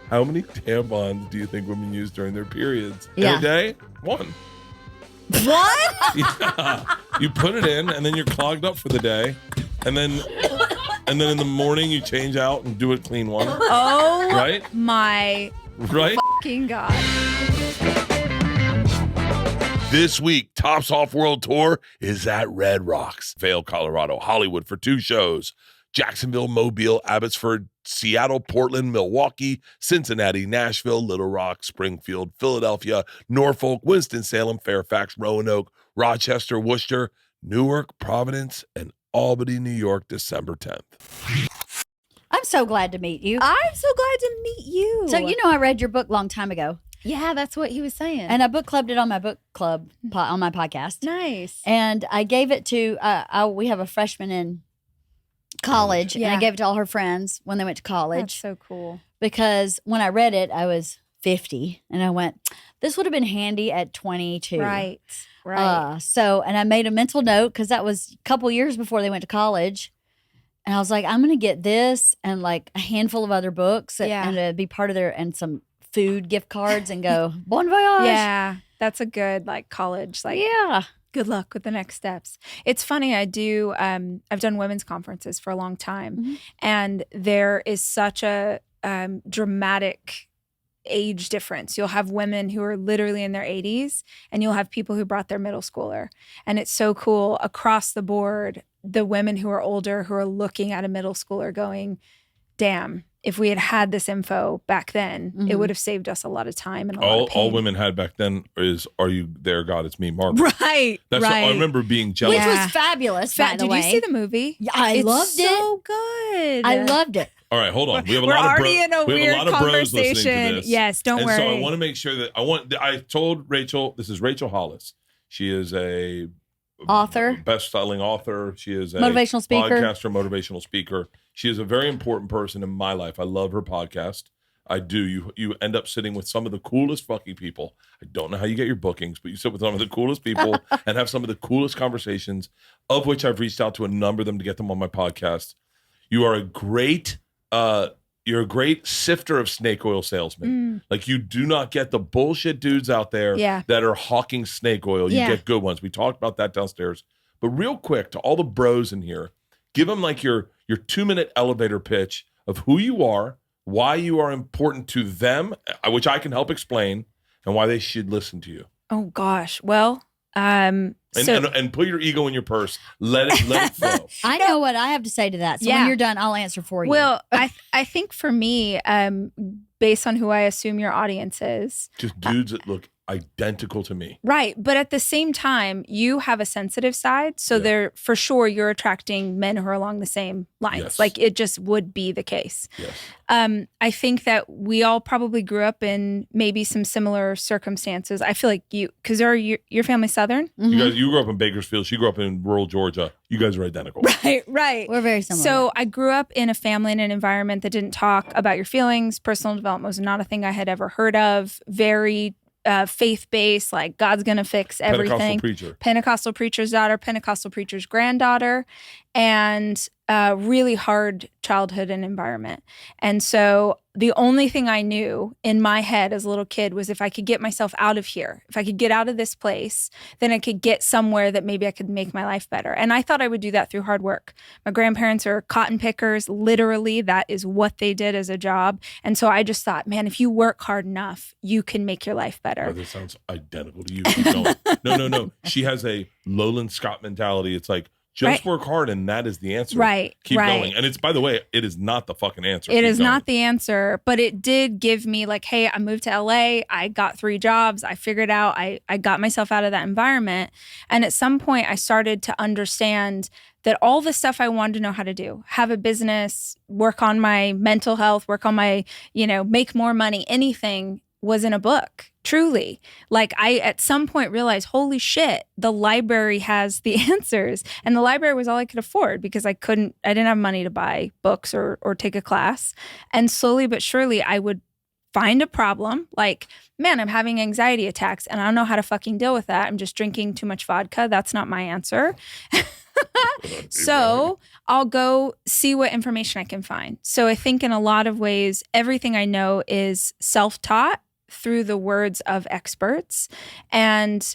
How many tampons do you think women use during their periods? Yeah. In a day? 1. What? Yeah. You put it in, and then you're clogged up for the day. And then in the morning, you change out and do a clean one. Oh, right? My right? fucking God. This week, Tops Off World Tour is at Red Rocks, Vail, Colorado, Hollywood for 2 shows. Jacksonville, Mobile, Abbotsford, Seattle, Portland, Milwaukee, Cincinnati, Nashville, Little Rock, Springfield, Philadelphia, Norfolk, Winston-Salem, Fairfax, Roanoke, Rochester, Worcester, Newark, Providence, and Albany, New York, December 10th. I'm so glad to meet you. I'm so glad to meet you. So, I read your book a long time ago. Yeah, that's what he was saying. And I book clubbed it on my book club on my podcast. Nice. And I gave it to, we have a freshman in college, and I gave it to all her friends when they went to college. That's so cool. Because when I read it, I was 50, and I went, this would have been handy at 22. Right. And I made a mental note because that was a couple years before they went to college. And I was like, I'm going to get this and like a handful of other books and be part of their, and some food gift cards and go, bon voyage. Yeah. That's a good college. Good luck with the next steps. It's funny. I've done women's conferences for a long time, and there is such a dramatic age difference. You'll have women who are literally in their 80s, and you'll have people who brought their middle schooler. And it's so cool across the board, the women who are older, who are looking at a middle schooler going, damn, if we had had this info back then, it would have saved us a lot of time and a lot of pain. All women had back then is, are you there, God? It's me, Mark. Right. That's what I remember being jealous. Which was fabulous, by the way. Did you see the movie? Yeah, I loved it. It's so good. I loved it. All right, hold on. We have a We're lot of already in a weird bros listening to conversation. this. Yes, don't worry. So I want to make sure that I told Rachel, this is Rachel Hollis. She is a author, best-selling author. She is a motivational speaker, podcaster, motivational speaker. She is a very important person in my life. I love her podcast. I do. You end up sitting with some of the coolest fucking people. I don't know how you get your bookings, but you sit with some of the coolest people and have some of the coolest conversations, of which I've reached out to a number of them to get them on my podcast. You are a great sifter of snake oil salesmen. Like, you do not get the bullshit dudes out there that are hawking snake oil. You get good ones. We talked about that downstairs. But real quick, to all the bros in here, give them like your 2-minute elevator pitch of who you are, why you are important to them, which I can help explain, and why they should listen to you. Oh gosh. Well, and put your ego in your purse. Let it flow. I know what I have to say to that. So when you're done, I'll answer for you. Well, I think for me, based on who I assume your audience is, just dudes that look identical to me. Right. But at the same time, you have a sensitive side. So they're, for sure, you're attracting men who are along the same lines. Yes. Like, it just would be the case. Yes. I think that we all probably grew up in maybe some similar circumstances. I feel like because your family Southern? You grew up in Bakersfield. She grew up in rural Georgia. You guys are identical. Right. We're very similar. So I grew up in a family and an environment that didn't talk about your feelings. Personal development was not a thing I had ever heard of. Very faith-based, like God's gonna fix everything. Pentecostal preacher's daughter, Pentecostal preacher's granddaughter, and really hard childhood and environment. And so the only thing I knew in my head as a little kid was, if I could get myself out of here, if I could get out of this place, then I could get somewhere that maybe I could make my life better. And I thought I would do that through hard work. My grandparents are cotton pickers. Literally, that is what they did as a job. And so I just thought, man, if you work hard enough, you can make your life better. Oh, this sounds identical to you. Keep going. No. She has a Lowland Scott mentality. It's like, just work hard, and that is the answer. Keep going. And it's, by the way, it is not the fucking answer. It is not the answer, but it did give me like, hey, I moved to LA. I got 3 jobs. I figured out, I got myself out of that environment. And at some point I started to understand that all the stuff I wanted to know how to do, have a business, work on my mental health, work on my, make more money, anything, was in a book. Truly. Like, I at some point realized, holy shit, the library has the answers. And the library was all I could afford because I didn't have money to buy books or take a class. And slowly but surely I would find a problem, like, man, I'm having anxiety attacks and I don't know how to fucking deal with that. I'm just drinking too much vodka. That's not my answer. So I'll go see what information I can find. So I think in a lot of ways, everything I know is self-taught through the words of experts and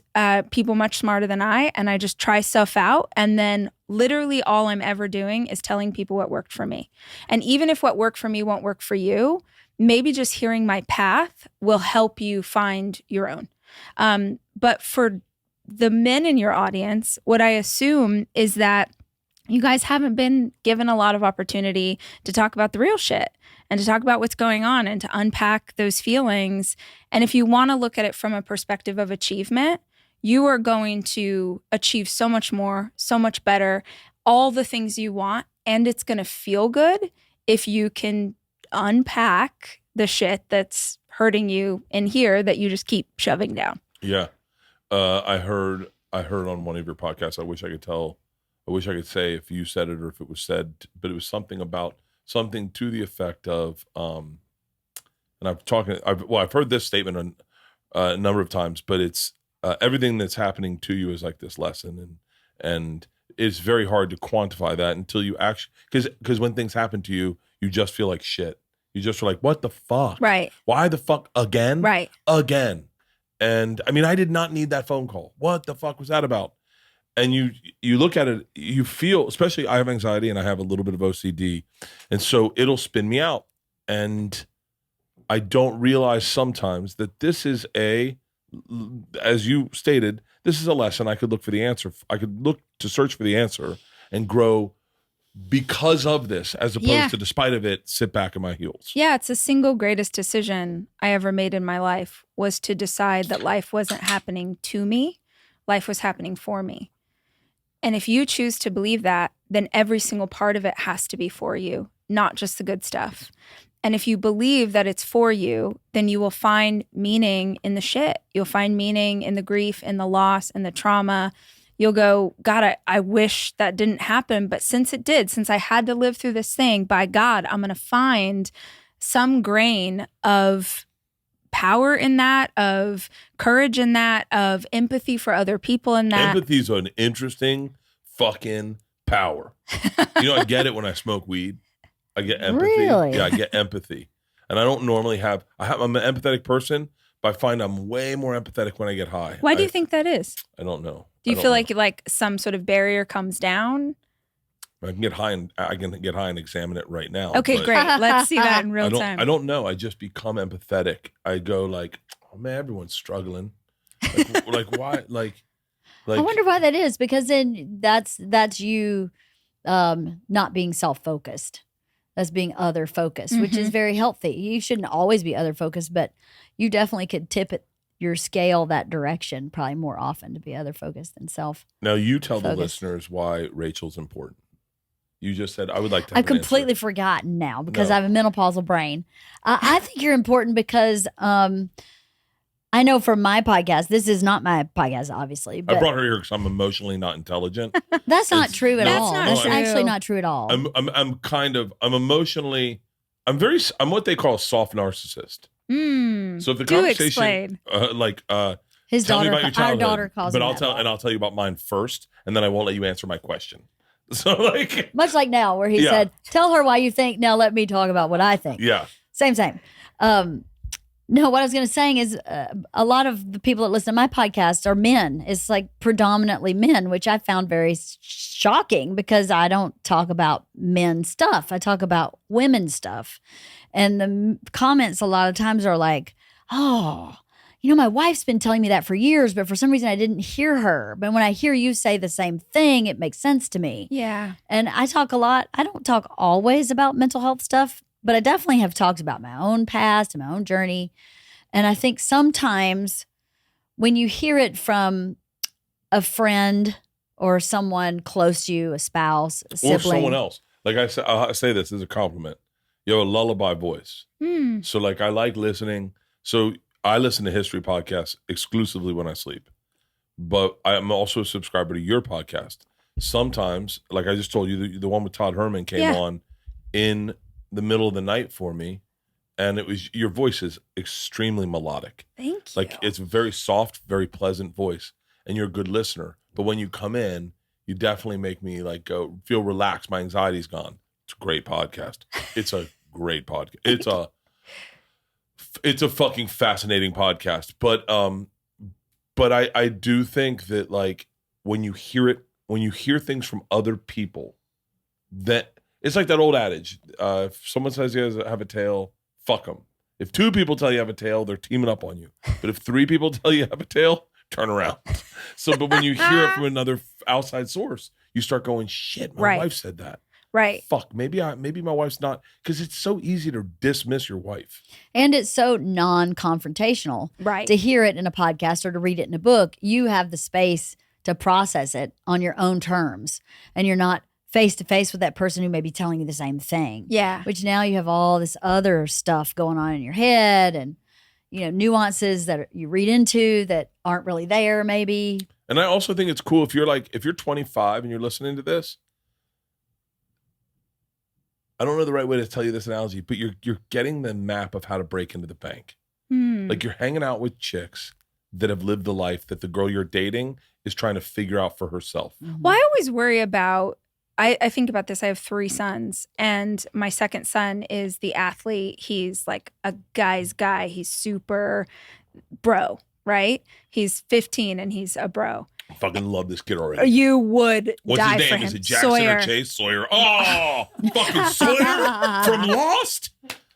people much smarter than I. And I just try stuff out. And then literally all I'm ever doing is telling people what worked for me. And even if what worked for me won't work for you, maybe just hearing my path will help you find your own. But for the men in your audience, what I assume is that you guys haven't been given a lot of opportunity to talk about the real shit and to talk about what's going on and to unpack those feelings. And if you want to look at it from a perspective of achievement, you are going to achieve so much more, so much better, all the things you want. And it's going to feel good if you can unpack the shit that's hurting you in here that you just keep shoving down. Yeah. I heard on one of your podcasts, I wish I could say if you said it or if it was said, but it was something to the effect of, and I've heard this statement a number of times, but it's everything that's happening to you is like this lesson, and it's very hard to quantify that until you actually, because when things happen to you, you just feel like shit. You just are like, what the fuck? Right. Why the fuck again? Right. Again. And I mean, I did not need that phone call. What the fuck was that about? And you look at it, you feel, especially I have anxiety and I have a little bit of OCD. And so it'll spin me out. And I don't realize sometimes that this is as you stated, this is a lesson. I could look for the answer. I could look to search for the answer and grow because of this, as opposed to, despite of it, sit back in my heels. Yeah, it's the single greatest decision I ever made in my life was to decide that life wasn't happening to me. Life was happening for me. And if you choose to believe that, then every single part of it has to be for you, not just the good stuff. And if you believe that it's for you, then you will find meaning in the shit. You'll find meaning in the grief, in the loss, in the trauma. You'll go, God, I wish that didn't happen. But since it did, since I had to live through this thing, by God, I'm going to find some grain of power in that, of courage in that, of empathy for other people in that. Empathy's an interesting fucking power. I get it when I smoke weed. I get empathy. Really? Yeah, I get empathy. And I don't normally I'm an empathetic person, but I find I'm way more empathetic when I get high. Why do you think that is? I don't know. Do you feel like some sort of barrier comes down? I can get high and examine it right now. Okay, great. Let's see that in real time. I don't know. I just become empathetic. I go like, oh man, everyone's struggling. Like why? Like I wonder why that is, because then that's you not being self-focused. That's being other focused, which is very healthy. You shouldn't always be other focused, but you definitely could tip your scale that direction probably more often to be other focused than self. Now you tell the listeners why Rachel's important. You just said I would like to. I've completely forgotten now because I have a menopausal brain. I think you're important because I know from my podcast, this is not my podcast, obviously. But I brought her here because I'm emotionally not intelligent. That's not true at all. That's true. actually not true at all. I'm emotionally, I'm what they call a soft narcissist. So if the conversation, his tell daughter, me about your childhood, our daughter calls but me I'll tell you about mine first, and then I won't let you answer my question. So much like now, where he said, "Tell her why you think." Now let me talk about what I think. Yeah, same. No, what I was going to say is a lot of the people that listen to my podcast are men. It's like predominantly men, which I found very shocking because I don't talk about men stuff. I talk about women stuff. And the comments a lot of times are like, oh, my wife's been telling me that for years, but for some reason I didn't hear her. But when I hear you say the same thing, it makes sense to me. Yeah. And I talk a lot. I don't talk always about mental health stuff, but I definitely have talked about my own past and my own journey. And I think sometimes when you hear it from a friend or someone close to you, a spouse, a sibling. Or someone else. Like I say this as a compliment. You have a lullaby voice. So like I like listening. So I listen to history podcasts exclusively when I sleep. But I'm also a subscriber to your podcast. Sometimes, like I just told you, the one with Todd Herman came on in the middle of the night for me, and your voice is extremely melodic. Thank you. Like it's a very soft, very pleasant voice, and you're a good listener. But when you come in, You definitely make me like go feel relaxed. My anxiety's gone. It's a great podcast. It's a great podcast. It's a fucking fascinating podcast. But I do think that like when you hear things from other people, that it's like that old adage. If someone says you have a tail, fuck them. If 2 people tell you have a tail, they're teaming up on you. But if 3 people tell you have a tail, turn around. So, but when you hear it from another outside source, you start going, shit, my wife said that. Right. Fuck, maybe my wife's not, because it's so easy to dismiss your wife. And it's so non-confrontational. Right. To hear it in a podcast or to read it in a book, you have the space to process it on your own terms. And you're not face to face with that person who may be telling you the same thing. Yeah. Which now you have all this other stuff going on in your head and, nuances that you read into that aren't really there maybe. And I also think it's cool if you're 25 and you're listening to this. I don't know the right way to tell you this analogy, but you're getting the map of how to break into the bank. Like you're hanging out with chicks that have lived the life that the girl you're dating is trying to figure out for herself. Well, I always worry about, I think about this. I have 3 sons, and my second son is the athlete. He's like a guy's guy. He's super bro, right? He's 15 and he's a bro. I fucking love this kid already. You would What's die his for name? him. Is it Jackson Sawyer. or Chase? Sawyer. Oh, fucking Sawyer from Lost?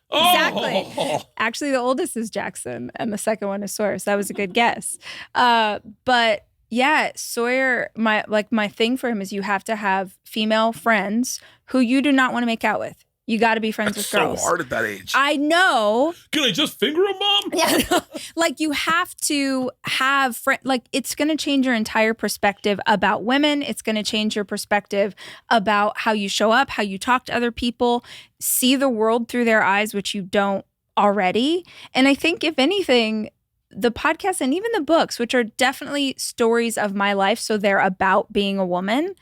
Oh. Exactly. Actually, the oldest is Jackson, and the second one is Sawyer. So that was a good guess. But yeah, Sawyer, my thing for him is you have to have female friends who you do not want to make out with. You got to be friends with girls. It's so hard at that age. I know. Can I just finger a mom? Yeah, like you have to have it's going to change your entire perspective about women. It's going to change your perspective about how you show up, how you talk to other people, see the world through their eyes, which you don't already. And I think if anything, the podcast and even the books, which are definitely stories of my life, so they're about being a woman,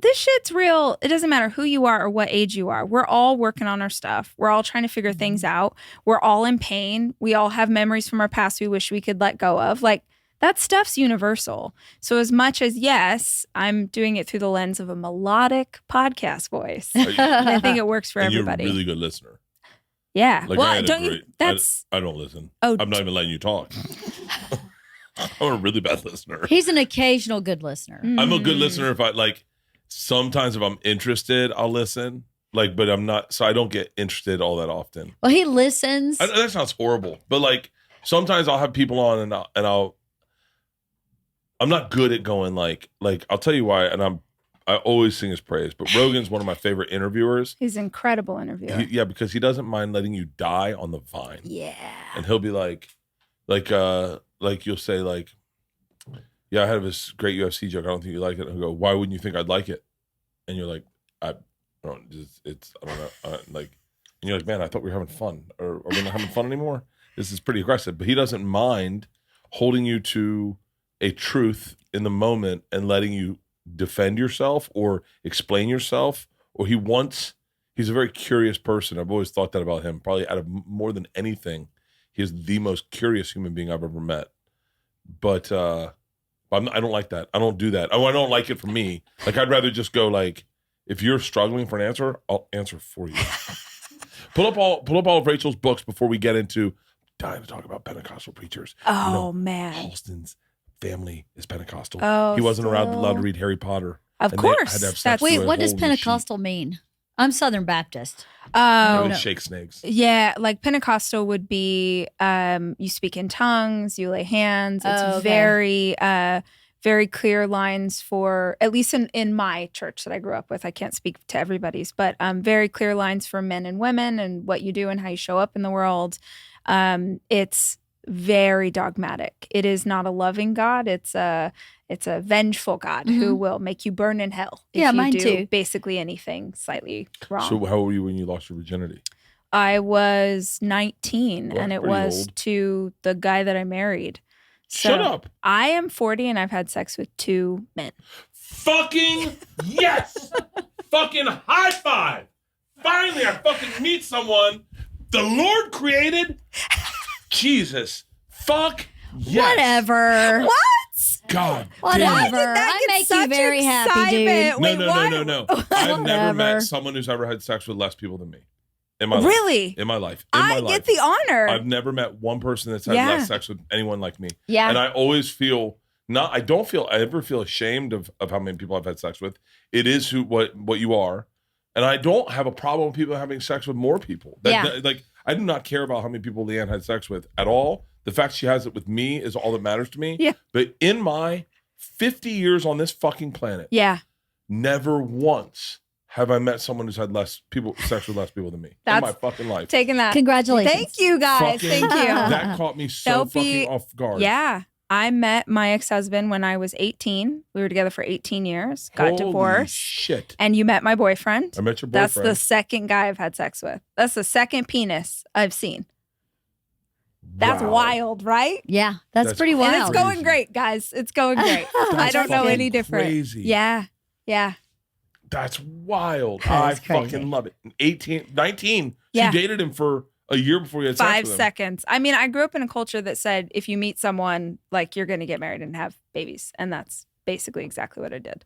this shit's real. It doesn't matter who you are or what age you are. We're all working on our stuff. We're all trying to figure things out. We're all in pain. We all have memories from our past we wish we could let go of. Like, that stuff's universal. So as much as, yes, I'm doing it through the lens of a melodic podcast voice, I think it works for everybody. You're a really good listener. Yeah. Like, well, I don't listen. Oh, I'm not even letting you talk. I'm a really bad listener. He's an occasional good listener. I'm a good listener if I like. Sometimes if I'm interested, I'll listen. Like, but I'm not. So I don't get interested all that often. Well, he listens. That sounds horrible. But like, sometimes I'll have people on and I'm not good at going like I'll tell you why. And I always sing his praise. But Rogan's one of my favorite interviewers. He's an incredible interviewer. Because he doesn't mind letting you die on the vine. Yeah. And he'll be like you'll say like, yeah, I had this great UFC joke. I don't think you like it. He'll go, why wouldn't you think I'd like it? And you're like, I don't know. And you're like, man, I thought we were having fun. Or are we not having fun anymore? This is pretty aggressive. But he doesn't mind holding you to a truth in the moment and letting you defend yourself or explain yourself. Or he's a very curious person. I've always thought that about him. Probably out of more than anything, he is the most curious human being I've ever met. But I don't like that. I don't do that. I don't like it for me. Like, I'd rather just go like, if you're struggling for an answer, I'll answer for you. Pull up all of Rachel's books before we get into dying to talk about Pentecostal preachers. Oh, man. Halston's family is Pentecostal. Oh, he wasn't allowed to read Harry Potter. Of course. Wait, what does Pentecostal mean? I'm Southern Baptist. Oh, shake snakes. Yeah, like Pentecostal would be you speak in tongues, you lay hands. It's very clear lines for, at least in my church that I grew up with. I can't speak to everybody's, but very clear lines for men and women and what you do and how you show up in the world. It's very dogmatic. It is not a loving God. It's a vengeful God who will make you burn in hell if you do basically anything slightly wrong. So how old were you when you lost your virginity? I was 19, Well, and it was old. To the guy that I married. So Shut up. I am 40, and I've had sex with 2 men. Fucking yes. Fucking high five. Finally, I fucking meet someone the Lord created. Jesus. Fuck yes. Whatever. What? God Whatever. damn it. I make you very happy, dude. No. I've never met someone who's ever had sex with less people than me. In my life. Really? In my life. I get the honor. I've never met one person that's had less sex with anyone like me. Yeah. And I always feel I ever feel ashamed of how many people I've had sex with. It is what you are. And I don't have a problem with people having sex with more people. Like, I do not care about how many people LeeAnn had sex with at all. The fact she has it with me is all that matters to me. Yeah. But in my 50 years on this fucking planet, never once have I met someone who's had sex with less people than me in my fucking life. Taking that. Congratulations. Thank you, guys. Thank you. That caught me so fucking off guard. Yeah. I met my ex-husband when I was 18. We were together for 18 years, got Holy divorced. Shit. And you met my boyfriend. I met your boyfriend. That's the second guy I've had sex with. That's the second penis I've seen. That's wild, right? Yeah, that's pretty wild. And it's going great, guys. It's going great. I don't know any different. Crazy. Yeah. That's wild. I fucking love it. 19. You dated him for a year before you had sex with him. 5 seconds. I mean, I grew up in a culture that said if you meet someone, like, you're going to get married and have babies. And that's basically exactly what I did.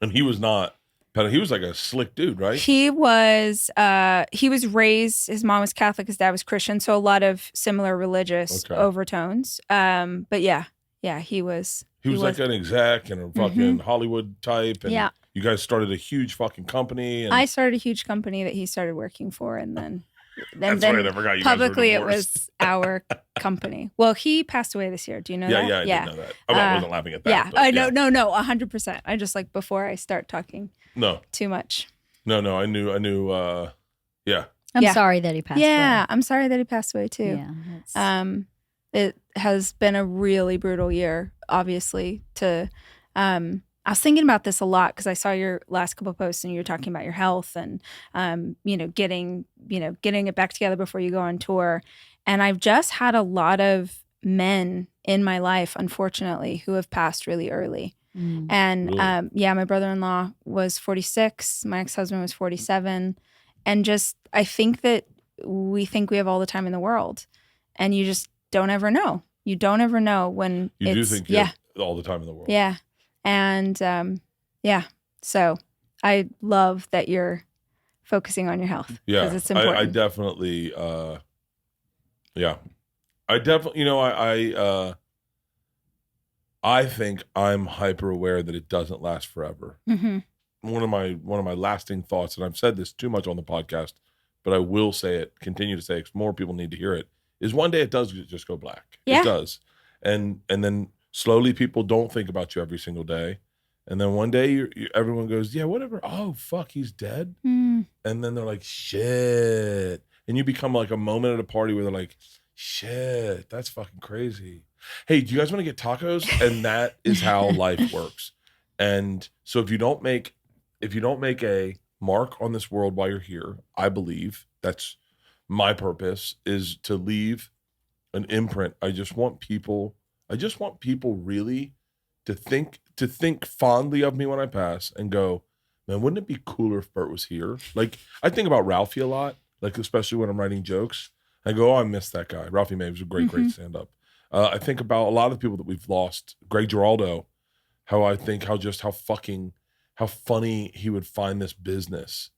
And he was not. He was like a slick dude, right? He was raised, his mom was Catholic, his dad was Christian, so a lot of similar religious overtones. But he was like an exec and a fucking Hollywood type. And you guys started a huge fucking company. And I started a huge company that he started working for, and then that's right, I forgot you publicly guys were it was our company. Well, he passed away this year. Do you know that? Yeah, I did know that. I wasn't laughing at that. Yeah, I know, no, 100%. I just, like, before I start talking too much. No, I knew. I'm sorry that he passed away. Yeah, I'm sorry that he passed away too. Yeah, it has been a really brutal year, obviously. I was thinking about this a lot because I saw your last couple of posts and you were talking about your health and, getting it back together before you go on tour. And I've just had a lot of men in my life, unfortunately, who have passed really early. And really? My brother-in-law was 46. My ex-husband was 47. And just, I think that we think we have all the time in the world. And you just don't ever know. You don't ever know when you do think you have all the time in the world. Yeah. And so I love that you're focusing on your health. Yeah, because it's important. I definitely, I think I'm hyper aware that it doesn't last forever. Mm-hmm. One of my lasting thoughts, and I've said this too much on the podcast, but I will say it, continue to say it, because more people need to hear it, is one day it does just go black. Yeah. It does. And then slowly people don't think about you every single day. And then one day everyone goes, yeah, whatever. Oh, fuck, he's dead. And then they're like, shit. And you become like a moment at a party where they're like, shit, that's fucking crazy. Hey, do you guys want to get tacos? And that is how life works. And so if you don't make a mark on this world while you're here, I believe that's my purpose, is to leave an imprint. I just want people really to think fondly of me when I pass and go, man, wouldn't it be cooler if Bert was here? Like, I think about Ralphie a lot, like, especially when I'm writing jokes. I go, oh, I miss that guy. Ralphie May was a great stand-up. I think about a lot of people that we've lost. Greg Giraldo, how funny he would find this business.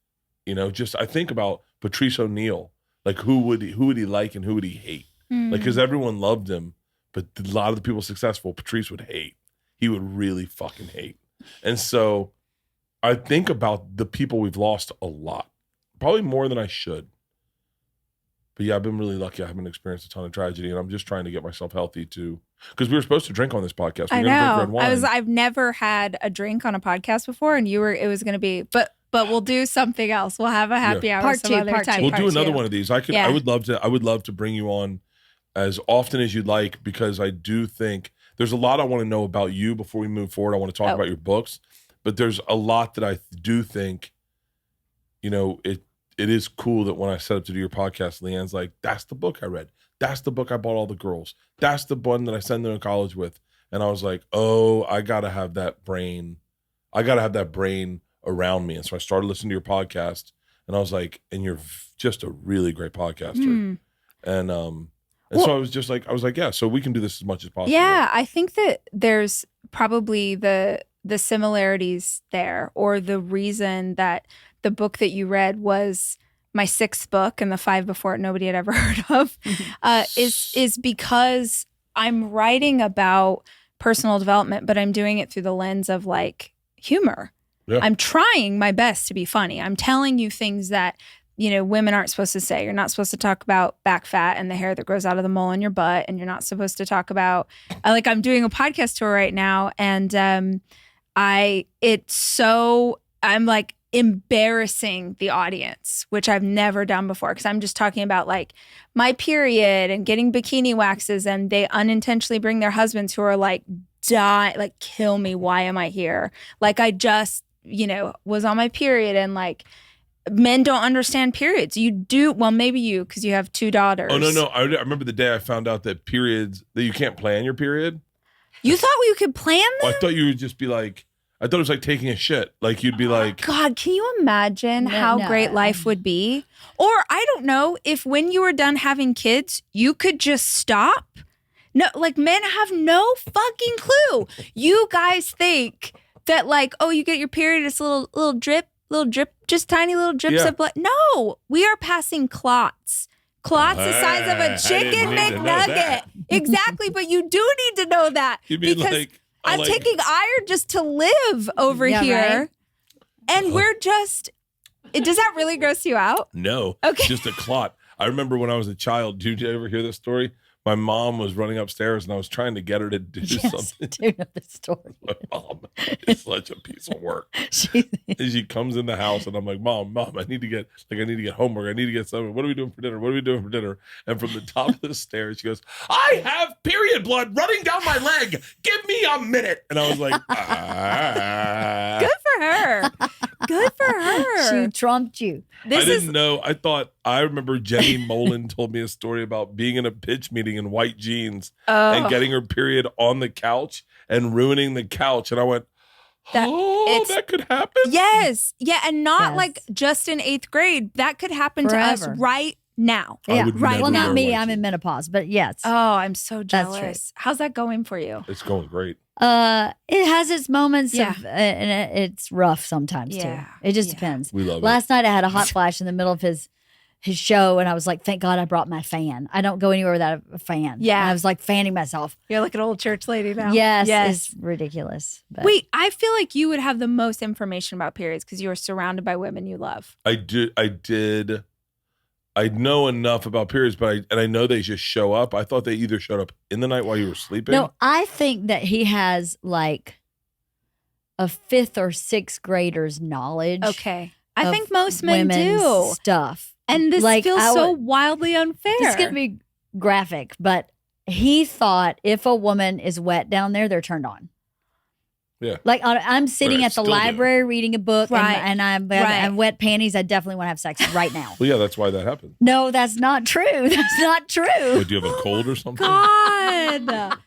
I think about Patrice O'Neill. Like, who would he like and who would he hate? Like, because everyone loved him, but a lot of the people successful, Patrice would hate. He would really fucking hate. And so I think about the people we've lost a lot, probably more than I should. But yeah, I've been really lucky. I haven't experienced a ton of tragedy, and I'm just trying to get myself healthy too. Because we were supposed to drink on this podcast. I know. I've never had a drink on a podcast before, and it was going to be, but we'll do something else. We'll have a happy hour part some other time. We'll do another one of these. I would love to bring you on as often as you'd like, because I do think there's a lot I want to know about you before we move forward. I want to talk about your books, but there's a lot that I do think, it is cool that when I set up to do your podcast, LeeAnn's like, that's the book I read. That's the book I bought all the girls. That's the one that I sent them to college with. And I was like, oh, I got to have that brain. I got to have that brain around me. And so I started listening to your podcast, and I was like, and you're just a really great podcaster. So I was like, yeah, so we can do this as much as possible. Yeah, I think that there's probably the similarities there, or the reason that the book that you read was my 6th book and the 5 before it nobody had ever heard of, is because I'm writing about personal development, but I'm doing it through the lens of like humor. Yeah. I'm trying my best to be funny. I'm telling you things that, women aren't supposed to say. You're not supposed to talk about back fat and the hair that grows out of the mole in your butt. And you're not supposed to talk about, I'm doing a podcast tour right now. And I'm like embarrassing the audience, which I've never done before. Cause I'm just talking about like my period and getting bikini waxes, and they unintentionally bring their husbands who are like, die, like kill me. Why am I here? Like I just, was on my period, and like men don't understand periods. You do. Well, maybe you, cause you have 2 daughters. Oh, no. I remember the day I found out that that you can't plan your period. You thought you could plan them? Well, I thought you would just be like, I thought it was like taking a shit. Like you'd be like, God, can you imagine how great life would be? Or I don't know if when you were done having kids, you could just stop. No, like men have no fucking clue. You guys think that like, oh, you get your period, it's a little drip, just tiny little drips of blood. No, we are passing clots. Clots the size of a chicken McNugget. Exactly, but you do need to know that. You mean because like, I'm taking iron just to live over here. Right? And we're just, does that really gross you out? No. Okay. Just a clot. I remember when I was a child, did you ever hear this story? My mom was running upstairs and I was trying to get her to do something. I do know the story. My mom is such a piece of work. She comes in the house and I'm like, Mom, I need to get homework. I need to get something. What are we doing for dinner? And from the top of the stairs, she goes, I have period blood running down my leg. Give me a minute. And I was like, Good for her. She trumped you. I didn't know. I remember Jenny Molin told me a story about being in a pitch meeting in white jeans and getting her period on the couch and ruining the couch. And I went, that could happen? Yes. Yeah. And not like just in 8th grade. That could happen Forever. To us right now. Yeah. Right. Well, not me. I'm in menopause, but yes. Oh, I'm so jealous. How's that going for you? It's going great. It has its moments of, and it's rough sometimes too. It just depends. We love Last night I had a hot flash in the middle of his show, and I was like, thank God I brought my fan. I don't go anywhere without a fan. Yeah. And I was like fanning myself. You're like an old church lady now. Yes. It's ridiculous. But. Wait, I feel like you would have the most information about periods because you are surrounded by women you love. I did. I know enough about periods, but I know they just show up. I thought they either showed up in the night while you were sleeping. No, I think that he has like a 5th or 6th grader's knowledge. Okay. I think most men do. Stuff. And this feels so wildly unfair. This is going to be graphic, but he thought if a woman is wet down there, they're turned on. Yeah. Like I'm sitting at the library reading a book and I'm wet panties. I definitely want to have sex right now. Well, yeah, that's why that happened. No, that's not true. That's not true. Wait, do you have a cold or something? God. Wow.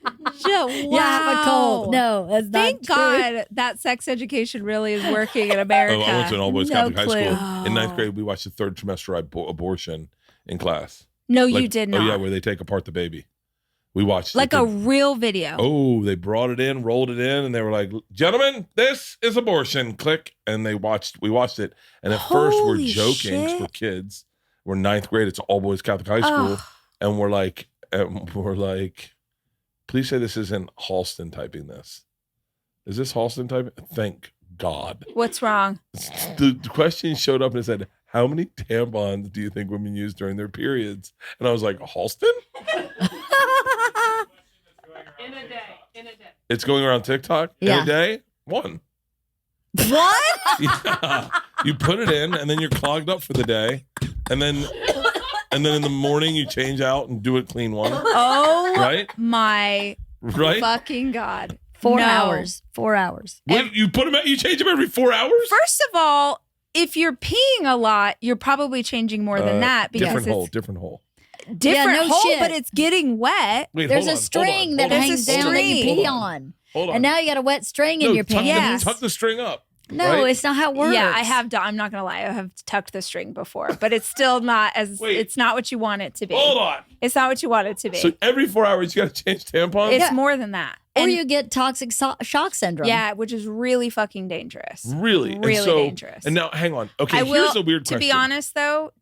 Yeah, I have a cold. No, that's not Thank true. God that sex education really is working in America. I went to an all-boys Catholic high school. Oh. In 9th grade, we watched the 3rd trimester abortion in class. No, you did not. Oh, yeah, where they take apart the baby. We watched like a real video. Oh, they brought it in, rolled it in, and they were like, "Gentlemen, this is abortion." Click, and we watched it. And at first, we're joking for kids. We're 9th grade. It's all boys Catholic high school, and we're like, please say this isn't Halston typing this. Is this Halston typing? Thank God. What's wrong? The question showed up and it said, "How many tampons do you think women use during their periods?" And I was like, Halston? In a day. It's going around TikTok in a day? 1. What? Yeah. You put it in and then you're clogged up for the day. And then in the morning you change out and do it clean 1. Oh, right? My right? fucking God. 4 hours. 4 hours. Wait, you put them out, you change them every 4 hours? First of all, if you're peeing a lot, you're probably changing more than that because different hole. Different hole, but it's getting wet. Wait, there's a string that hangs down that you pee on. Hold on. And now you got a wet string in your panties. Tuck the string up. No, right? it's not how it works. Yeah, I have done. I'm not gonna lie. I have tucked the string before, but it's still not as. Wait. It's not what you want it to be. Hold on. It's not what you want it to be. So every 4 hours you got to change tampons? It's more than that. Or you get toxic shock syndrome. Yeah, which is really fucking dangerous. Really? Really dangerous. And now, hang on. Okay, I here's will, a weird question. To be honest, though,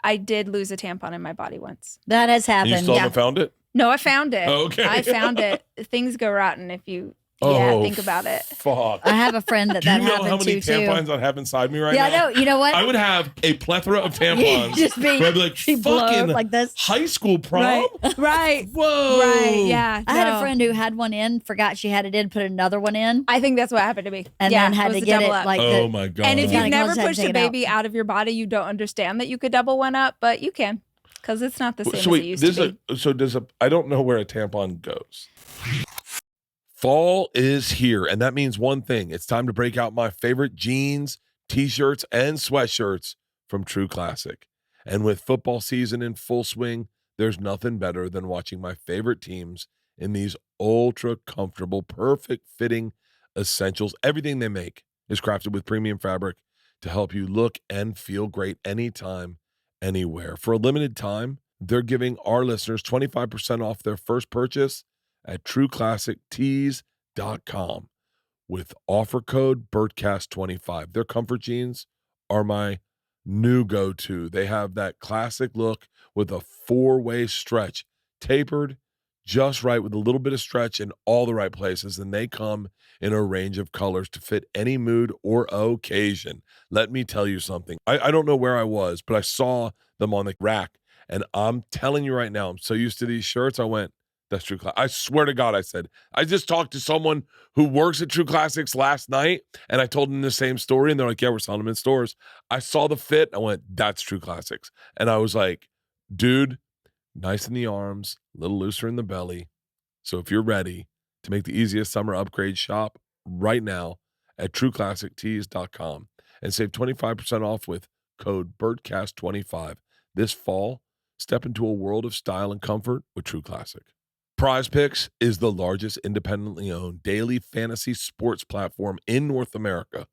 I did lose a tampon in my body once. That has And happened. you still haven't found it? No, I found it. Oh, okay. I found it. Things go rotten if you think about it. Fuck. I have a friend that Do you that know happened how many to tampons too. I have inside me right Yeah, now? I know. You know what? I would have a plethora of tampons. Just be, where I'd be like, blow fucking like this. high school prom? Right. Whoa. Right. Yeah. I had a friend who had one in, forgot she had it in, put another one in, I think that's what happened to me. and Yeah, then had was to a get it double up. like Oh the, my God. And if Yeah. you've never Had to pushed take a it out. baby out of your body, you don't understand that you could double one up, but you can because it's not the same as it used to be. I don't know where a tampon goes. Fall is here, and that means one thing. It's time to break out my favorite jeans, t-shirts, and sweatshirts from True Classic. And with football season in full swing, there's nothing better than watching my favorite teams in these ultra comfortable, perfect fitting essentials. Everything they make is crafted with premium fabric to help you look and feel great anytime, anywhere. For a limited time, they're giving our listeners 25% off their first purchase at trueclassictees.com with offer code Bertcast25. Their comfort jeans are my new go-to. They have that classic look with a 4-way stretch, tapered just right with a little bit of stretch in all the right places, and they come in a range of colors to fit any mood or occasion. Let me tell you something. I don't know where I was, but I saw them on the rack, and I'm telling you right now, I'm so used to these shirts, I went, that's True Classics. I swear to God, I said, I just talked to someone who works at True Classics last night, and I told them the same story, and they're like, yeah, we're selling them in stores. I saw the fit, I went, that's True Classics. And I was like, dude, nice in the arms, a little looser in the belly. So if you're ready to make the easiest summer upgrade, shop right now at trueclassictees.com and save 25% off with code BERTCAST25. This fall, step into a world of style and comfort with True Classic. Prize Picks is the largest independently owned daily fantasy sports platform in North America.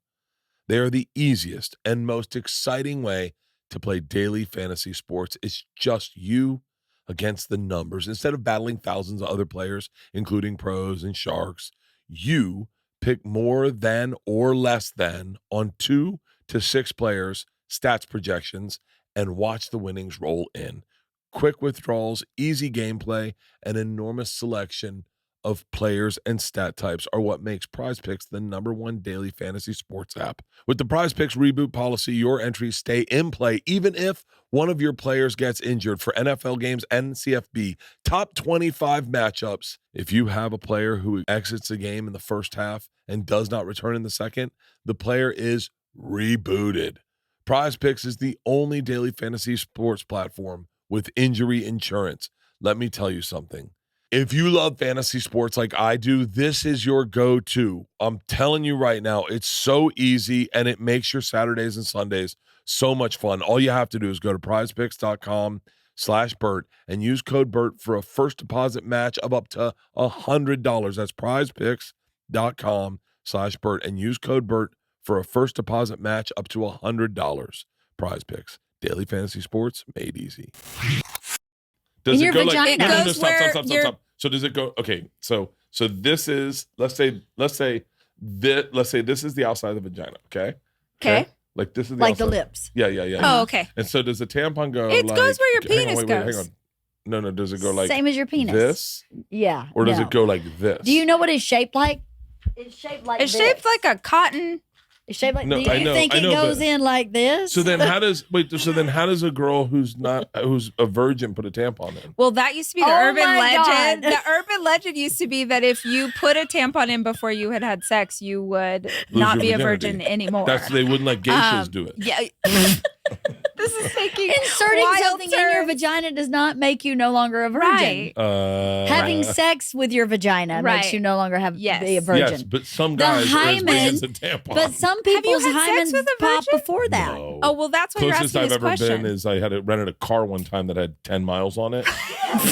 They are the easiest and most exciting way to play daily fantasy sports. It's just you against the numbers. Instead of battling thousands of other players, including pros and sharks, you pick more than or less than on 2 to 6 players, stats projections, and watch the winnings roll in. Quick withdrawals, easy gameplay, and enormous selection of players and stat types are what makes Prize Picks the #1 daily fantasy sports app. With the Prize Picks reboot policy, your entries stay in play even if one of your players gets injured. For NFL games and CFB, top 25 matchups. If you have a player who exits the game in the first half and does not return in the second, the player is rebooted. Prize Picks is the only daily fantasy sports platform with injury insurance. Let me tell you something. If you love fantasy sports like I do, this is your go-to. I'm telling you right now, it's so easy and it makes your Saturdays and Sundays so much fun. All you have to do is go to prizepicks.com/Bert and use code Bert for a first deposit match of up to $100. That's prizepicks.com/Bert and use code Bert for a first deposit match up to $100. Prize Picks, daily fantasy sports made easy. Does In it your go vagina. like no, It goes where stop. you're- So does it go so this is let's say this is the outside of the vagina, okay? Okay. Like this is the like outside. the lips. Yeah. Oh, okay. And so does the tampon go It like goes where your hang on, penis hang goes. on. No, does it go like Same as your penis. this? Yeah. Or does no. it go like this? Do you know what it's shaped like? It's shaped like It's this. shaped like a cotton. It's shaped like. No, do you I know, think I it know, goes but- in like this? So then how does a girl who's a virgin put a tampon in? Well, that used to be the Oh urban my legend. God. The urban legend used to be that if you put a tampon in before you had sex, you would not your be a virginity. virgin anymore. They wouldn't let geishas do it. Yeah. This is taking Inserting wild something in your turns. vagina does not make you no longer a virgin. Right. Having sex with your vagina makes Right. you no longer be a virgin. Yes, but some The guys are as big hymen- as a tampon. But some Have you people's had sex hymens with a pop virgin? before that. No. Oh, well, that's why you're Closest asking I've this ever question. been is I had rented a car one time that had 10 miles on it,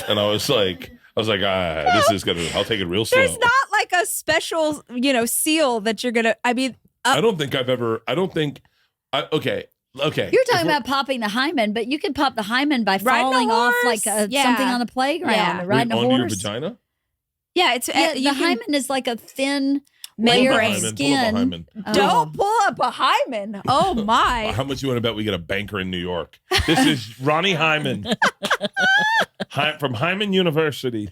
and I was like, this is gonna. I'll take it real slow. There's not like a special, seal that you're gonna. I mean, Okay. You're talking about popping the hymen, but you can pop the hymen by falling off like something on the playground or riding a horse. Onto your vagina? Yeah, it's the hymen is like a thin layer of skin. Don't pull up a hymen. Oh my! How much you want to bet we get a banker in New York? This is Ronnie Hyman from Hyman University.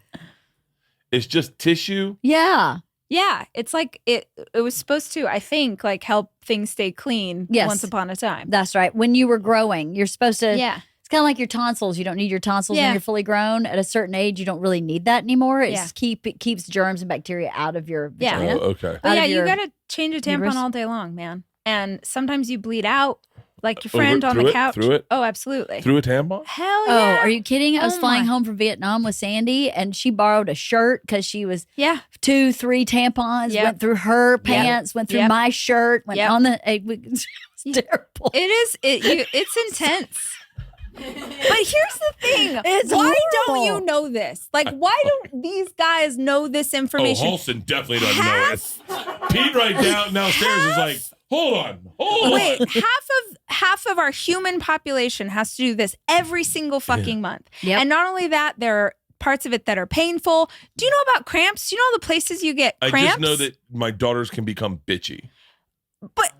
It's just tissue. Yeah. Yeah, it's like it was supposed to, I think, like help things stay clean once upon a time. That's right. When you were growing, you're supposed to. Yeah. It's kind of like your tonsils. You don't need your tonsils when you're fully grown. At a certain age, you don't really need that anymore. It keeps germs and bacteria out of your vagina. Oh, okay. But you got to change a tampon all day long, man. And sometimes you bleed out. Like your friend on the couch. Through it? Oh, absolutely. Through a tampon? Hell yeah. Oh, are you kidding? I was flying home from Vietnam with Sandy, and she borrowed a shirt because she was 2-3 tampons, went through her pants, went through my shirt, went on the... It's terrible. It's intense. But here's the thing. Why don't you know this? Like, why don't these guys know this information? Oh, Halston definitely doesn't know it. Pete right downstairs is like... Hold on. Wait, half of our human population has to do this every single fucking month. Yep. And not only that, there are parts of it that are painful. Do you know about cramps? Do you know the places you get cramps? I just know that my daughters can become bitchy. But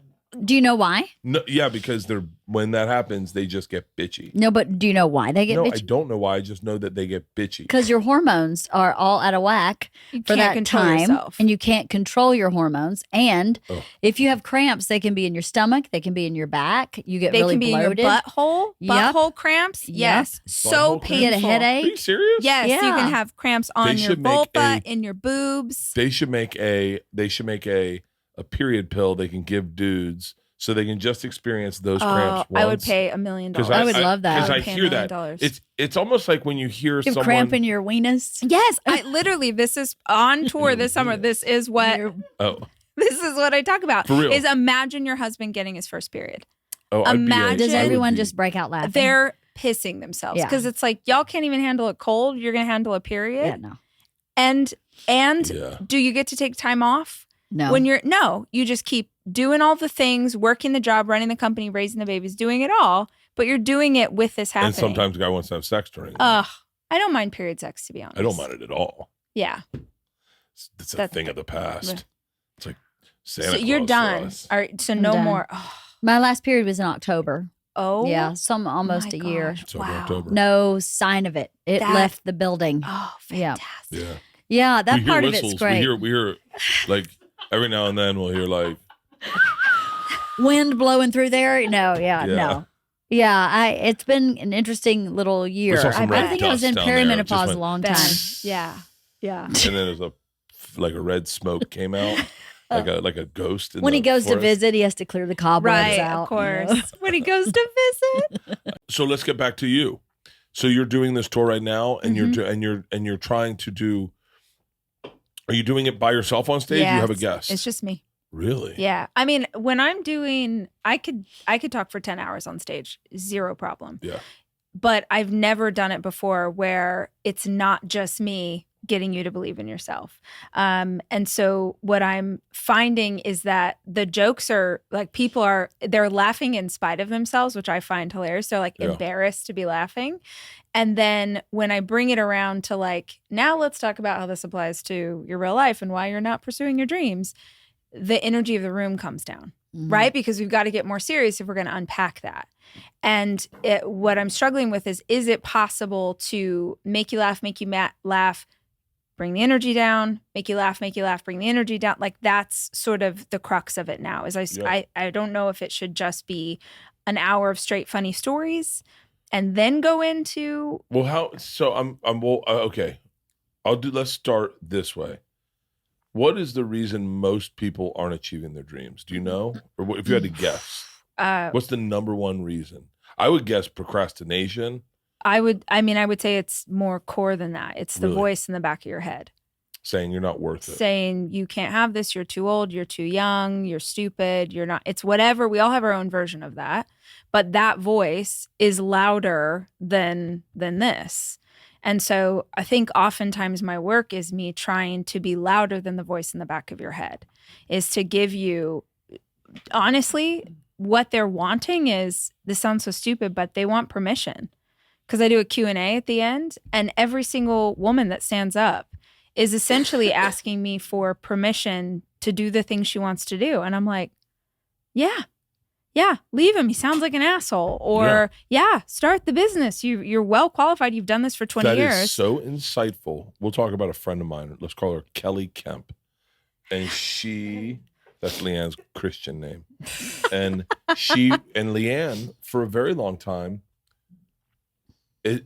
do you know why? No, yeah, because when that happens, they just get bitchy. No, but do you know why they get bitchy? No, I don't know why. I just know that they get bitchy. Because your hormones are all out of whack for that time. And you can't control your hormones. And if you have cramps, they can be in your stomach. They can be in your back. You get really bloated. They can be in your butthole. Butthole cramps. Yes. So painful. You get a headache. Are you serious? Yes. You can have cramps on your vulva, in your boobs. They should make a period pill they can give dudes so they can just experience those cramps once. I would pay $1 million. I would love that. Because I hear that. It's almost like when you hear someone... cramp in your weenus? Yes. This is on tour this summer. This is what... This is what I talk about. For real. Is imagine your husband getting his first period. Does everyone just break out laughing? They're pissing themselves. Because it's like, y'all can't even handle a cold. You're going to handle a period? Yeah, no. And do you get to take time off? No. You just keep doing all the things, working the job, running the company, raising the babies, doing it all, but you're doing it with this happening. And sometimes a guy wants to have sex during it. I don't mind period sex, to be honest. I don't mind it at all. Yeah. It's a thing of the past. It's like Santa Claus you're done. All right, so no more. My last period was in October. Oh. Yeah, almost a year. October. No sign of it. It left the building. Oh, fantastic. Yeah, that part of it's great. We hear like every now and then we'll hear like wind blowing through there. No. Yeah, it's been an interesting little year. I think I was in perimenopause a long time. Yeah. And then there's a red smoke came out. Like a ghost. When he goes to visit, he has to clear the cobwebs out. Of course. When he goes to visit. So let's get back to you. So you're doing this tour right now, and you're trying to do. Are you doing it by yourself on stage? Yeah, you have a guest. It's just me. Really? Yeah. I mean, when I'm doing, I could talk for 10 hours on stage, zero problem. Yeah. But I've never done it before where it's not just me getting you to believe in yourself. And so what I'm finding is that the jokes are like they're laughing in spite of themselves, which I find hilarious. They're like embarrassed to be laughing. And then when I bring it around to like, now let's talk about how this applies to your real life and why you're not pursuing your dreams, the energy of the room comes down, right? Because we've got to get more serious if we're going to unpack that. And what I'm struggling with is it possible to make you laugh, bring the energy down, make you laugh, bring the energy down? Like that's sort of the crux of it now. I don't know if it should just be an hour of straight funny stories and then go into. Well, how? So okay. Let's start this way. What is the reason most people aren't achieving their dreams? Do you know? Or if you had to guess, what's the number one reason? I would guess procrastination. I would say it's more core than that. It's the voice in the back of your head. Saying you're not worth it. Saying you can't have this, you're too old, you're too young, you're stupid, you're not. It's whatever. We all have our own version of that. But that voice is louder than this. And so I think oftentimes my work is me trying to be louder than the voice in the back of your head, is to give you honestly, what they're wanting is, this sounds so stupid, but they want permission. Because I do a Q&A at the end, and every single woman that stands up is essentially asking me for permission to do the things she wants to do. And I'm like, yeah, leave him. He sounds like an asshole. Or, start the business. You're well qualified. You've done this for 20 years. That is so insightful. We'll talk about a friend of mine. Let's call her Kelly Kemp. And that's LeeAnn's Christian name. And she and LeeAnn, for a very long time,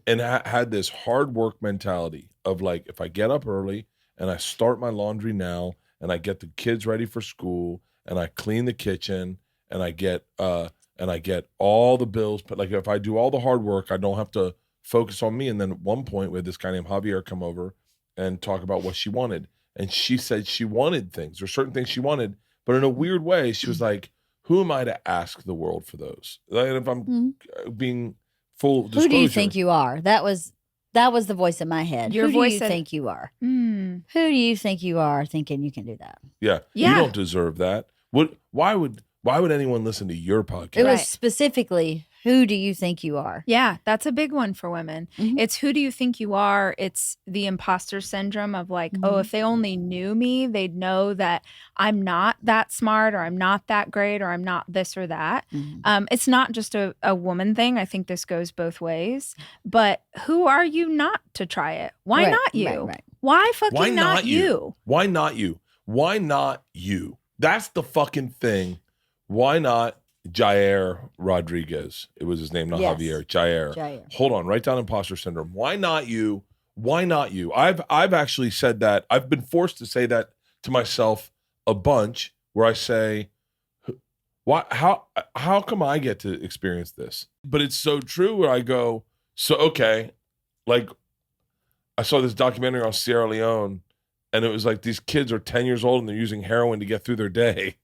had this hard work mentality of like, if I get up early and I start my laundry now and I get the kids ready for school and I clean the kitchen and I get all the bills, but like if I do all the hard work, I don't have to focus on me. And then at one point we had this guy named Javier come over and talk about what she wanted. And she said she wanted things, or certain things she wanted, but in a weird way, she was like, who am I to ask the world for those? Like, if I'm being full disclosure. Who do you think you are? That was the voice in my head. Who do you think you are? Who do you think you are thinking you can do that? Yeah. You don't deserve that. Why would anyone listen to your podcast? It was specifically, who do you think you are? Yeah, that's a big one for women. Mm-hmm. It's who do you think you are? It's the imposter syndrome of like, oh, if they only knew me, they'd know that I'm not that smart, or I'm not that great, or I'm not this or that. Mm-hmm. It's not just a woman thing. I think this goes both ways. But who are you not to try it? Why not you? Right. Why fucking not you? Why not you? Why not you? That's the fucking thing. Why not Jair Rodriguez? It was his name, not Javier. Jair. Hold on, write down imposter syndrome. Why not you? Why not you? I've actually said that. I've been forced to say that to myself a bunch, where I say, "Why? How come I get to experience this?" But it's so true. Where I go, so okay, like I saw this documentary on Sierra Leone, and it was like these kids are 10 years old and they're using heroin to get through their day.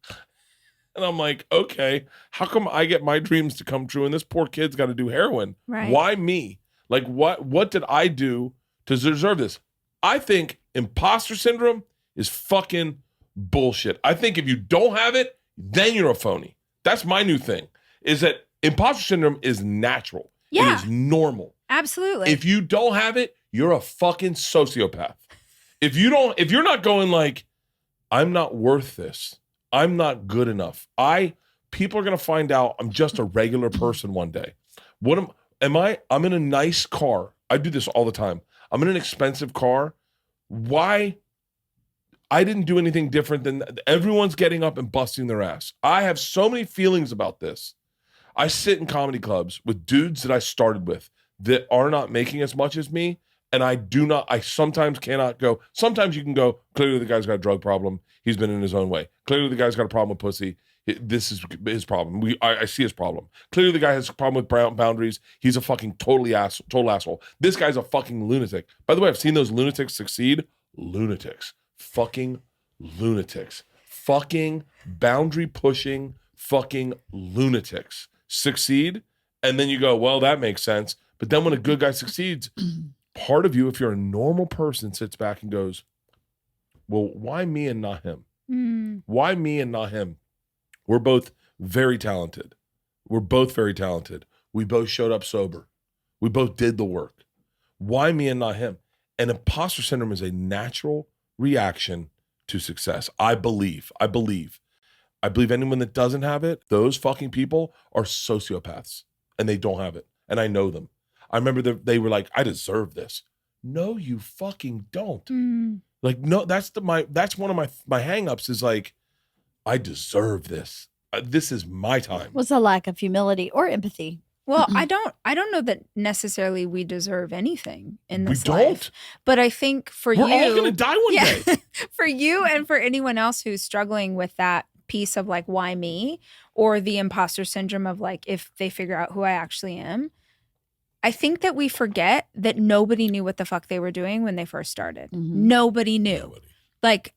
And I'm like, okay, how come I get my dreams to come true and this poor kid's got to do heroin? Right. Why me? Like, what did I do to deserve this? I think imposter syndrome is fucking bullshit. I think if you don't have it, then you're a phony. That's my new thing, is that imposter syndrome is natural. Yeah. It is normal. Absolutely. If you don't have it, you're a fucking sociopath. If you're not going like, I'm not worth this, I'm not good enough, people are going to find out I'm just a regular person one day. I'm in a nice car. I do this all the time. I'm in an expensive car. Why? I didn't do anything different than everyone's getting up and busting their ass. I have so many feelings about this. I sit in comedy clubs with dudes that I started with that are not making as much as me. And I sometimes cannot go. Sometimes you can go, clearly the guy's got a drug problem. He's been in his own way. Clearly the guy's got a problem with pussy. This is his problem. I see his problem. Clearly the guy has a problem with boundaries. He's a fucking total asshole. This guy's a fucking lunatic. By the way, I've seen those lunatics succeed. Lunatics. Fucking lunatics. Fucking boundary pushing fucking lunatics succeed. And then you go, well, that makes sense. But then when a good guy succeeds, part of you, if you're a normal person, sits back and goes, well, why me and not him? Why me and not him? We're both very talented. We both showed up sober. We both did the work. Why me and not him? And imposter syndrome is a natural reaction to success. I believe anyone that doesn't have it, those fucking people are sociopaths, and they don't have it. And I know them. I remember they were like, I deserve this. No, you fucking don't. Like, no, that's one of my hangups is like, I deserve this. This is my time. What's a lack of humility or empathy? Well, I don't know that necessarily we deserve anything in this life. But I think we're all going to die one day. For you and for anyone else who's struggling with that piece of like, why me? Or the imposter syndrome of like, if they figure out who I actually am. I think that we forget that nobody knew what the fuck they were doing when they first started. Mm-hmm. Nobody knew. Like,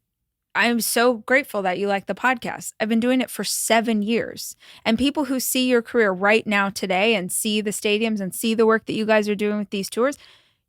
I'm so grateful that you like the podcast. I've been doing it for 7 years. And people who see your career right now today and see the stadiums and see the work that you guys are doing with these tours,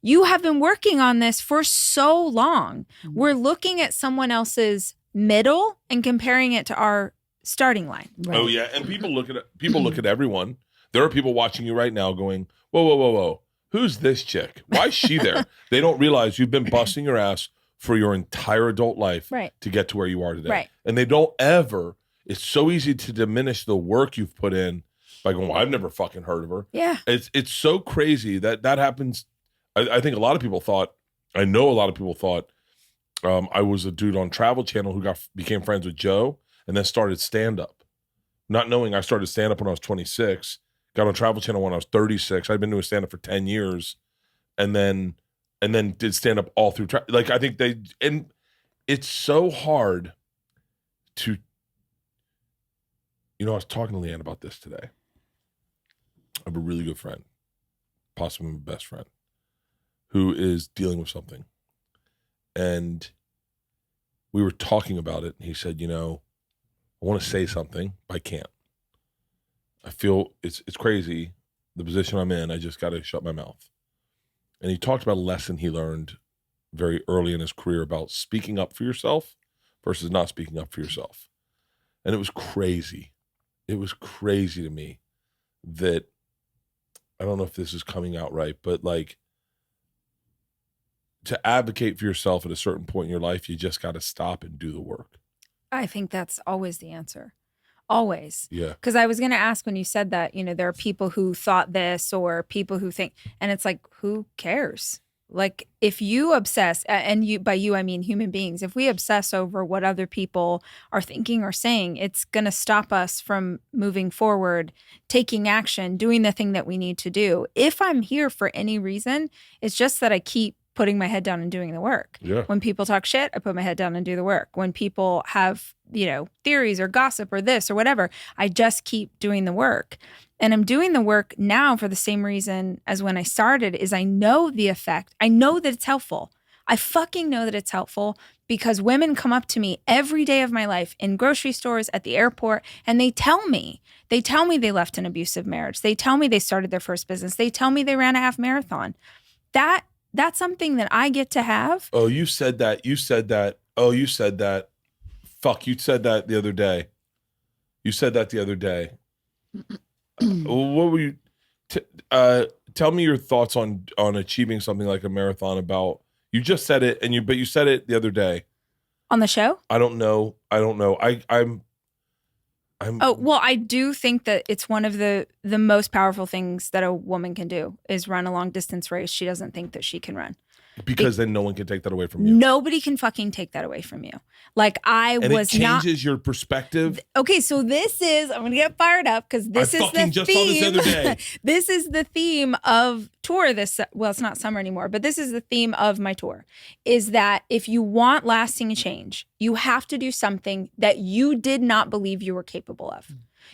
you have been working on this for so long. Mm-hmm. We're looking at someone else's middle and comparing it to our starting line. Right. Oh yeah, and people look at everyone. There are people watching you right now going, whoa, whoa, whoa, whoa. Who's this chick? Why is she there? They don't realize you've been busting your ass for your entire adult life to get to where you are today. Right. And they don't ever, it's so easy to diminish the work you've put in by going, well, I've never fucking heard of her. Yeah. It's so crazy that happens. I think a lot of people thought, I know a lot of people thought I was a dude on Travel Channel who became friends with Joe and then started stand-up. Not knowing I started stand-up when I was 26, got on Travel Channel when I was 36. I'd been doing stand-up for 10 years and then did stand-up all through. I think and it's so hard to, I was talking to LeeAnn about this today. I have a really good friend, possibly my best friend, who is dealing with something. And we were talking about it. And he said, I want to say something, but I can't. I feel it's crazy, the position I'm in. I just got to shut my mouth. And he talked about a lesson he learned very early in his career about speaking up for yourself versus not speaking up for yourself. And it was crazy. It was crazy to me that, I don't know if this is coming out right, but to advocate for yourself at a certain point in your life, you just got to stop and do the work. I think that's always the answer. Always. Yeah. Because I was going to ask when you said that, there are people who thought this or people who think, and it's like, who cares? Like if you obsess, and by you, I mean human beings, if we obsess over what other people are thinking or saying, it's going to stop us from moving forward, taking action, doing the thing that we need to do. If I'm here for any reason, it's just that I keep putting my head down and doing the work. Yeah. When people talk shit, I put my head down and do the work. When people have, theories or gossip or this or whatever, I just keep doing the work. And I'm doing the work now for the same reason as when I started, is I know the effect. I know that it's helpful. I fucking know that it's helpful because women come up to me every day of my life in grocery stores, at the airport, and they tell me they left an abusive marriage. They tell me they started their first business. They tell me they ran a half marathon. That's something that I get to have. Oh, you said that. Oh, you said that. Fuck, you said that the other day. What were you? Tell me your thoughts on achieving something like a marathon. About, you just said it, but you said it the other day on the show. I don't know. Oh, well, I do think that it's one of the most powerful things that a woman can do is run a long distance race she doesn't think that she can run. Because then no one can take that away from you. Nobody can fucking take that away from you. Like and it changes your perspective. Okay, so I'm going to get fired up because this is the theme. Just saw this the other day. This is the theme of tour. It's not summer anymore, but this is the theme of my tour, is that if you want lasting change, you have to do something that you did not believe you were capable of.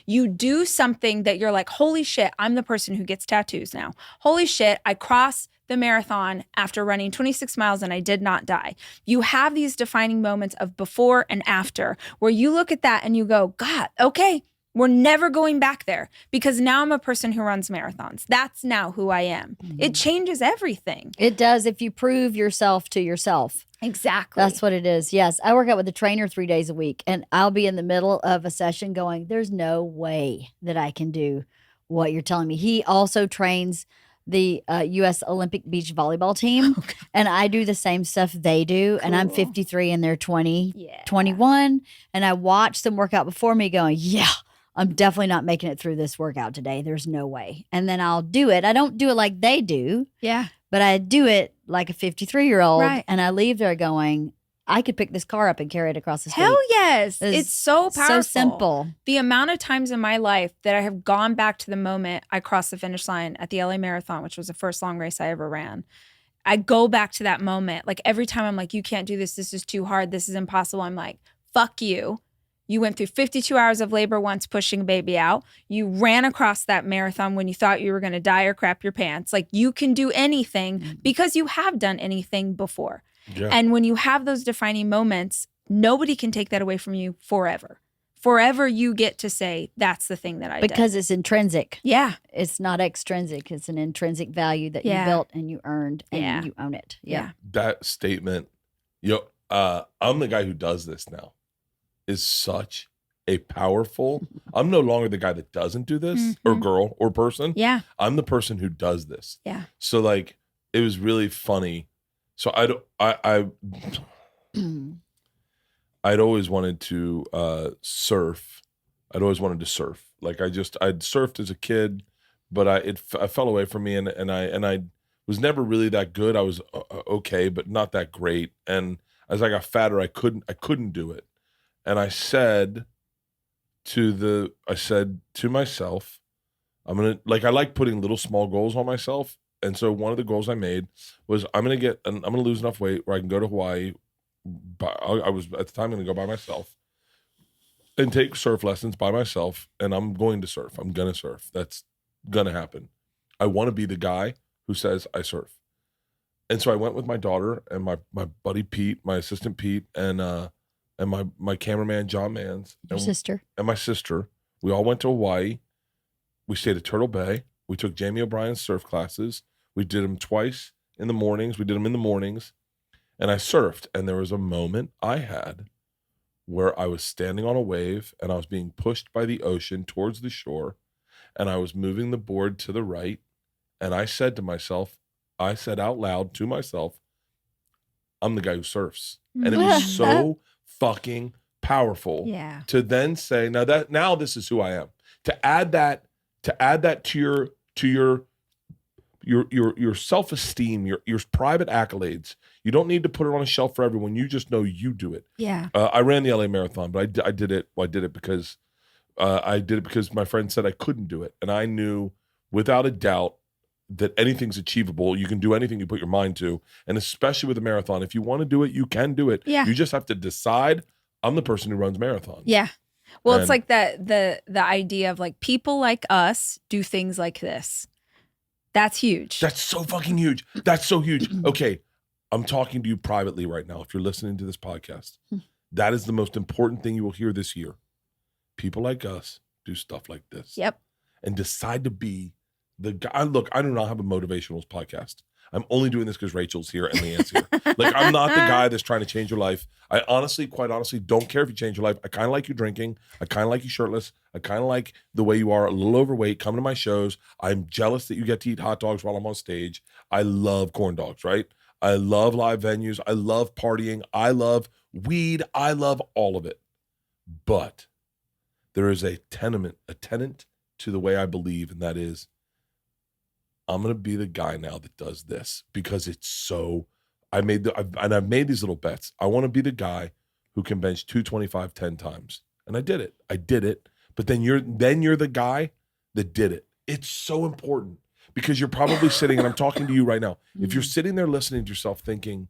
You do something that you're like, holy shit, I'm the person who gets tattoos now. Holy shit, I cross the marathon after running 26 miles and I did not die. You have these defining moments of before and after where you look at that and you go, God, okay, we're never going back there because now I'm a person who runs marathons. That's now who I am. Mm-hmm. It changes everything. It does if you prove yourself to yourself. Exactly. That's what it is. Yes. I work out with a trainer 3 days a week and I'll be in the middle of a session going, there's no way that I can do what you're telling me. He also trains the U.S. Olympic beach volleyball team. Okay. And I do the same stuff they do. Cool. And I'm 53 and they're 21. And I watch them work out before me going, yeah, I'm definitely not making it through this workout today. There's no way. And then I'll do it. I don't do it like they do. Yeah. But I do it like a 53-year-old. Right. And I leave there going, I could pick this car up and carry it across the street. Hell yes. It's so powerful. So simple. The amount of times in my life that I have gone back to the moment I crossed the finish line at the LA Marathon, which was the first long race I ever ran. I go back to that moment. Like every time I'm like, you can't do this. This is too hard. This is impossible. I'm like, fuck you. You went through 52 hours of labor once pushing a baby out. You ran across that marathon when you thought you were going to die or crap your pants. Like you can do anything because you have done anything before. Yeah. And when you have those defining moments, nobody can take that away from you forever. Forever you get to say, that's the thing that I did. Because it's intrinsic. Yeah. It's not extrinsic. It's an intrinsic value that you built and you earned and you own it. Yeah. That statement, I'm the guy who does this now, is such a powerful, I'm no longer the guy that doesn't do this or girl or person. Yeah. I'm the person who does this. Yeah. So like, it was really funny. So I'd always wanted to surf. I'd always wanted to surf. Like I'd surfed as a kid, but I fell away from me, and I was never really that good. I was okay, but not that great. And as I got fatter, I couldn't do it. And I said to myself, I like putting little small goals on myself. And so one of the goals I made was I'm gonna lose enough weight where I can go to Hawaii. I was at the time going to go by myself and take surf lessons by myself, and I'm going to surf. I'm going to surf. That's going to happen. I want to be the guy who says I surf. And so I went with my daughter and my buddy Pete, my assistant Pete, and my cameraman John Mans. Your sister. And my sister. We all went to Hawaii. We stayed at Turtle Bay. We took Jamie O'Brien's surf classes. We did them twice in the mornings. We did them in the mornings. And I surfed, and there was a moment I had where I was standing on a wave and I was being pushed by the ocean towards the shore, and I was moving the board to the right, and I said out loud to myself, I'm the guy who surfs. And it was so fucking powerful to then say, now this is who I am. To add that to your self-esteem, your private accolades. You don't need to put it on a shelf for everyone. You just know you do it. Yeah. I ran the LA Marathon, but I did it. Well, I did it because my friend said I couldn't do it, and I knew without a doubt that anything's achievable. You can do anything you put your mind to, and especially with a marathon, if you want to do it, you can do it. Yeah. You just have to decide. I'm the person who runs marathons. Yeah. Well, it's like the idea of like people like us do things like this. That's huge. That's so fucking huge. That's so huge. Okay, I'm talking to you privately right now. If you're listening to this podcast, that is the most important thing you will hear this year. People like us do stuff like this. Yep. And decide to be the guy. Look, I do not have a motivational podcast. I'm only doing this because Rachel's here and LeeAnn's here. Like, I'm not the guy that's trying to change your life. I quite honestly, don't care if you change your life. I kind of like you drinking. I kind of like you shirtless. I kind of like the way you are, a little overweight. Come to my shows. I'm jealous that you get to eat hot dogs while I'm on stage. I love corn dogs, right? I love live venues. I love partying. I love weed. I love all of it. But there is a tenant to the way I believe, and that is, I'm going to be the guy now that does this because it's so, I've made these little bets. I want to be the guy who can bench 225 10 times. And I did it. But then you're the guy that did it. It's so important because you're probably sitting, and I'm talking to you right now. If you're sitting there listening to yourself thinking,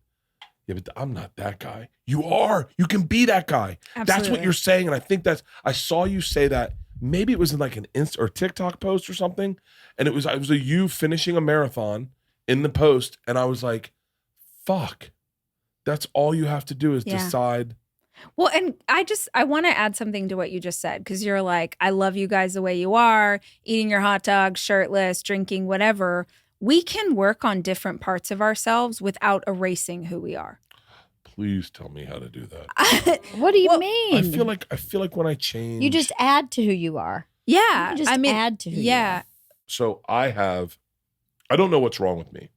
yeah, but I'm not that guy. You are. You can be that guy. Absolutely. That's what you're saying. And I think I saw you say that. Maybe it was in like an Insta or TikTok post or something. And it was you finishing a marathon in the post. And I was like, fuck, that's all you have to do is decide. Well, and I want to add something to what you just said, because you're like, I love you guys the way you are, eating your hot dog, shirtless, drinking, whatever. We can work on different parts of ourselves without erasing who we are. Please tell me how to do that. What do you mean? I feel like when I change, you just add to who you are. Yeah. You just add to who you are. So I don't know what's wrong with me.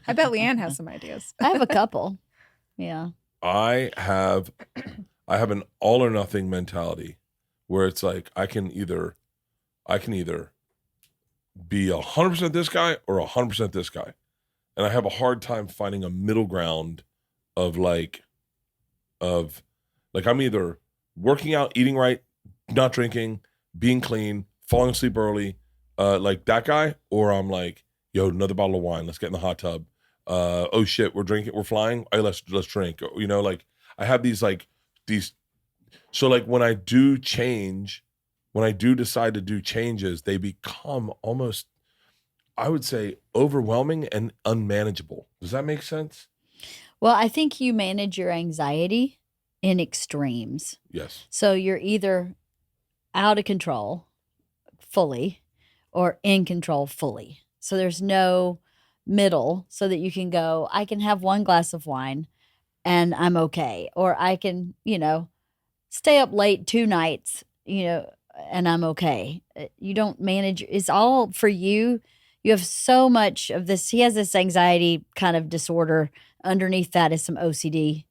I bet LeeAnn has some ideas. I have a couple. Yeah. I have an all or nothing mentality where it's like I can either be 100% this guy or 100% this guy. And I have a hard time finding a middle ground of I'm either working out, eating right, not drinking, being clean, falling asleep early, like that guy, or I'm like, yo, another bottle of wine, let's get in the hot tub. Oh shit, we're flying. Hey, let's drink. You know, like I have these. So like when I do decide to do changes, they become almost, I would say, overwhelming and unmanageable. Does that make sense? Well, I think you manage your anxiety in extremes. Yes. So you're either out of control fully or in control fully. So there's no middle so that you can go, I can have one glass of wine and I'm okay. Or I can, stay up late 2 nights, and I'm okay. You don't manage. It's all for you. You have so much of this. He has this anxiety kind of disorder. Underneath that is some OCD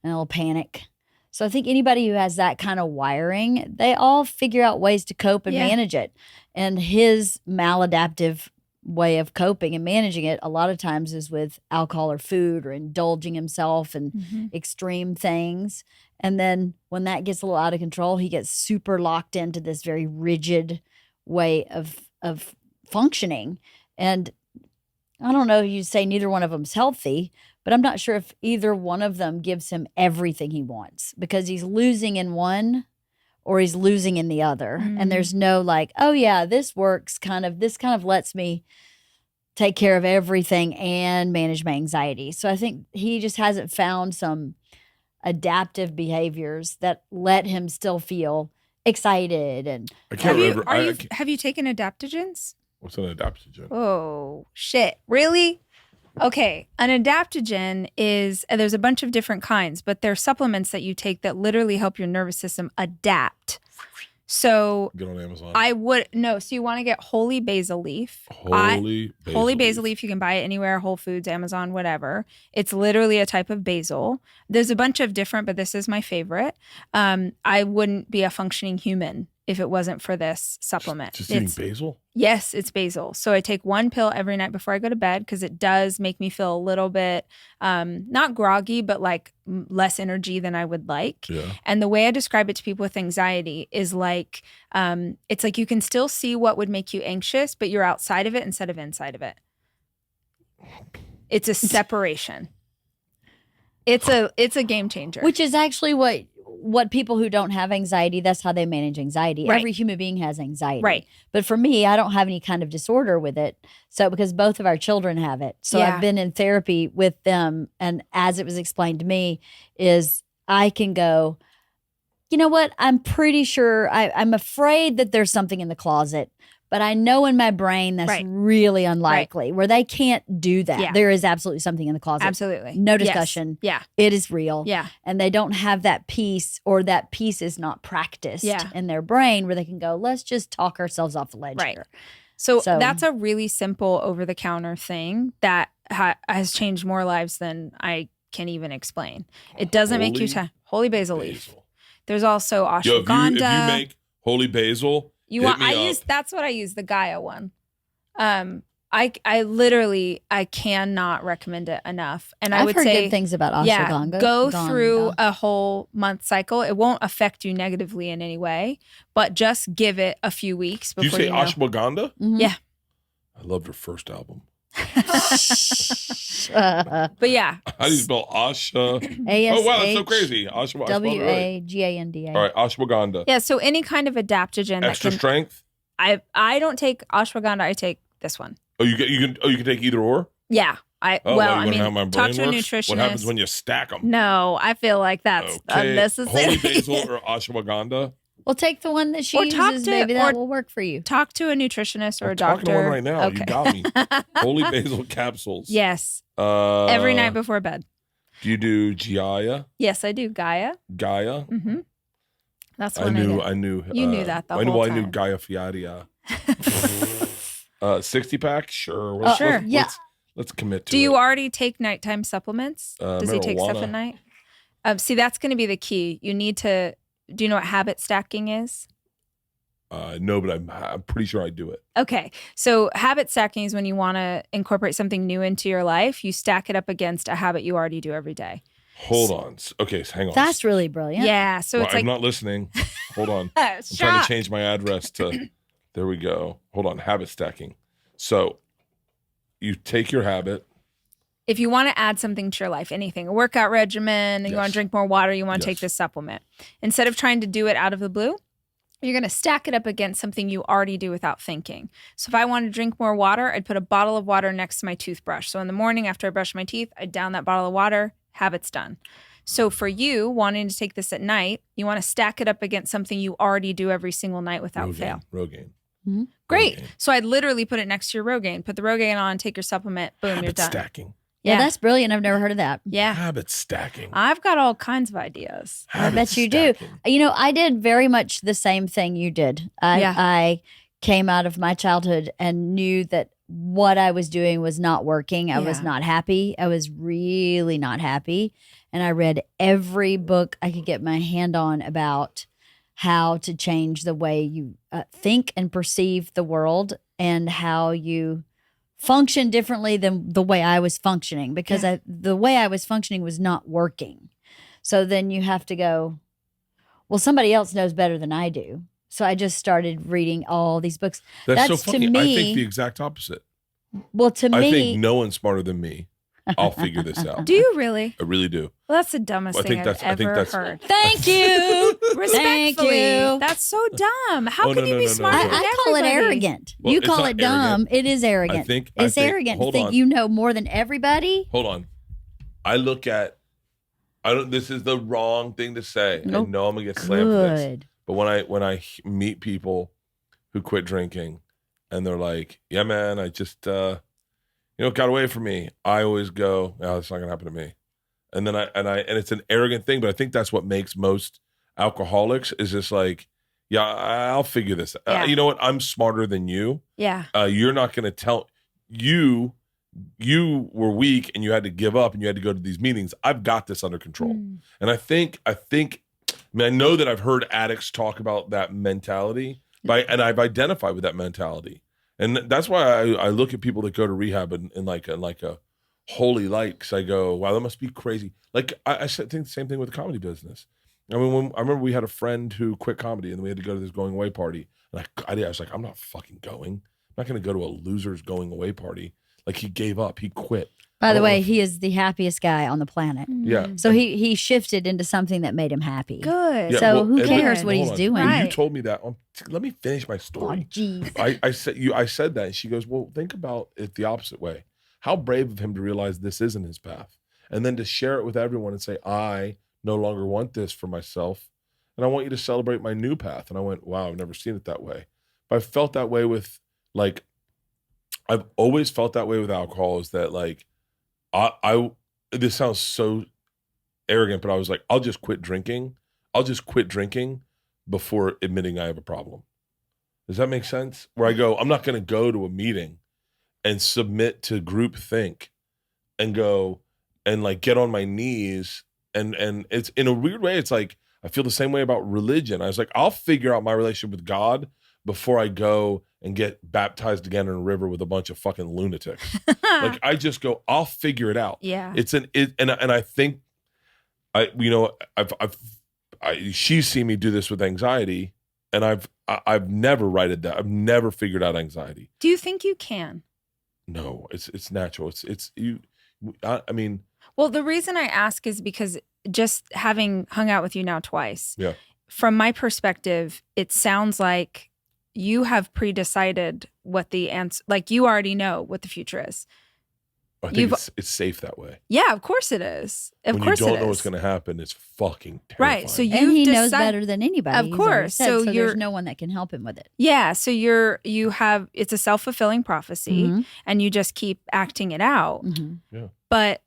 and a little panic. So I think anybody who has that kind of wiring, they all figure out ways to cope and manage it. And his maladaptive way of coping and managing it a lot of times is with alcohol or food or indulging himself in extreme things. And then when that gets a little out of control, he gets super locked into this very rigid way of functioning. And I don't know if you'd say neither one of them's healthy, but I'm not sure if either one of them gives him everything he wants, because he's losing in one or he's losing in the other. And there's no like, oh yeah, this works this kind of lets me take care of everything and manage my anxiety. So I think he just hasn't found some adaptive behaviors that let him still feel excited. And I can't remember. Have you taken adaptogens? What's an adaptogen? Oh, shit. Really? Okay. An adaptogen is, there's a bunch of different kinds, but they're supplements that you take that literally help your nervous system adapt. So get on Amazon. So you want to get holy basil leaf. Holy basil leaf. You can buy it anywhere, Whole Foods, Amazon, whatever. It's literally a type of basil. There's a bunch of different, but this is my favorite. I wouldn't be a functioning human if it wasn't for this supplement. Just eating basil? Yes, it's basil. So I take 1 pill every night before I go to bed because it does make me feel a little bit, not groggy, but like less energy than I would like. Yeah. And the way I describe it to people with anxiety is like, it's like you can still see what would make you anxious, but you're outside of it instead of inside of it. It's a separation. It's a game changer. Which is actually what people who don't have anxiety, that's how they manage anxiety. Right. Every human being has anxiety. Right. But for me, I don't have any kind of disorder with it. So because both of our children have it. So I've been in therapy with them. And as it was explained to me is I can go, you know what? I'm pretty sure I'm afraid that there's something in the closet. But I know in my brain that's really unlikely, where they can't do that. Yeah. There is absolutely something in the closet. Absolutely. No discussion. Yes. It is real. Yeah. And they don't have that piece, or that piece is not practiced in their brain where they can go, let's just talk ourselves off the ledge here. So that's a really simple over-the-counter thing that has changed more lives than I can even explain. It doesn't make you holy basil leaf. There's also ashwagandha. If you make holy basil, that's what I use, the Gaia one. I literally cannot recommend it enough. And I would heard say good things about ashwagandha. Go through a whole month cycle. It won't affect you negatively in any way, but just give it a few weeks before you say ashwagandha? Mm-hmm. Yeah. I loved her first album. But yeah. How do you spell Asha? A-S-H- oh, wow, that's so crazy. Ashwagandha. W-A-G-A-N-D-A. All right, ashwagandha. Yeah, so any kind of adaptogen. Extra strength? I don't take ashwagandha. I take this one. Oh, you can take either or? Yeah. Talk to a nutritionist. What happens when you stack them? No, I feel like that's unnecessary. Holy basil or ashwagandha? Well, take the one that she uses. Maybe that will work for you. Talk to a nutritionist or a doctor. I'm talking to one right now. Okay. You got me. Holy basil capsules. Yes. Every night before bed. Do you do Gaia? Yes, I do. Gaia. Mm-hmm. That's one I knew. You knew that the whole time. I knew Gaia Fiatia. 60-pack? Sure. Sure. Let's commit to it. Do you already take nighttime supplements? Does he take stuff at night? See, that's going to be the key. You need to... Do you know what habit stacking is? No, but I'm pretty sure I do it. Okay. So habit stacking is when you want to incorporate something new into your life. You stack it up against a habit you already do every day. Hold on. Okay, hang on. That's really brilliant. Yeah. So it's I'm not listening. Hold on. I'm trying to change my address to... There we go. Hold on. Habit stacking. So you take your habit. If you want to add something to your life, anything, a workout regimen, you want to drink more water, you want to take this supplement. Instead of trying to do it out of the blue, you're going to stack it up against something you already do without thinking. So if I want to drink more water, I'd put a bottle of water next to my toothbrush. So in the morning after I brush my teeth, I'd down that bottle of water, habit's done. So for you, wanting to take this at night, you want to stack it up against something you already do every single night without fail. Rogaine. Mm-hmm. Great. Rogaine. So I'd literally put it next to your Rogaine. Put the Rogaine on, take your supplement, boom, habit you're done. Stacking. Yeah, that's brilliant. I've never heard of that. Yeah. Habit stacking. I've got all kinds of ideas. I bet you do. You know, I did very much the same thing you did. I came out of my childhood and knew that what I was doing was not working. I was not happy. I was really not happy. And I read every book I could get my hand on about how to change the way you think and perceive the world and how you function differently than the way I was functioning, because the way I was functioning was not working. So then you have to go, well, somebody else knows better than I do. So I just started reading all these books. That's so funny. To me, I think the exact opposite. Well, to me, I think no one's smarter than me. I'll figure this out. Do you really? I really do. Well, that's the dumbest thing I've ever heard. Thank you. Respectfully. That's so dumb. How can you be smarter than everybody? I call it arrogant. Well, you call it dumb. Arrogant. It is arrogant. It's arrogant to think you know more than everybody. Hold on. I look at, this is the wrong thing to say. Nope. I know I'm going to get slammed for this. But when I meet people who quit drinking and they're like, yeah, man, I just, got away from me. I always go, no, that's not going to happen to me. And then and it's an arrogant thing, but I think that's what makes most alcoholics is just like, yeah, I'll figure this out. Yeah. You know what? I'm smarter than you. Yeah. You're not going to tell you were weak and you had to give up and you had to go to these meetings. I've got this under control. And I know that I've heard addicts talk about that mentality, and I've identified with that mentality. And that's why I look at people that go to rehab in like a holy light, because I go, wow, that must be crazy. Like I think the same thing with the comedy business. I mean, I remember we had a friend who quit comedy and we had to go to this going away party. And I was like, I'm not fucking going. I'm not going to go to a loser's going away party. Like he gave up. He quit. By the way, he is the happiest guy on the planet. Yeah. So he shifted into something that made him happy. Good. Yeah, so who cares what he's doing? Right. You told me that. Let me finish my story. Oh, geez. I said that, and she goes, well, think about it the opposite way. How brave of him to realize this isn't his path, and then to share it with everyone and say, I no longer want this for myself, and I want you to celebrate my new path. And I went, wow, I've never seen it that way. But I felt that way with I've always felt that way with alcohol. Is that like this sounds so arrogant, but I was like, I'll just quit drinking. I'll just quit drinking before admitting I have a problem. Does that make sense? Where I go, I'm not going to go to a meeting and submit to group think and go and like get on my knees. And it's in a weird way, it's like, I feel the same way about religion. I was like, I'll figure out my relationship with God before I go and get baptized again in a river with a bunch of fucking lunatics. Like I just go, I'll figure it out. Yeah. And I think she's seen me do this with anxiety, and I've never righted that. I've never figured out anxiety. Do you think you can? No, it's natural. Well, the reason I ask is because just having hung out with you now twice, from my perspective, it sounds like you have pre-decided what the answer, like you already know what the future is. I think it's safe that way. Yeah, of course it is. When you don't know what's going to happen, it's fucking terrifying. Right. So he knows better than anybody. Of course. So there's no one that can help him with it. Yeah. So it's a self-fulfilling prophecy, and you just keep acting it out. Yeah. But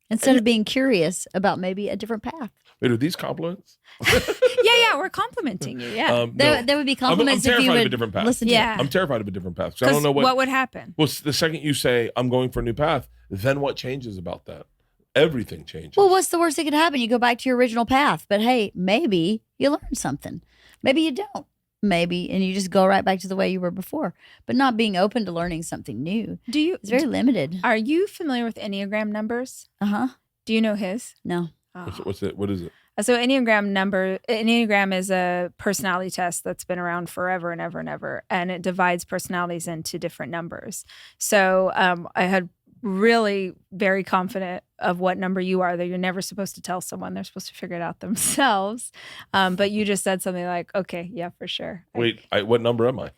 instead of being curious about maybe a different path. Wait, are these compliments? Yeah, we're complimenting you. Yeah. There would be compliments if you would of a different path. Listen to I'm terrified of a different path. Because I don't know what would happen. Well, the second you say, I'm going for a new path, then what changes about that? Everything changes. Well, what's the worst that could happen? You go back to your original path. But hey, maybe you learn something. Maybe you don't. Maybe, and you just go right back to the way you were before. But not being open to learning something new. It's very limited. Are you familiar with Enneagram numbers? Uh-huh. Do you know his? No. Oh. What's it? What is it? So Enneagram is a personality test that's been around forever and ever and ever, and it divides personalities into different numbers. So I had really very confident of what number you are, that you're never supposed to tell someone. They're supposed to figure it out themselves. But you just said something like, okay, yeah, for sure. Wait, what number am I?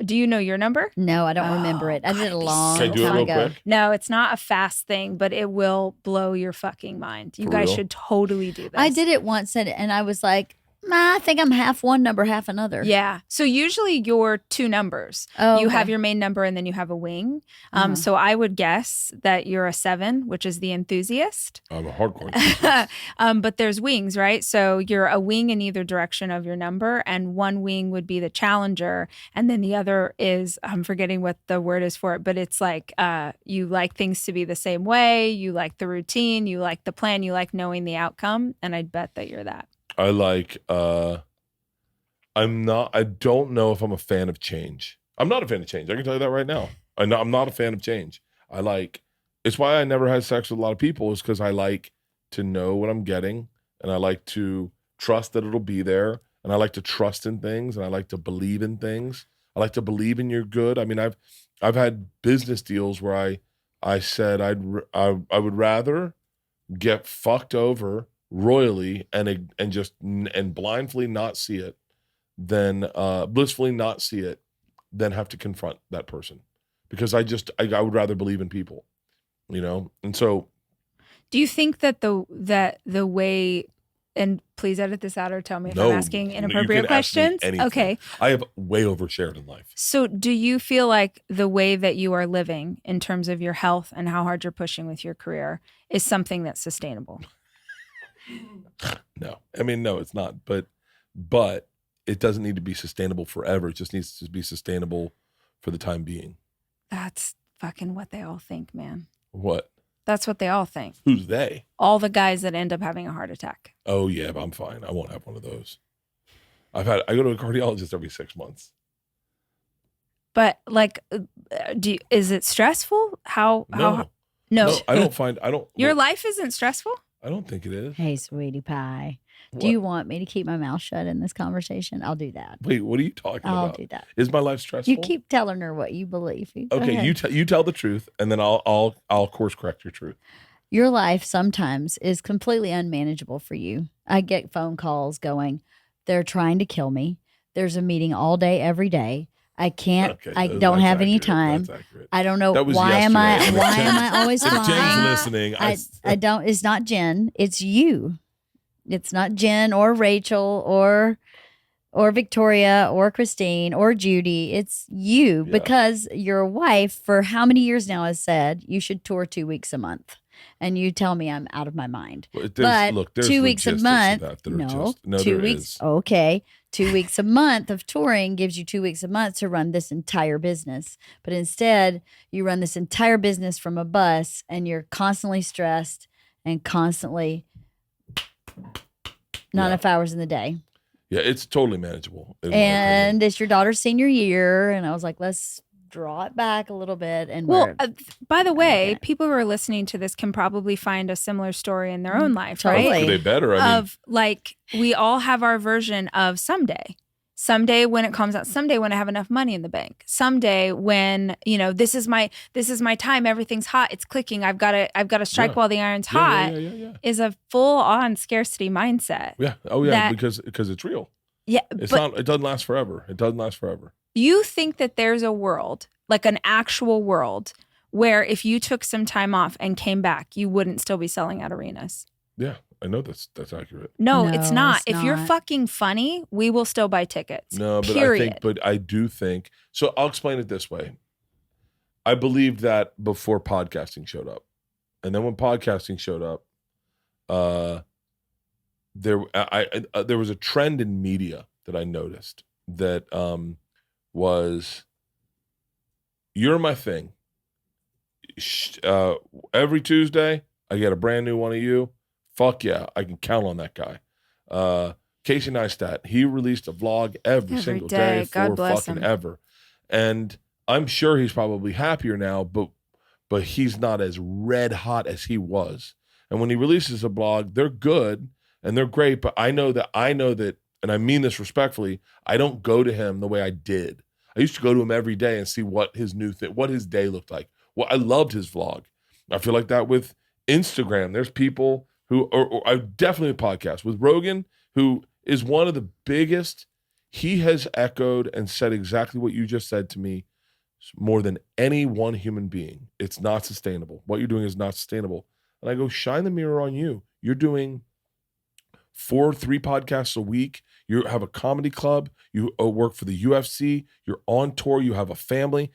Do you know your number? No, I don't remember it. I did it a long Can I do it time real ago. quick? No, it's not a fast thing, but it will blow your fucking mind. You For guys real? should totally do this. I did it once and I was like, I think I'm half one number, half another. Yeah. So usually you're two numbers. Oh, you have your main number and then you have a wing. So I would guess that you're a 7, which is the enthusiast. I'm a hardcore enthusiast. But there's wings, right? So you're a wing in either direction of your number, and one wing would be the challenger. And then the other is, I'm forgetting what the word is for it, but it's like you like things to be the same way. You like the routine. You like the plan. You like knowing the outcome. And I'd bet that you're that. I like, I don't know if I'm a fan of change. I'm not a fan of change. I can tell you that right now. I'm not a fan of change. It's why I never had sex with a lot of people, is because I like to know what I'm getting, and I like to trust that it'll be there, and I like to trust in things, and I like to believe in things. I like to believe in your good. I mean, I've had business deals where I said I would rather get fucked over royally and blindly not see it than blissfully not see it than have to confront that person, because I would rather believe in people, and so do you think that the way, and please edit this out or tell me if I'm asking inappropriate questions. Okay, I have way overshared in life. So do you feel like the way that you are living in terms of your health and how hard you're pushing with your career is something that's sustainable? No, I mean, no, it's not. But it doesn't need to be sustainable forever. It just needs to be sustainable for the time being. That's fucking what they all think, man. What? That's what they all think. Who's they? All the guys that end up having a heart attack. Oh yeah, but I'm fine. I won't have one of those. I go to a cardiologist every 6 months. But like, is it stressful? No. Your life isn't stressful? I don't think it is. Hey, sweetie pie. What? Do you want me to keep my mouth shut in this conversation? I'll do that. Wait, what are you talking about? I'll do that. Is my life stressful? You keep telling her what you believe. Okay, you tell the truth, and then I'll course correct your truth. Your life sometimes is completely unmanageable for you. I get phone calls going, they're trying to kill me. There's a meeting all day, every day. I can't. Okay, I don't have any time. I don't know why am I always if flying? Jen's listening, I don't. It's not Jen. It's you. It's not Jen or Rachel or Victoria or Christine or Judy. It's you, because your wife for how many years now has said you should tour 2 weeks a month, and you tell me I'm out of my mind. Well, there's 2 weeks a month. No, 2 weeks. Okay. 2 weeks a month of touring gives you 2 weeks a month to run this entire business. But instead, you run this entire business from a bus, and you're constantly stressed and constantly not enough hours in the day. Yeah, it's totally manageable. And it's your daughter's senior year, and I was like, let's draw it back a little bit. And by the way, people who are listening to this can probably find a similar story in their own life, totally. Right? They better. We all have our version of someday. Someday when it comes out. Someday when I have enough money in the bank. Someday when this is my time. Everything's hot. It's clicking. I've got to strike while the iron's hot. Is a full on scarcity mindset. Yeah. Oh yeah. Because it's real. Yeah. It doesn't last forever. It doesn't last forever. You think that there's a world, like an actual world, where if you took some time off and came back, you wouldn't still be selling out arenas? Yeah, I know that's accurate. No, it's not. If you're fucking funny, we will still buy tickets. No, but period. I do think. So I'll explain it this way. I believed that before podcasting showed up, and then when podcasting showed up, there was a trend in media that I noticed that was, you're my thing. Every Tuesday, I get a brand new one of you. Fuck yeah, I can count on that guy. Casey Neistat, he released a vlog every single day God for bless fucking him. ever. And I'm sure he's probably happier now, but he's not as red hot as he was. And when he releases a blog, they're good and they're great, but I know that, and I mean this respectfully, I don't go to him the way I did. I used to go to him every day and see what his what his day looked like. Well, I loved his vlog. I feel like that with Instagram. There's people who, or I definitely a podcast with Rogan, who is one of the biggest. He has echoed and said exactly what you just said to me more than any one human being. It's not sustainable. What you're doing is not sustainable. And I go, shine the mirror on you. You're doing 3 podcasts a week. You have a comedy club. You work for the UFC. You're on tour. You have a family.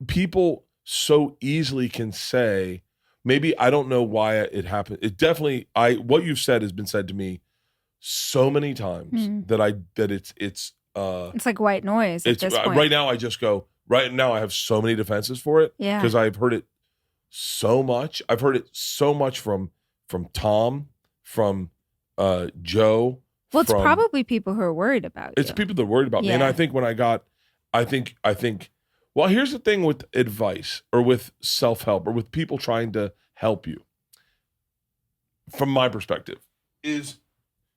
People so easily can say, maybe I don't know why it happened. It definitely, what you've said has been said to me so many times that it's like white noise at this point. Right now I just go, right now I have so many defenses for it. Yeah. Because I've heard it so much. I've heard it so much from Tom, from Joe. Well, it's probably people who are worried about you. It's people that are worried about me. And I think well, here's the thing with advice or with self-help or with people trying to help you. From my perspective, is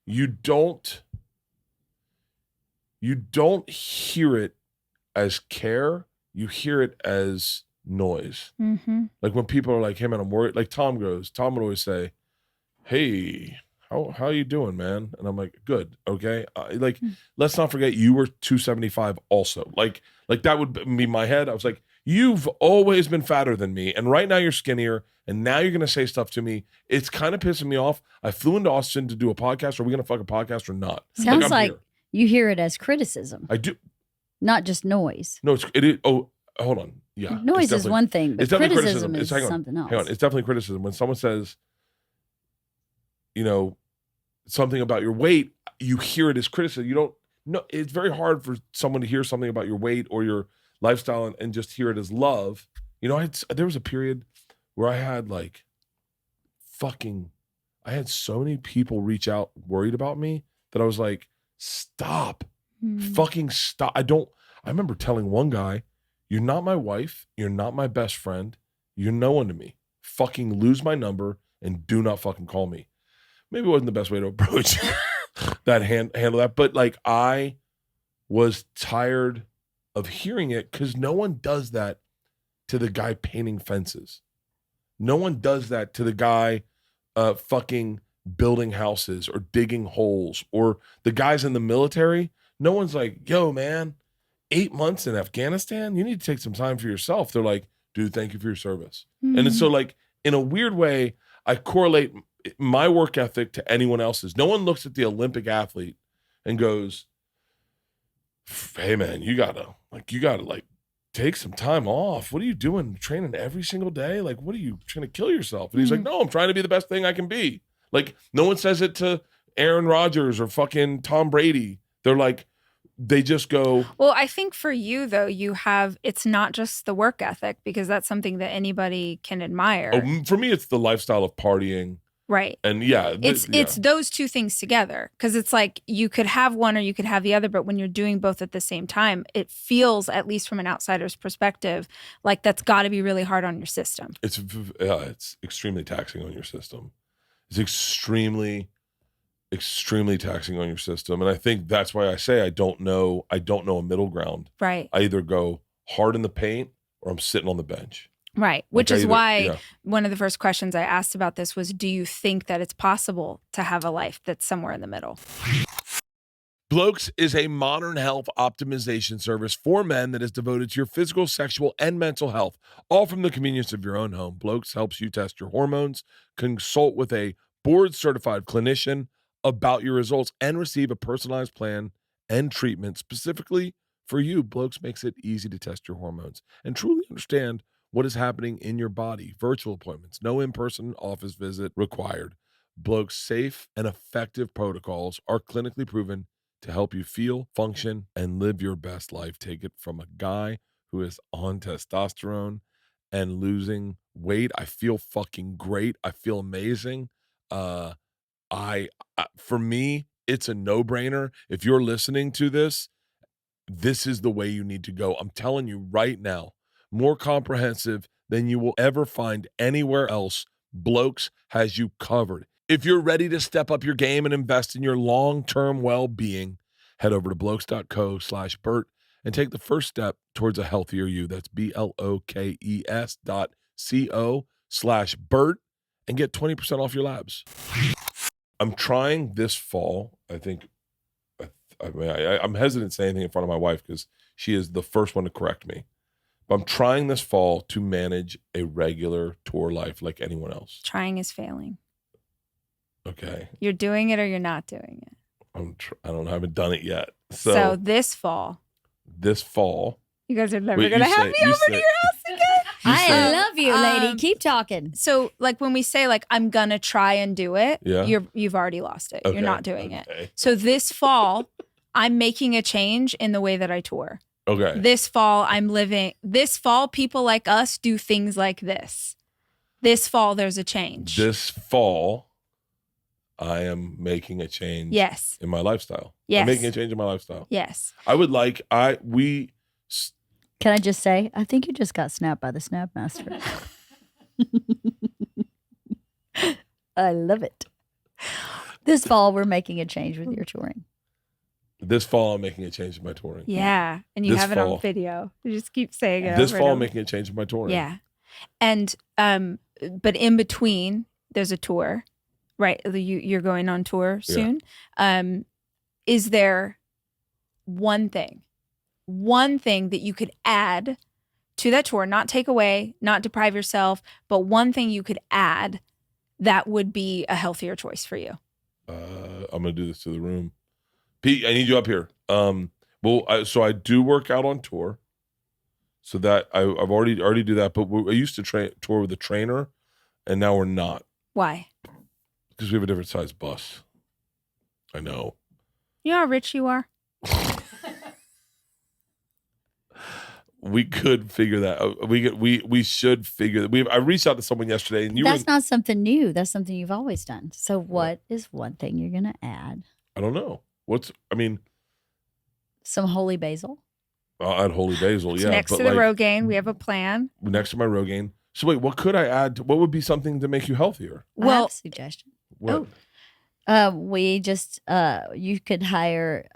you don't hear it as care. You hear it as noise. Mm-hmm. Like when people are like, hey man, I'm worried. Like Tom would always say, hey, how you doing, man? And I'm like, good. Okay. Let's not forget you were 275 also. Like that would be my head. I was like, you've always been fatter than me. And right now you're skinnier. And now you're going to say stuff to me. It's kind of pissing me off. I flew into Austin to do a podcast. Are we going to fuck a podcast or not? Sounds like you hear it as criticism. I do. Not just noise. No, it is. Oh, hold on. Yeah. Noise is one thing, but criticism is something else. Hang on. It's definitely criticism. When someone says, something about your weight, you hear it as criticism. You don't know. It's very hard for someone to hear something about your weight or your lifestyle and just hear it as love. There was a period where I had I had so many people reach out worried about me that I was like, stop, fucking stop. I remember telling one guy, you're not my wife. You're not my best friend. You're no one to me. Fucking lose my number and do not fucking call me. Maybe it wasn't the best way to approach that, handle that. But I was tired of hearing it because no one does that to the guy painting fences. No one does that to the guy fucking building houses or digging holes or the guys in the military. No one's like, yo, man, 8 months in Afghanistan, you need to take some time for yourself. They're like, dude, thank you for your service. Mm-hmm. And it's so in a weird way, I correlate my work ethic to anyone else's. No one looks at the Olympic athlete and goes, hey man, you gotta take some time off. What are you doing? Training every single day? What are you trying to kill yourself? And he's like, no, I'm trying to be the best thing I can be. No one says it to Aaron Rodgers or fucking Tom Brady. They're they just go. Well, I think for you though, it's not just the work ethic because that's something that anybody can admire. Oh, for me, it's the lifestyle of partying. Right. And it's those two things together because it's you could have one or you could have the other, but when you're doing both at the same time, it feels, at least from an outsider's perspective, like that's got to be really hard on your system. It's extremely taxing on your system. It's extremely taxing on your system. And I think that's why I say I don't know a middle ground. Right. I either go hard in the paint or I'm sitting on the bench. Right. Which is why one of the first questions I asked about this was, do you think that it's possible to have a life that's somewhere in the middle? Blokes is a modern health optimization service for men that is devoted to your physical, sexual, and mental health, all from the convenience of your own home. Blokes helps you test your hormones, consult with a board-certified clinician about your results, and receive a personalized plan and treatment specifically for you. Blokes makes it easy to test your hormones and truly understand what is happening in your body. Virtual appointments, no in-person office visit required. Blokes' safe and effective protocols are clinically proven to help you feel, function, and live your best life. Take it from a guy who is on testosterone and losing weight. I feel fucking great. I feel amazing. For me, it's a no-brainer. If you're listening to this, this is the way you need to go. I'm telling you right now, more comprehensive than you will ever find anywhere else. Blokes has you covered. If you're ready to step up your game and invest in your long-term well-being, head over to blokes.co/Bert and take the first step towards a healthier you. That's blokes.co/Bert and get 20% off your labs. I'm trying this fall. I think, I'm hesitant to say anything in front of my wife because she is the first one to correct me. But I'm trying this fall to manage a regular tour life like anyone else. Trying is failing. Okay. You're doing it or you're not doing it. I haven't done it yet. So this fall. You guys are never going to have me over to your house again. I love you, lady. Keep talking. So like when we say like, I'm going to try and do it, you've already lost it. Okay. You're not doing it. So this fall, I'm making a change in the way that I tour. Okay. This fall, people like us do things like this. This fall, there's a change. This fall, I am making a change. Yes. In my lifestyle. Yes. I'm making a change in my lifestyle. Yes. Can I just say, I think you just got snapped by the Snap Master. I love it. This fall, we're making a change with your touring. This fall, I'm making a change in my touring. Yeah. And you have it on video. You just keep saying it. This fall, I'm making a change in my touring. Yeah. And, but in between, there's a tour, right? You're going on tour soon. Yeah. Is there one thing that you could add to that tour, not take away, not deprive yourself, but one thing you could add that would be a healthier choice for you? I'm going to do this to the room. Pete, I need you up here. So I do work out on tour. So that I've already do that, but I used to tour with a trainer, and now we're not. Why? Because we have a different size bus. I know. You know how rich you are? We could figure that out. We should figure that. I reached out to someone yesterday, and that's not something new. That's something you've always done. So what is one thing you're going to add? I don't know. Some holy basil. I'll add holy basil, yeah. Next to the Rogaine, we have a plan. Next to my Rogaine. So wait, what could I add? What would be something to make you healthier? Well, I have a suggestion. What? We just you could add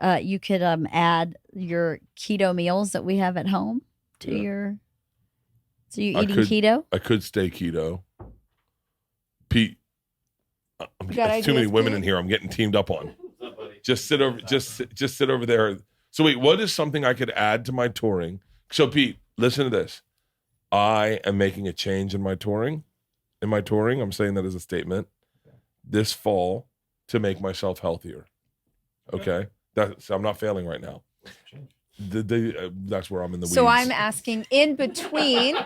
your keto meals that we have at home to your. So you eating keto? I could stay keto. Pete, there's too many women in here. I'm getting teamed up on. Just sit over. Just sit over there. So wait, what is something I could add to my touring? So Pete, listen to this. I am making a change in my touring. I'm saying that as a statement. This fall to make myself healthier. Okay? I'm not failing right now. That's where I'm in the weeds. So I'm asking in between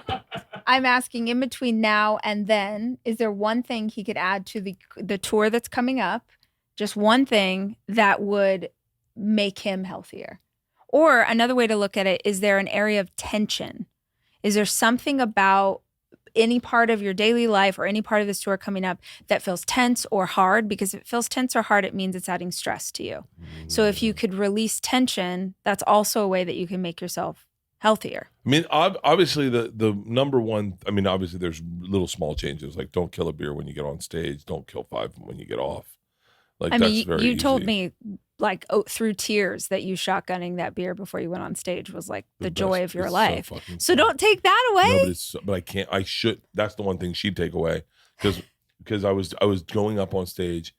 now and then, is there one thing he could add to the tour that's coming up? Just one thing that would make him healthier. Or another way to look at it, is there an area of tension? Is there something about any part of your daily life or any part of this tour coming up that feels tense or hard? Because if it feels tense or hard, it means it's adding stress to you. So if you could release tension, that's also a way that you can make yourself healthier. I mean, obviously the number one, obviously there's little small changes, like don't kill a beer when you get on stage, don't kill 5 when you get off. Like, you told me like through tears that you shotgunning that beer before you went on stage was like the joy of your life. So don't take that away. No, but I can't. I should. That's the one thing she'd take away because I was going up on stage.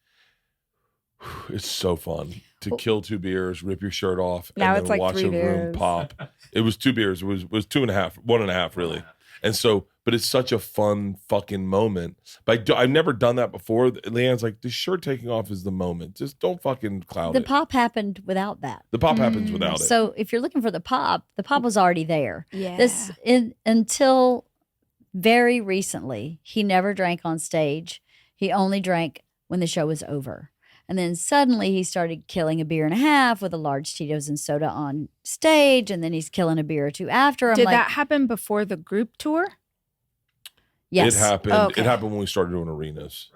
It's so fun to kill 2 beers, rip your shirt off, now and then watch a room pop. It was 2 beers. It was 2.5, 1.5 really. And so, but it's such a fun fucking moment. But I've never done that before. LeeAnn's like, the shirt taking off is the moment. Just don't fucking cloud it. The pop happened without that. The pop happens without it. So if you're looking for the pop was already there. Yeah. Until very recently, he never drank on stage. He only drank when the show was over. And then suddenly he started killing a beer and a half with a large Tito's and soda on stage. And then he's killing a beer or 2 after. Did that happen before the group tour? Yes. It happened. Okay. It happened when we started doing arenas.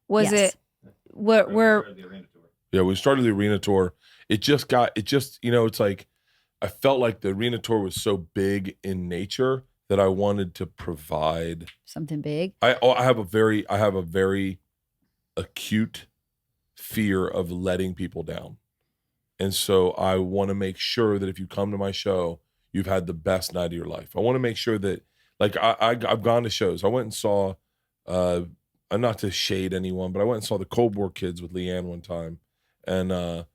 Was it? Where? Yeah, we started the arena tour. It's like, I felt like the arena tour was so big in nature that I wanted to provide something big. I have a very acute fear of letting people down. And so I want to make sure that if you come to my show, you've had the best night of your life. I want to make sure that, like, I've gone to shows. I went and saw, not to shade anyone, but I went and saw the Cold War Kids with LeeAnn one time. And I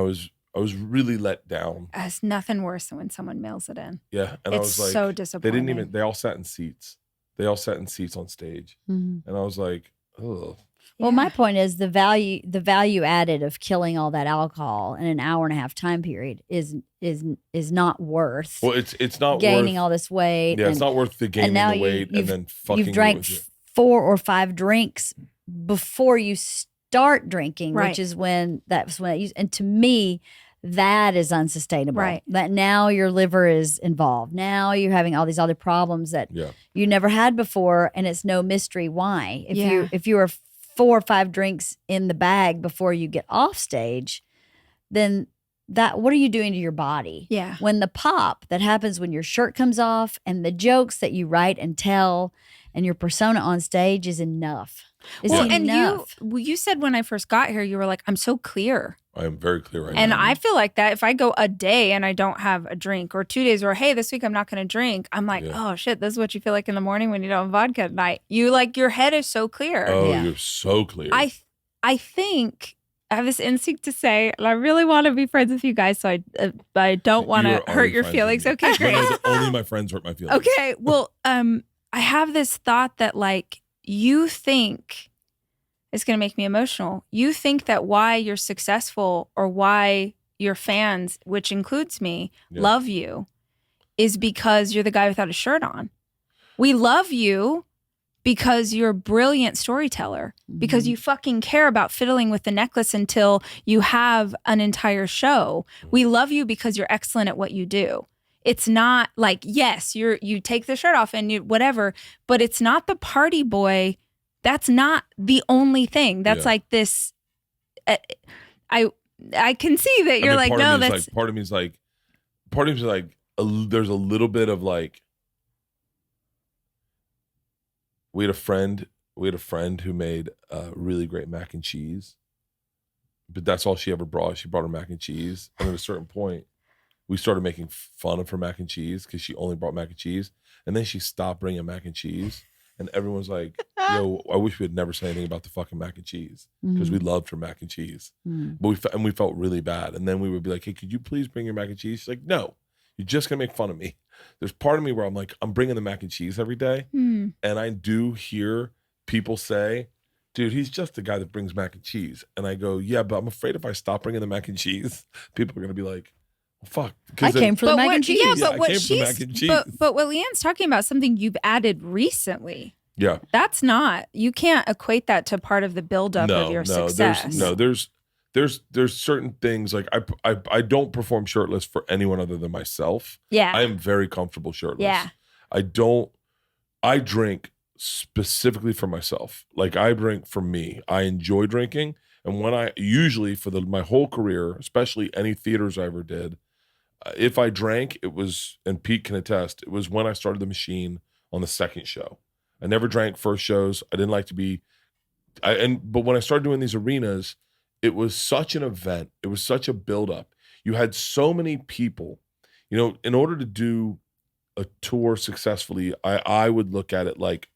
was really let down. There's nothing worse than when someone mails it in. Yeah. And it's I was like, so disappointing. they all sat in seats. They all sat in seats on stage. Mm-hmm. And I was like, Oh. Well, my point is the value added of killing all that alcohol in an hour and a half time period is not worth. Well, it's not gaining worth, all this weight. Yeah, it's not worth the gaining the weight and then fucking. You've drank 4 or 5 drinks before you start drinking, right. which is when and to me, that is unsustainable. Right. That now your liver is involved. Now you're having all these other problems that you never had before, and it's no mystery why. If you are 4 or 5 drinks in the bag before you get off stage, then what are you doing to your body? Yeah. When the pop that happens when your shirt comes off and the jokes that you write and tell and your persona on stage is enough. And you said when I first got here, you were like, I'm so clear. I am very clear right now. And I feel like that if I go a day and I don't have a drink, or 2 days, or hey, this week I'm not going to drink, I'm like, oh shit, this is what you feel like in the morning when you don't have vodka at night. You like, your head is so clear. Oh, you're so clear. I think I have this instinct to say, and I really want to be friends with you guys, so I don't want to hurt your feelings. Okay, great. Only my friends hurt my feelings. Okay, well, I have this thought that like, you think it's going to make me emotional. You think that why you're successful or why your fans, which includes me, love you is because you're the guy without a shirt on. We love you because you're a brilliant storyteller, because you fucking care about fiddling with the necklace until you have an entire show. We love you because you're excellent at what you do. It's not like, yes, you take the shirt off and you whatever, but it's not the party boy. That's not the only thing. That's like this. I can see that you're like, no, that's part of me is like, there's a little bit of like, we had a friend who made really great mac and cheese, but that's all she ever brought. She brought her mac and cheese, and at a certain point, we started making fun of her mac and cheese because she only brought mac and cheese. And then she stopped bringing mac and cheese. And everyone's like, yo, I wish we had never said anything about the fucking mac and cheese because we loved her mac and cheese. But we felt really bad. And then we would be like, hey, could you please bring your mac and cheese? She's like, no, you're just going to make fun of me. There's part of me where I'm like, I'm bringing the mac and cheese every day. And I do hear people say, dude, he's just the guy that brings mac and cheese. And I go, yeah, but I'm afraid if I stop bringing the mac and cheese, people are going to be like, fuck. I came for the mac and cheese. Yeah, but what LeeAnn's talking about, something you've added recently. Yeah. That's not, you can't equate that to part of the buildup of your success. There's certain things like I don't perform shirtless for anyone other than myself. Yeah. I am very comfortable shirtless. Yeah. I drink specifically for myself. Like I drink for me. I enjoy drinking. And when I usually for my whole career, especially any theaters I ever did, if I drank, it was, and Pete can attest, it was when I started The Machine on the second show. I never drank first shows. I didn't like to be, but when I started doing these arenas, it was such an event. It was such a buildup. You had so many people, you know, in order to do a tour successfully, I would look at it like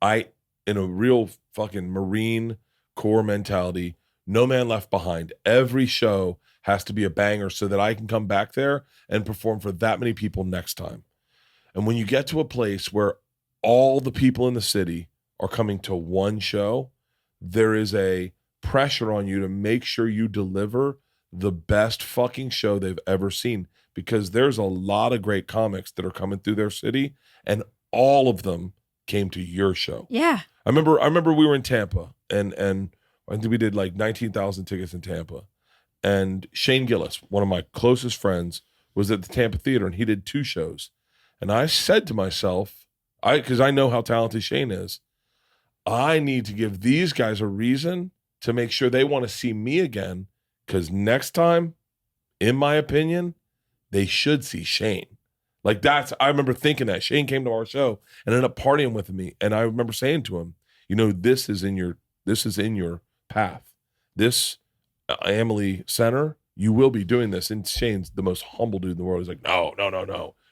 in a real fucking Marine Corps mentality, no man left behind. Every show has to be a banger so that I can come back there and perform for that many people next time. And when you get to a place where all the people in the city are coming to one show, there is a pressure on you to make sure you deliver the best fucking show they've ever seen, because there's a lot of great comics that are coming through their city and all of them came to your show. Yeah. I remember we were in Tampa and I think we did like 19,000 tickets in Tampa. And Shane Gillis, one of my closest friends, was at the Tampa Theater and he did 2 shows. And I said to myself, because I know how talented Shane is, I need to give these guys a reason to make sure they want to see me again, because next time, in my opinion, they should see Shane. Like I remember thinking that. Shane came to our show and ended up partying with me. And I remember saying to him, you know, this is in your path. This Emily Center, you will be doing this. And Shane's the most humble dude in the world. He's like, no,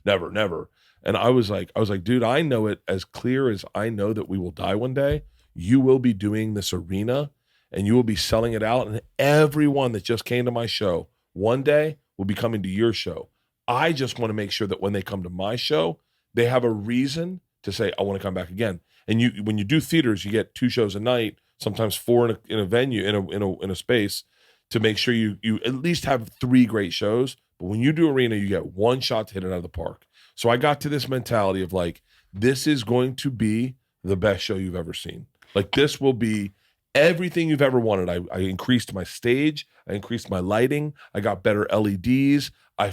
never. And I was like, dude, I know it as clear as I know that we will die one day. You will be doing this arena and you will be selling it out. And everyone that just came to my show one day will be coming to your show. I just want to make sure that when they come to my show, they have a reason to say, I want to come back again. And when you do theaters, you get 2 shows a night, sometimes 4 in a venue, in a space, to make sure you at least have 3 great shows. But when you do arena, you get 1 shot to hit it out of the park. So I got to this mentality of like, this is going to be the best show you've ever seen. Like, this will be everything you've ever wanted. I increased my stage. I increased my lighting. I got better LEDs. I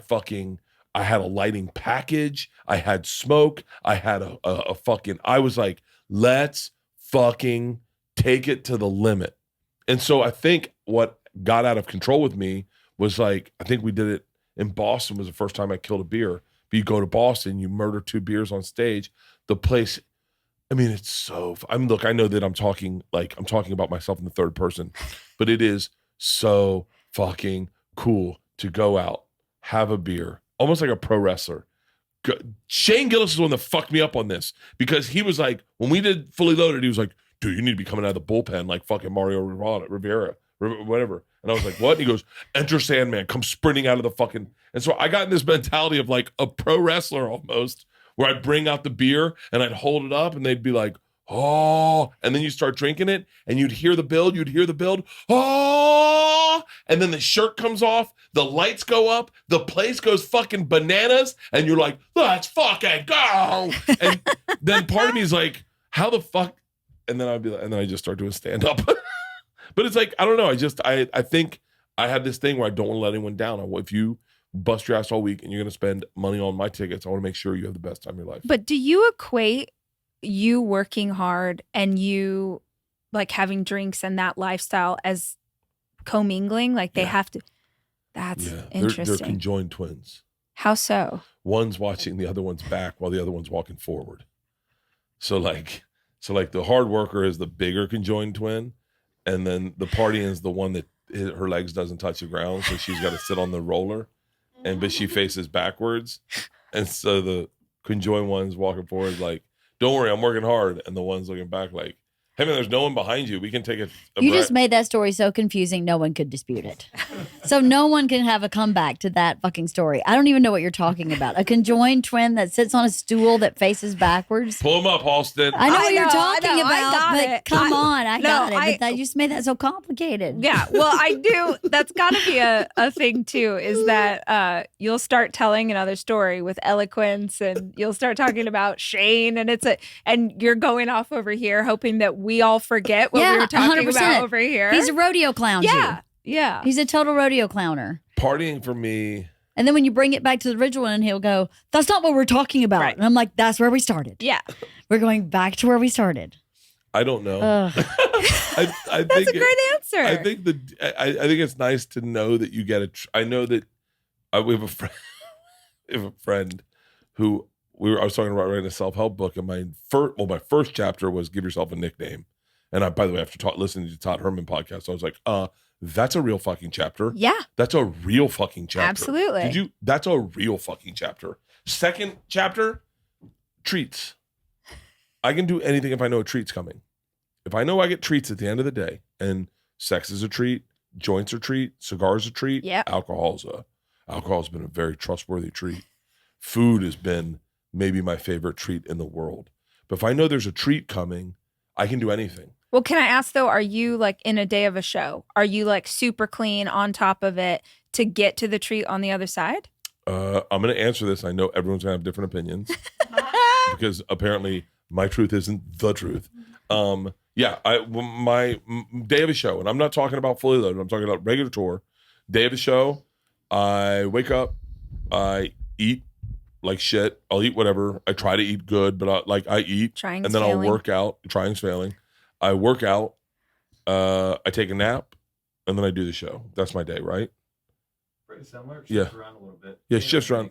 had a lighting package. I had smoke. I had I was like, let's fucking take it to the limit. And so I think what got out of control with me was like, I think we did it in Boston was the first time I killed a beer. But you go to Boston, you murder 2 beers on stage. The place, I mean, it's so, look, I know that I'm talking about myself in the third person, but it is so fucking cool to go out, have a beer, almost like a pro wrestler. Shane Gillis is the one that fucked me up on this, because he was like, when we did Fully Loaded, he was like, dude, you need to be coming out of the bullpen like fucking Mario Rivera, whatever. And I was like, what? And he goes, enter Sandman, come sprinting out of the fucking. And so I got in this mentality of like a pro wrestler almost, where I'd bring out the beer and I'd hold it up and they'd be like, oh, and then you start drinking it and you'd hear the build, oh, and then the shirt comes off, the lights go up, the place goes fucking bananas, and you're like, let's fucking go. And then part of me is like, how the fuck? And then I'd be like, and then I just start doing stand up. But it's like, I don't know. I think I have this thing where I don't want to let anyone down. If you bust your ass all week and you're going to spend money on my tickets, I want to make sure you have the best time of your life. But do you equate you working hard and you like having drinks and that lifestyle as commingling? Like they have to, that's interesting. They're conjoined twins. How so? One's watching the other one's back while the other one's walking forward. So like the hard worker is the bigger conjoined twin. And then the partying is the one that her legs doesn't touch the ground. So she's got to sit on the roller, but she faces backwards. And so the conjoined one's walking forward like, don't worry, I'm working hard. And the one's looking back like, hey man, there's no one behind you. We can take it. You just made that story so confusing, no one could dispute it. So no one can have a comeback to that fucking story. I don't even know what you're talking about. A conjoined twin that sits on a stool that faces backwards. Pull him up, Halston. I know what you're talking about, but come on, I got it. But you just made that so complicated. Yeah, well, I do. That's got to be a thing too, is that you'll start telling another story with eloquence, and you'll start talking about Shane, and you're going off over here hoping that we all forget what we were talking 100%. About over here. He's a rodeo clown. Yeah. He's a total rodeo clowner. Partying for me. And then when you bring it back to the original one, he'll go, that's not what we're talking about. Right. And I'm like, that's where we started. Yeah. We're going back to where we started. I don't know. I that's think a great answer. I think it's nice to know that you get I know that we have a friend who I was talking about writing a self-help book, and my first chapter was give yourself a nickname. And by the way, after listening to Todd Herman podcast, I was like, that's a real fucking chapter. Yeah. That's a real fucking chapter. Absolutely. That's a real fucking chapter. Second chapter, treats. I can do anything if I know a treat's coming. If I know I get treats at the end of the day, and sex is a treat, joints are a treat, cigars a treat, alcohol's been a very trustworthy treat. Food has been maybe my favorite treat in the world. But if I know there's a treat coming, I can do anything. Well, can I ask though, are you like in a day of a show, are you like super clean on top of it to get to the treat on the other side? I'm going to answer this. I know everyone's going to have different opinions because apparently my truth isn't the truth. My day of a show, and I'm not talking about Fully Loaded, I'm talking about regular tour. Day of a show, I wake up, I eat like shit. I'll eat whatever. I try to eat good, but I eat. Trying's and then failing. I'll work out. Trying's failing. I work out. I take a nap, and then I do the show. That's my day, right? Pretty similar. Shifts around a little bit. Yeah, shifts around.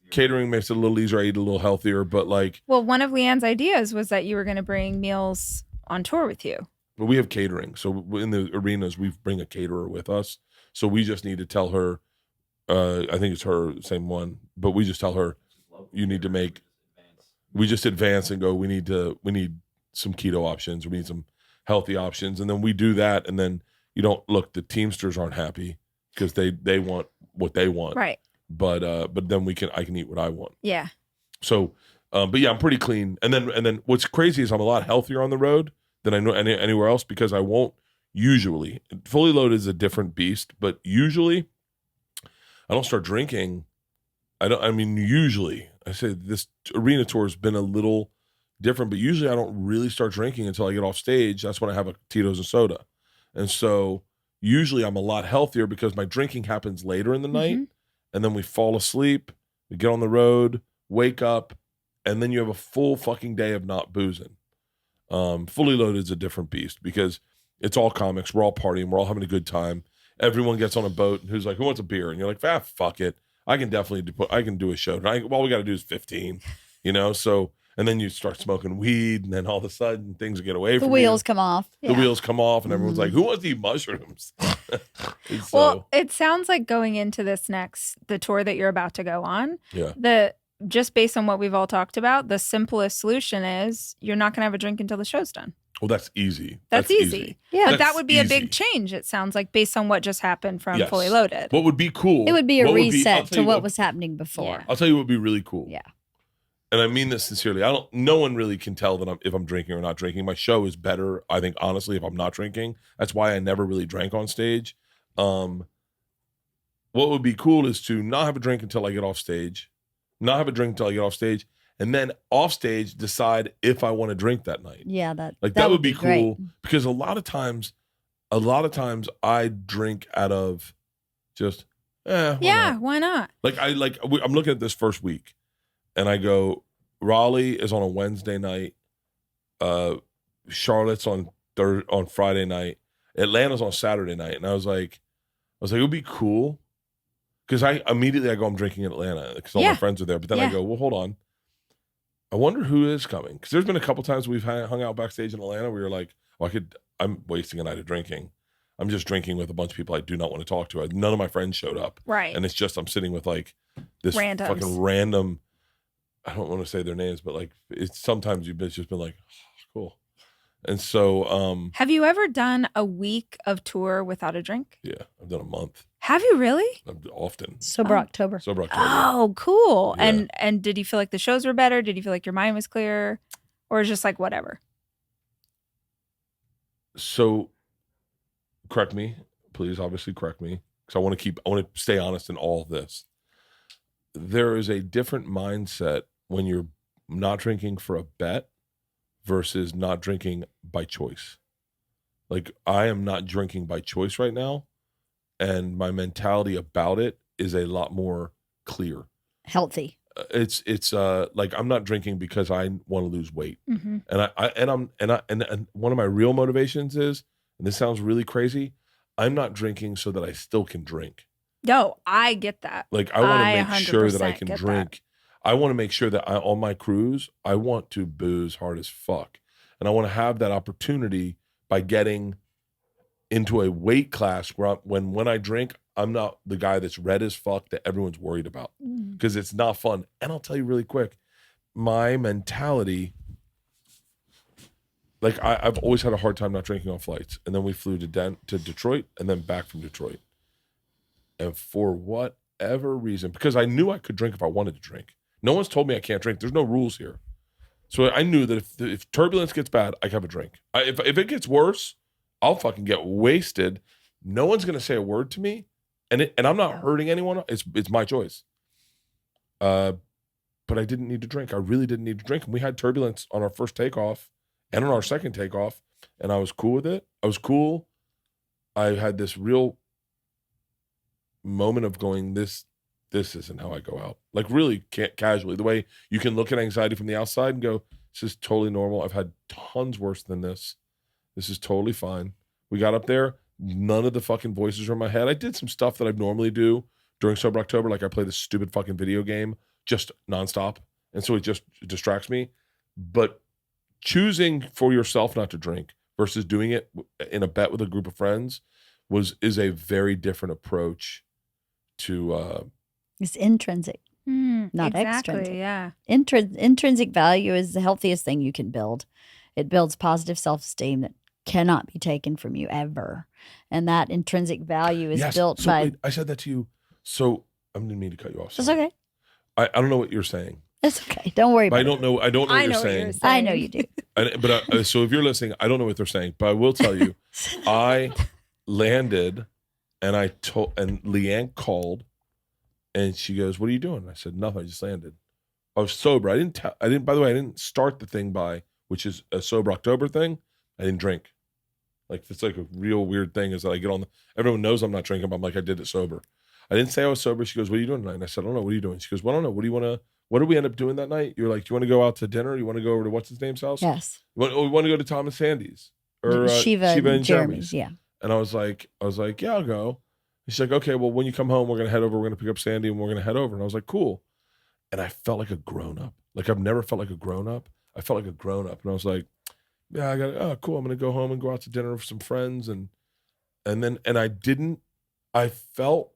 Catering makes it a little easier. I eat a little healthier, but like. Well, one of LeeAnn's ideas was that you were going to bring meals on tour with you. But we have catering, so in the arenas we bring a caterer with us. So we just need to tell her. I think it's her, same one, but we just tell her, you need to make. We just advance and go. We need some keto options, or we need some healthy options, and then we do that, and then you don't look. The Teamsters aren't happy because they want what they want, right? But then I can eat what I want. Yeah. So But yeah, I'm pretty clean. And then what's crazy is I'm a lot healthier on the road than I know anywhere else because I won't usually. Fully loaded is a different beast, but usually I don't start drinking. Usually I say this arena tour has been a little different, but usually I don't really start drinking until I get off stage. That's when I have a Tito's and soda. And so usually I'm a lot healthier because my drinking happens later in the night, and then we fall asleep, we get on the road, wake up, and then you have a full fucking day of not boozing. Fully loaded is a different beast because it's all comics. We're all partying. We're all having a good time. Everyone gets on a boat and who's like, who wants a beer? And you're like, fuck it. I can definitely do a show. All we got to do is 15, So, and then you start smoking weed, and then all of a sudden things get away from you. The wheels come off. The wheels come off, and everyone's like, who wants to eat mushrooms? Well, it sounds like going into the tour that you're about to go on, just based on what we've all talked about, the simplest solution is you're not going to have a drink until the show's done. Well, that's easy. That's easy. Yeah. But that would be easy. A big change, it sounds like, based on what just happened from Fully Loaded. What would be cool? It would be a reset to what was happening before. Yeah. I'll tell you what would be really cool. Yeah. And I mean this sincerely. No one really can tell that if I'm drinking or not drinking. My show is better, I think, honestly, if I'm not drinking. That's why I never really drank on stage. What would be cool is to not have a drink until I get off stage. And then off stage decide if I want to drink that night. Yeah, that would be cool great. Because a lot of times I drink out of just why not? I'm looking at this first week, and I go, Raleigh is on a Wednesday night, Charlotte's on Friday night, Atlanta's on Saturday night, and I was like, it would be cool because I go, I'm drinking in Atlanta because all my friends are there, but then I go, well, hold on. I wonder who is coming. Because there's been a couple times we've hung out backstage in Atlanta where you're like, I'm wasting a night of drinking. I'm just drinking with a bunch of people I do not want to talk to. None of my friends showed up. Right. And it's just, I'm sitting with this fucking random, I don't want to say their names, but it's sometimes you've just been like, oh, cool. And so. Have you ever done a week of tour without a drink? Yeah, I've done a month. Have you really? Often. Sober October. Oh, cool. Yeah. And did you feel like the shows were better? Did you feel like your mind was clearer? Or just whatever? So, correct me. Please, obviously correct me. Because I want to stay honest in all of this. There is a different mindset when you're not drinking for a bet versus not drinking by choice. I am not drinking by choice right now. And my mentality about it is a lot more clear. Healthy. It's I'm not drinking because I want to lose weight. Mm-hmm. And one of my real motivations is, and this sounds really crazy, I'm not drinking so that I still can drink. No, I get that. I want to make sure that I can drink. I want to make sure that on my cruise, I want to booze hard as fuck. And I want to have that opportunity by getting into a weight class where when I drink, I'm not the guy that's red as fuck that everyone's worried about because it's not fun. And I'll tell you really quick, my mentality, I've always had a hard time not drinking on flights. And then we flew to Detroit and then back from Detroit. And for whatever reason, because I knew I could drink if I wanted to drink. No one's told me I can't drink. There's no rules here. So I knew that if turbulence gets bad, I can have a drink. If it gets worse, I'll fucking get wasted. No one's gonna say a word to me, and I'm not hurting anyone. It's my choice. But I didn't need to drink. I really didn't need to drink. And we had turbulence on our first takeoff and on our second takeoff, and I was cool with it. I was cool. I had this real moment of going, this isn't how I go out. Really casually, the way you can look at anxiety from the outside and go, this is totally normal. I've had tons worse than this. This is totally fine. We got up there. None of the fucking voices were in my head. I did some stuff that I normally do during Sober October. I play this stupid fucking video game just nonstop. And so it just distracts me. But choosing for yourself not to drink versus doing it in a bet with a group of friends is a very different approach to... It's intrinsic, not exactly, extrinsic. Yeah. Intrinsic value is the healthiest thing you can build. It builds positive self-esteem that cannot be taken from you ever. And that intrinsic value is built by... Wait, I said that to you. So I didn't mean to cut you off. It's okay. I don't know what you're saying. That's okay. Don't worry about it. I don't know what you're saying. I know you do. So if you're listening, I don't know what they're saying, but I will tell you, I landed and LeeAnn called and she goes, "What are you doing?" I said, "Nothing. I just landed." I was sober. I didn't, by the way, I didn't start the thing which is a sober October thing. I didn't drink. Like, it's like a real weird thing is that I get on everyone knows I'm not drinking, but I'm like, I did it sober. I didn't say I was sober. She goes, "What are you doing tonight?" And I said, "I don't know. What are you doing?" She goes, "Well, I don't know. What did we end up doing that night?" You're like, "Do you want to go out to dinner? You want to go over to what's his name's house?" Yes. We want to go to Tom and Sandy's or Shiva and Jeremy's. Yeah. And I was like, "Yeah, I'll go." And she's like, "Okay, well, when you come home, we're going to head over. We're going to pick up Sandy and we're going to head over." And I was like, "Cool." And I felt like a grown up. Like, I've never felt like a grown up. I felt like a grown up. And I was like, "Yeah, cool. I'm going to go home and go out to dinner with some friends." And I felt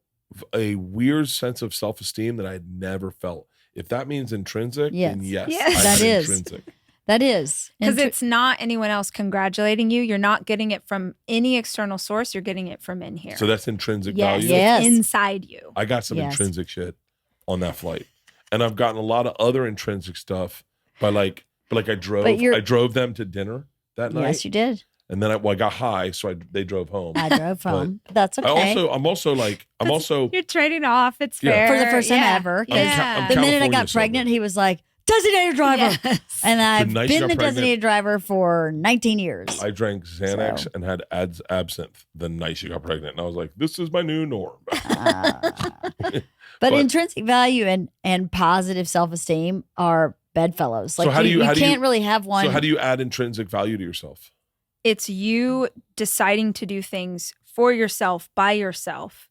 a weird sense of self-esteem that I had never felt. If that means intrinsic, then yes. That is. Intrinsic. That is. Because it's not anyone else congratulating you. You're not getting it from any external source. You're getting it from in here. So that's intrinsic value? Yes. It's inside you. I got some intrinsic shit on that flight. And I've gotten a lot of other intrinsic stuff by I drove them to dinner that night. Yes, you did. And then I got high, so they drove home. I drove home. But that's okay. I'm also you're trading off. It's fair. For the first time ever. I'm the minute I California got pregnant, he was like, "Designated driver." Yes. And I've been the designated driver for 19 years. I drank Xanax and had absinthe the night she got pregnant. And I was like, this is my new norm. But intrinsic value and positive self-esteem are bedfellows. Like, so you can't really have one. So how do you add intrinsic value to yourself? It's you deciding to do things for yourself, by yourself,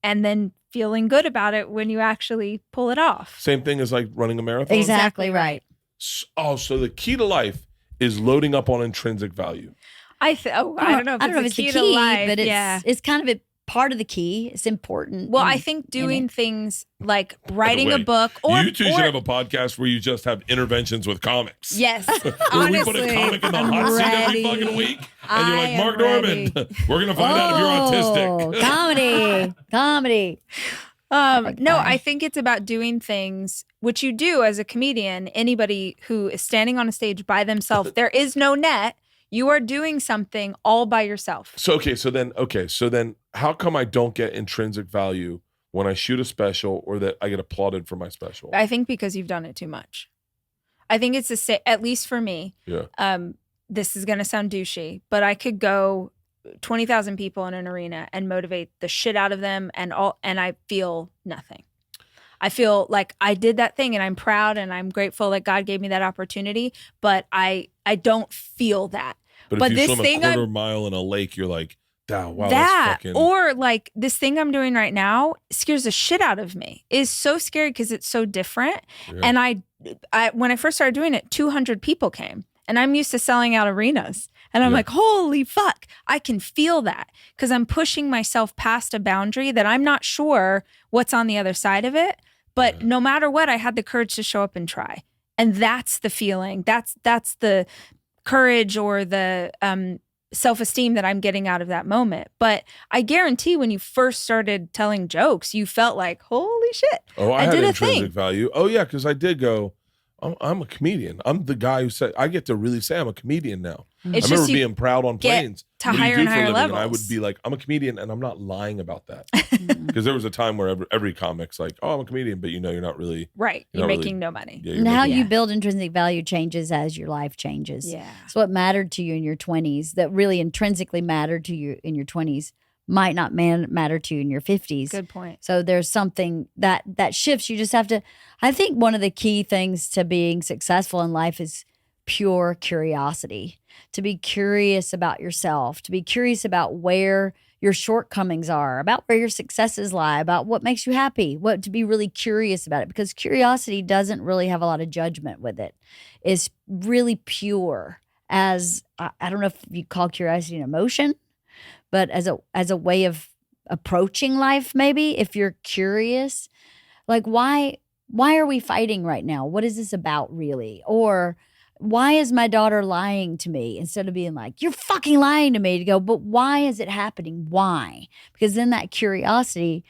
and then feeling good about it when you actually pull it off. Same thing as like running a marathon? Exactly right. So the key to life is loading up on intrinsic value. I don't know if it's the key to life, but it's kind of part of the key. It's important. Well, I think doing things like writing a book or you two should have a podcast where you just have interventions with comics. Yes. Where we put a comic in the hot seat every fucking week. And you're like, "Mark Norman, we're going to find out if you're autistic." Comedy. No, I think it's about doing things, which you do as a comedian. Anybody who is standing on a stage by themselves, there is no net. You are doing something all by yourself. So then how come I don't get intrinsic value when I shoot a special or that I get applauded for my special? I think because you've done it too much. I think it's the same, at least for me. Yeah. This is going to sound douchey, but I could go 20,000 people in an arena and motivate the shit out of them and I feel nothing. I feel like I did that thing and I'm proud and I'm grateful that God gave me that opportunity, but I don't feel that. But if you swim a quarter mile in a lake, you're like, wow, that's fucking... Or like this thing I'm doing right now scares the shit out of me. It's so scary because it's so different. Yeah. And I when I first started doing it, 200 people came. And I'm used to selling out arenas. And I'm like, holy fuck, I can feel that because I'm pushing myself past a boundary that I'm not sure what's on the other side of it. But no matter what, I had the courage to show up and try. And that's the feeling. That's the courage or the self-esteem that I'm getting out of that moment. But I guarantee when you first started telling jokes, you felt like, holy shit. Oh, I had intrinsic value. Oh, yeah, because I did go, I'm a comedian. I'm the guy who said, I get to really say I'm a comedian now. I remember being proud on planes. To higher and higher levels. And I would be like, I'm a comedian and I'm not lying about that. Because there was a time where every comic's like, oh, I'm a comedian, but you're not really. Right. You're making no money. Yeah, and how you build intrinsic value changes as your life changes. Yeah. So what mattered to you in your 20s that really intrinsically mattered to you in your 20s might not matter to you in your 50s. Good point. So there's something that shifts. You just have to, I think one of the key things to being successful in life is pure curiosity, to be curious about yourself, to be curious about where your shortcomings are, about where your successes lie, about what makes you happy, to be really curious about it, because curiosity doesn't really have a lot of judgment with it. It's really pure as, I don't know if you call curiosity an emotion, but as a way of approaching life, maybe if you're curious, like why are we fighting right now? What is this about really? Or why is my daughter lying to me? Instead of being like, you're fucking lying to me, to go, but why is it happening? Why? Because then that curiosity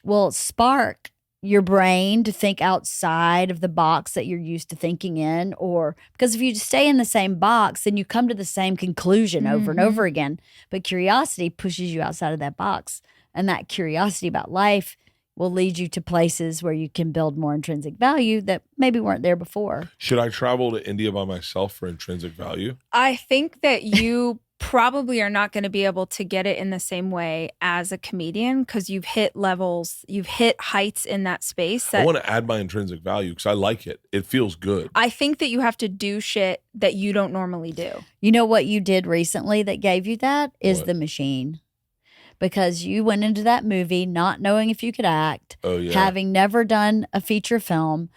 will spark your brain to think outside of the box that you're used to thinking in, or because if you stay in the same box, then you come to the same conclusion over and over again. But curiosity pushes you outside of that box. And that curiosity about life will lead you to places where you can build more intrinsic value that maybe weren't there before. Should I travel to India by myself for intrinsic value? I think that you probably are not going to be able to get it in the same way as a comedian because you've hit levels, you've hit heights in that space. That I want to add my intrinsic value because I like it. It feels good. I think that you have to do shit that you don't normally do. You know what you did recently that gave you that is The Machine. Because you went into that movie not knowing if you could act, having never done a feature film,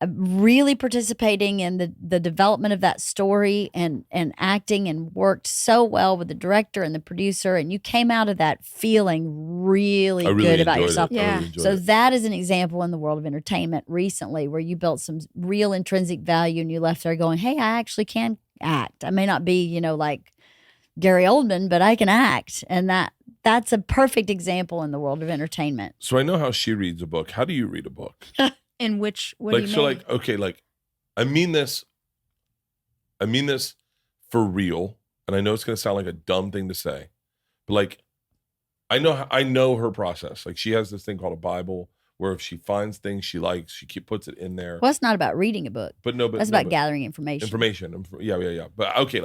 really participating in the development of that story and acting, and worked so well with the director and the producer, and you came out of that feeling really good about yourself. Yeah. So that is an example in the world of entertainment recently where you built some real intrinsic value and you left there going, hey, I actually can act. I may not be, like Gary Oldman, but I can act. And that's a perfect example in the world of entertainment. So I know how she reads a book. How do you read a book? In which, what do you mean? I mean this for real, and I know it's going to sound like a dumb thing to say, but I know her process. Like, she has this thing called a Bible where if she finds things she likes, she puts it in there. Well, it's not about reading a book. That's about gathering information. Yeah. But okay,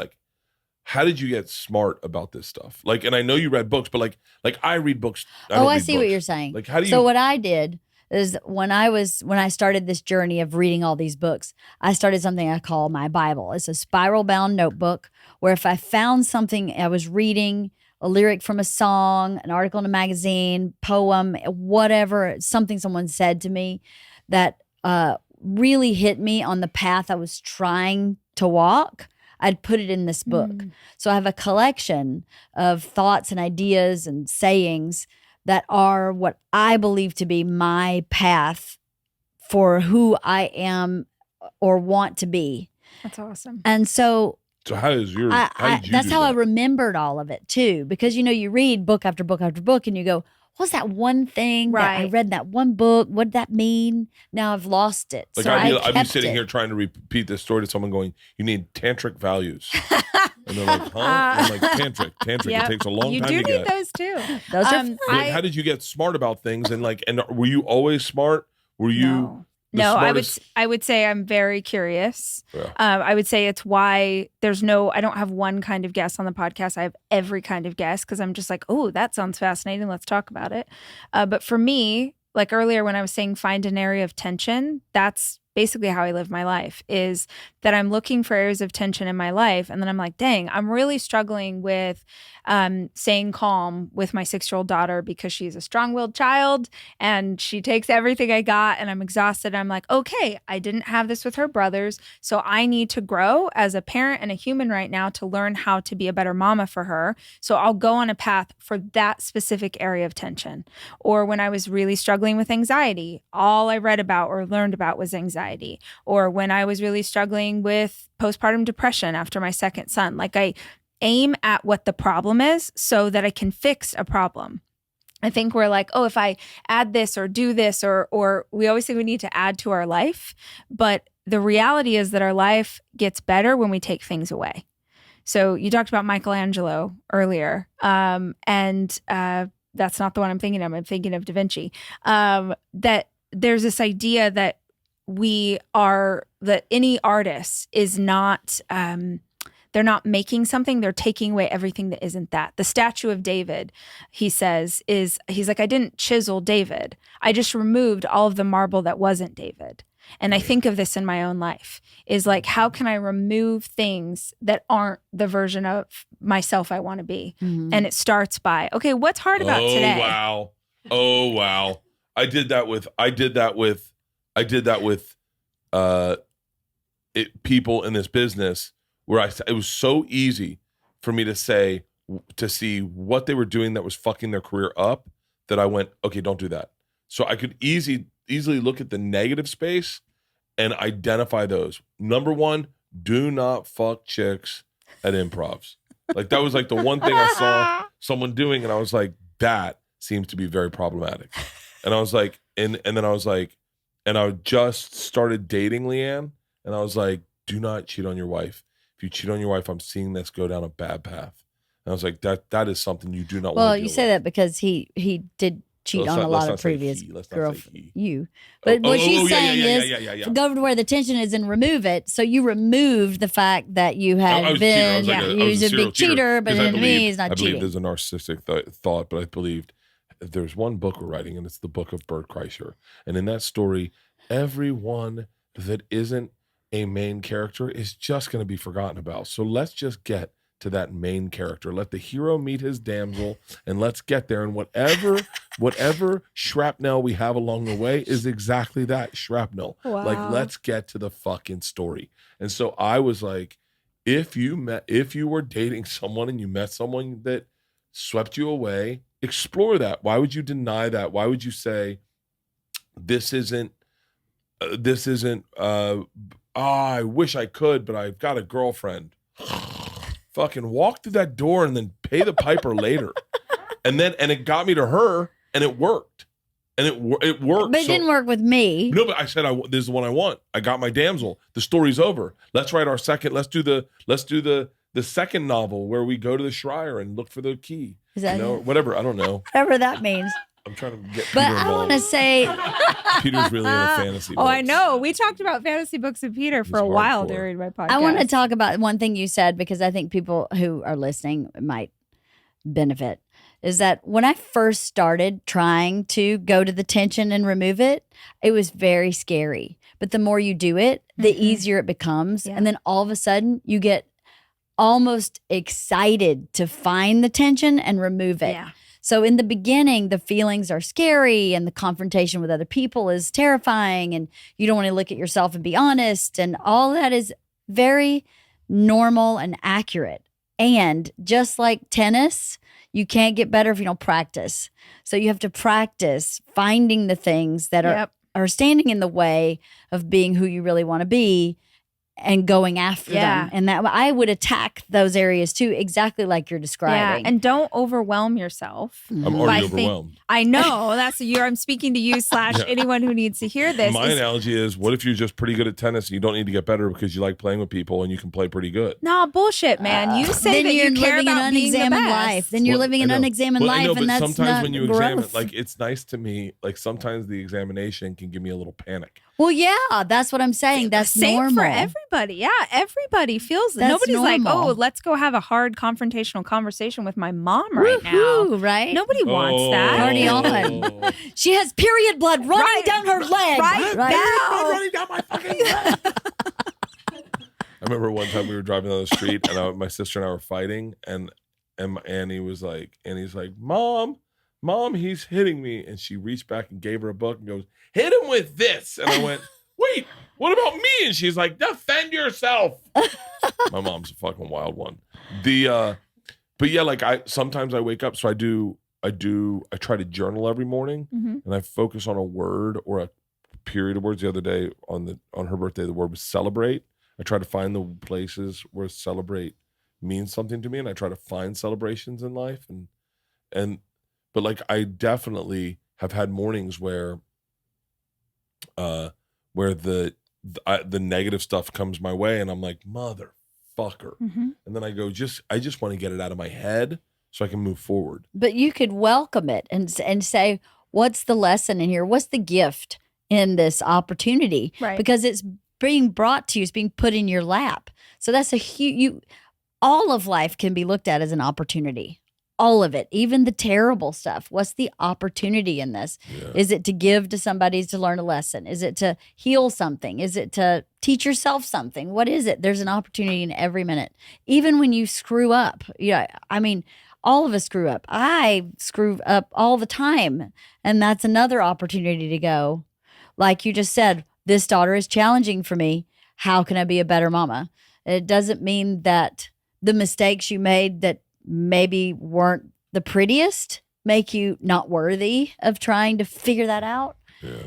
how did you get smart about this stuff? And I know you read books, but I read books. I see what you're saying. How do you? So what I did is when I started this journey of reading all these books, I started something I call my Bible. It's a spiral bound notebook where if I found something I was reading, a lyric from a song, an article in a magazine, poem, whatever, something someone said to me that really hit me on the path I was trying to walk, I'd put it in this book. So I have a collection of thoughts and ideas and sayings that are what I believe to be my path for who I am or want to be. That's awesome. And so how is yours? That's how I remembered all of it too. Because you read book after book after book and you go, what's that one thing that I read in that one book? What did that mean? Now I've lost it. I'd be sitting here trying to repeat this story to someone going, you need tantric values. And they're like, huh? And I'm like, tantric. Yep. It takes a long time to get. You do need those too. Those are how did you get smart about things? And were you always smart? Were you No, I would say I'm very curious. Yeah. I would say it's why I don't have one kind of guest on the podcast. I have every kind of guest because I'm just like, oh, that sounds fascinating. Let's talk about it. But for me, like earlier when I was saying find an area of tension, that's basically how I live my life, is that I'm looking for areas of tension in my life. And then I'm like, dang, I'm really struggling with staying calm with my 6-year-old daughter because she's a strong-willed child and she takes everything I got and I'm exhausted. I'm like, okay, I didn't have this with her brothers. So I need to grow as a parent and a human right now to learn how to be a better mama for her. So I'll go on a path for that specific area of tension. Or when I was really struggling with anxiety, all I read about or learned about was anxiety. Or when I was really struggling with postpartum depression after my second son, I aim at what the problem is so that I can fix a problem. I think we're like, oh, if I add this or do this, or we always think we need to add to our life. But the reality is that our life gets better when we take things away. So you talked about Michelangelo earlier, and that's not the one I'm thinking of. I'm thinking of Da Vinci. That there's this idea that that any artist is not, they're not making something, they're taking away everything that isn't that. The statue of David, he says, he's like, I didn't chisel David. I just removed all of the marble that wasn't David. And I think of this in my own life, is like, how can I remove things that aren't the version of myself I want to be? Mm-hmm. And it starts by, okay, what's hard about today? Oh, wow. I did that with people in this business where it was so easy for me to see what they were doing that was fucking their career up, that I went, okay, don't do that. So I could easily look at the negative space and identify those. Number one, do not fuck chicks at improvs. That was the one thing I saw someone doing, and I was like, that seems to be very problematic. And I was like, and then I was like, and I just started dating LeeAnn, and I was like, do not cheat on your wife. If you cheat on your wife, I'm seeing this go down a bad path. And I was like, that is something you do not want to do. Well, you say that because he did cheat on a lot of previous girls. You. But what she's saying is go over to where the tension is and remove it. So you removed the fact that you had been, he was a big cheater, but to me, he's not cheating. I believe there's a narcissistic thought, but I believed there's one book we're writing, and it's the book of Bert Kreischer. And in that story, everyone that isn't a main character is just going to be forgotten about. So let's just get to that main character. Let the hero meet his damsel, and let's get there. And whatever shrapnel we have along the way is exactly that, shrapnel. Wow. Like, let's get to the fucking story. And so I was like, if you were dating someone and you met someone that swept you away, explore that. Why would you deny that? Why would you say this isn't I wish I could, but I've got a girlfriend. Fucking walk through that door and then pay the piper later. And it got me to her, and it worked. And it worked. But it didn't work with me. No, but I said this is the one I want. I got my damsel. The story's over. Let's write our second. Let's do the second novel where we go to the Schreier and look for the key. Is that whatever? I don't know. Whatever that means. I'm trying to get But Peter I involved. want to say, Peter's really into fantasy books. Oh, I know. We talked about fantasy books with Peter for a while during my podcast. I want to talk about one thing you said, because I think people who are listening might benefit, is that when I first started trying to go to the tension and remove it, it was very scary. But the more you do it, the easier it becomes. Yeah. And then all of a sudden you get almost excited to find the tension and remove it. Yeah. So in the beginning, the feelings are scary and the confrontation with other people is terrifying, and you don't want to look at yourself and be honest, and all that is very normal and accurate. And just like tennis, you can't get better if you don't practice. So you have to practice finding the things that are standing in the way of being who you really want to be and going after them. And that I would attack those areas too, exactly like you're describing. Yeah, and don't overwhelm yourself. I'm already overwhelmed. I know. I'm speaking to you / anyone who needs to hear this. My analogy is, what if you're just pretty good at tennis and you don't need to get better because you like playing with people and you can play pretty good? No, bullshit, man. You say that you care about being the best. Life. Then you're living an unexamined life, and that's sometimes not when you growth. examine, like, it's nice to me, like sometimes the examination can give me a little panic. Well, yeah, that's what I'm saying. That's Same normal for everybody. Yeah, everybody feels that. Nobody's normal. like, oh, let's go have a hard confrontational conversation with my mom right now. Right? Nobody wants that. Party on. She has period blood running down her leg. Right now. Running down my fucking leg. I remember one time we were driving down the street, and my sister and I were fighting, and Annie's like, Mom, he's hitting me. And she reached back and gave her a book and goes, hit him with this. And I went, wait, what about me? And she's like, defend yourself. My mom's a fucking wild one. But yeah, like sometimes I wake up, so I try to journal every morning, and I focus on a word or a period of words. The other day on her birthday, the word was celebrate. I try to find the places where celebrate means something to me, and I try to find celebrations in life, but like I definitely have had mornings where the negative stuff comes my way, and I'm like, motherfucker. And then I go, I just want to get it out of my head so I can move forward. But you could welcome it and say, what's the lesson in here? What's the gift in this opportunity? Right. Because it's being brought to you, it's being put in your lap. So that's a huge, all of life can be looked at as an opportunity. All of it, even the terrible stuff. What's the opportunity in this? Yeah. Is it to give to somebody to learn a lesson? Is it to heal something? Is it to teach yourself something? What is it? There's an opportunity in every minute. Even when you screw up. Yeah, I mean, all of us screw up. I screw up all the time. And that's another opportunity to go. Like you just said, this daughter is challenging for me. How can I be a better mama? It doesn't mean that the mistakes you made that maybe weren't the prettiest make you not worthy of trying to figure that out.